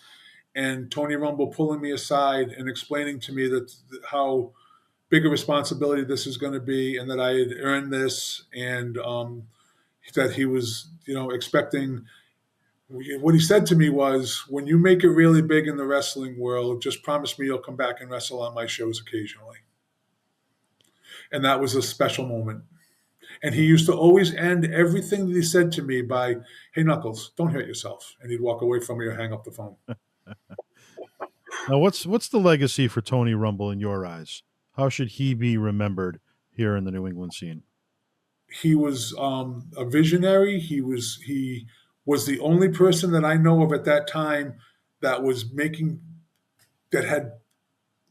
and Tony Rumble pulling me aside and explaining to me that how big a responsibility this is going to be, and that I had earned this, and that he was, expecting. What he said to me was, "When you make it really big in the wrestling world, just promise me you'll come back and wrestle on my shows occasionally." And that was a special moment. And he used to always end everything that he said to me by, "Hey, Knuckles, don't hurt yourself." And he'd walk away from me or hang up the phone. Now, what's the legacy for Tony Rumble in your eyes? How should he be remembered here in the New England scene? He was a visionary. He was the only person that I know of at that time that had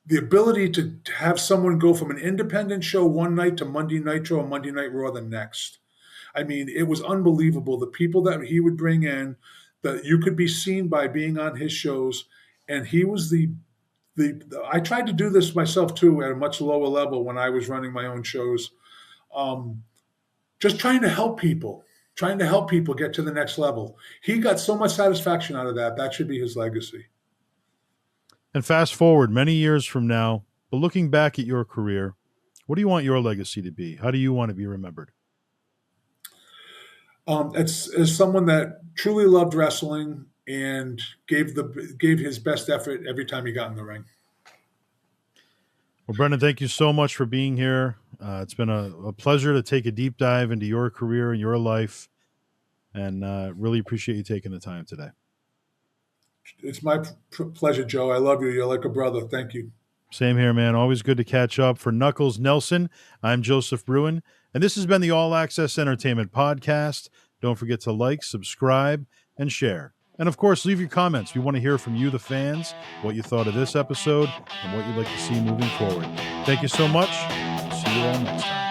the ability to have someone go from an independent show one night to Monday Nitro or Monday Night Raw the next. I mean, it was unbelievable. The people that he would bring in, that you could be seen by being on his shows, and he was the. I tried to do this myself too at a much lower level when I was running my own shows. Just trying to help people get to the next level. He got so much satisfaction out of that. That should be his legacy. And fast forward many years from now, but looking back at your career, what do you want your legacy to be? How do you want to be remembered? It's as someone that truly loved wrestling and gave his best effort every time he got in the ring. Well, Brendan, thank you so much for being here. It's been a pleasure to take a deep dive into your career and your life, and really appreciate you taking the time today. It's my pleasure, Joe. I love you. You're like a brother. Thank you. Same here, man. Always good to catch up. For Knuckles Nelson, I'm Joseph Bruen, and this has been the All Access Entertainment Podcast. Don't forget to like, subscribe, and share. And, of course, leave your comments. We want to hear from you, the fans, what you thought of this episode and what you'd like to see moving forward. Thank you so much. See you all next time.